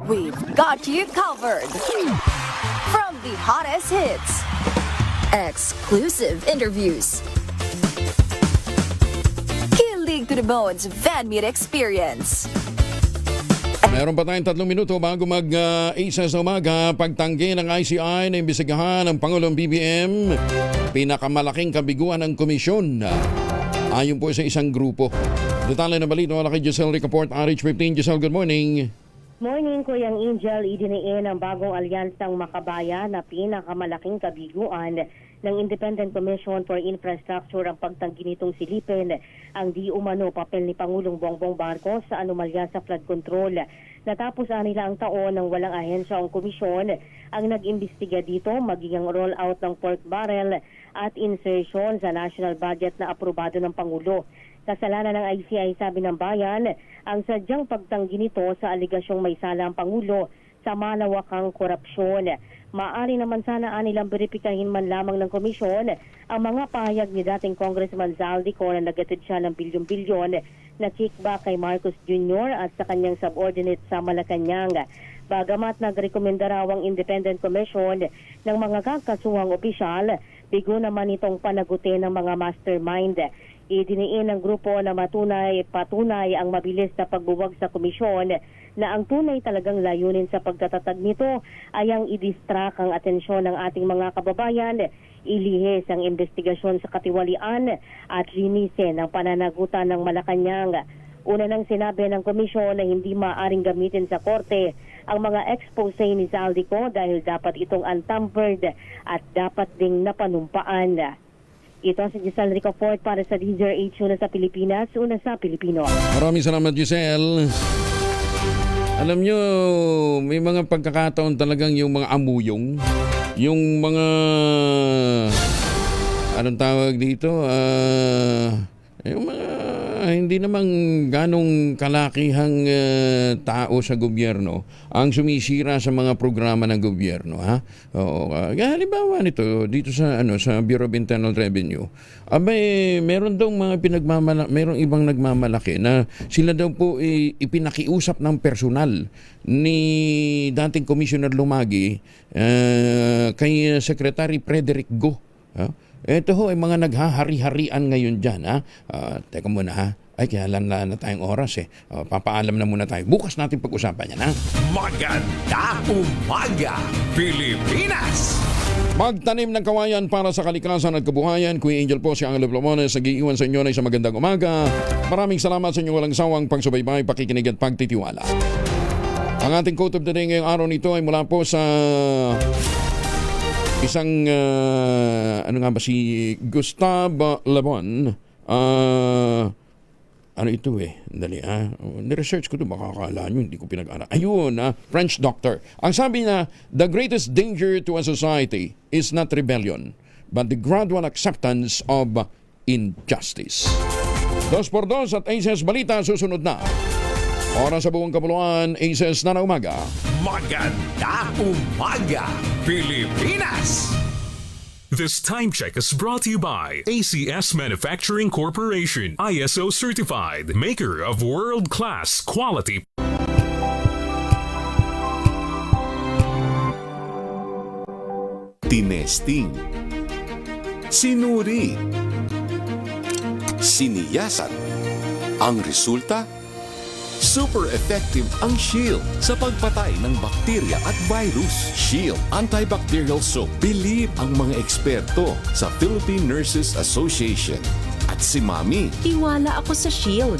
We've got you covered. From the hottest hits, exclusive interviews, to the bones fan meet experience. Meron pa tayong 3 minuto bago mag-isa sa umaga. Pagtanggi ng ICI na imbestigahan ng Pangulong BBM, pinakamalaking kabiguan ng komisyon. Ayon po sa isang grupo. Detalye na balita wala kay Giselle Ricaport, RH15. Giselle, good morning. Morning, Kuyang Angel. Idiniin ang bagong alyansang makabayan na pinakamalaking kabiguan ng Independent Commission for Infrastructure ang pagtanggi nitong silipin ang di umano papel ni Pangulong Bongbong Marcos sa anomalya sa flood control. Natapos nila ang taon ng walang ahensya ang komisyon ang nag-imbestiga dito maging ang roll-out ng pork barrel at insertion sa national budget na aprobado ng Pangulo. Kasalanan ng ICI, sabi ng bayan, ang sadyang pagtanggi nito sa aligasyong may sala ang Pangulo sa malawakang korupsyon. Maaari naman sana nilang beripikahin man lamang ng komisyon ang mga pahayag ni dating Congressman Zaldico na nagatid siya ng bilyon-bilyon na kickback kay Marcos Jr. at sa kanyang subordinate sa Malacanang. Bagamat nagrekomenda raw ang Independent Commission ng mga kakasuhang opisyal, bigo naman itong panagutin ng mga mastermind. Idiniin ng grupo na patunay ang mabilis na pagbuwag sa komisyon na ang tunay talagang layunin sa pagtatatag nito ay ang i-distract ang atensyon ng ating mga kababayan, ilihis ang investigasyon sa katiwalian at linisin ang pananagutan ng Malacanang. Una nang sinabi ng komisyon na hindi maaaring gamitin sa korte ang mga expose ni Zaldico dahil dapat itong untampered at dapat ding napanumpaan. Ito si Giselle Ricaport para sa DZRH, una sa Pilipinas, una sa Pilipino. Maraming salamat, Giselle. Alam nyo, may mga pagkakataon talagang yung mga amuyong, yung mga, anong tawag dito, yung mga hindi namang ganong kalakihang tao sa gobyerno ang sumisira sa mga programa ng gobyerno, ha? Oo, halimbawa nito dito sa sa Bureau of Internal Revenue, meron daw mga merong ibang nagmamalaki na sila daw po ipinakiusap ng personal ni dating Commissioner Lumagi kay Secretary Frederick Go. Ito ho ay mga naghahari-harian ngayon dyan. Teka muna ha. Ay, kaya lang na tayong oras eh. Papaalam na muna tayo. Bukas natin pag-usapan yan ha. Maganda umaga, Pilipinas! Magtanim ng kawayan para sa kalikasan at kabuhayan. Kuya Angel po si Angelo Plomones. Nag-iiwan sa inyo na isang magandang umaga. Maraming salamat sa inyong walang sawang pagsubaybay, pakikinig at pagtitiwala. Ang ating quote of the day ngayong araw nito ay mula po sa isang si Gustave Le Bon. Ano ito dali ni-research ko ito, baka akala nyo hindi ko pinag-aral. Ayun, French doctor. Ang sabi na, the greatest danger to a society is not rebellion, but the gradual acceptance of injustice. 2x2 at Aces Balita susunod na. Oras sa buong kapuluan, Aces na umaga. Maganda umaga, Pilipinas! This time check is brought to you by ACS Manufacturing Corporation, ISO certified, maker of world-class quality. Tinesting, sinuri, siniyasan. Ang resulta? Super effective ang Shield sa pagpatay ng bakterya at virus. Shield Antibacterial Soap. Believe ang mga eksperto sa Philippine Nurses Association. At si Mami. Tiwala ako sa Shield.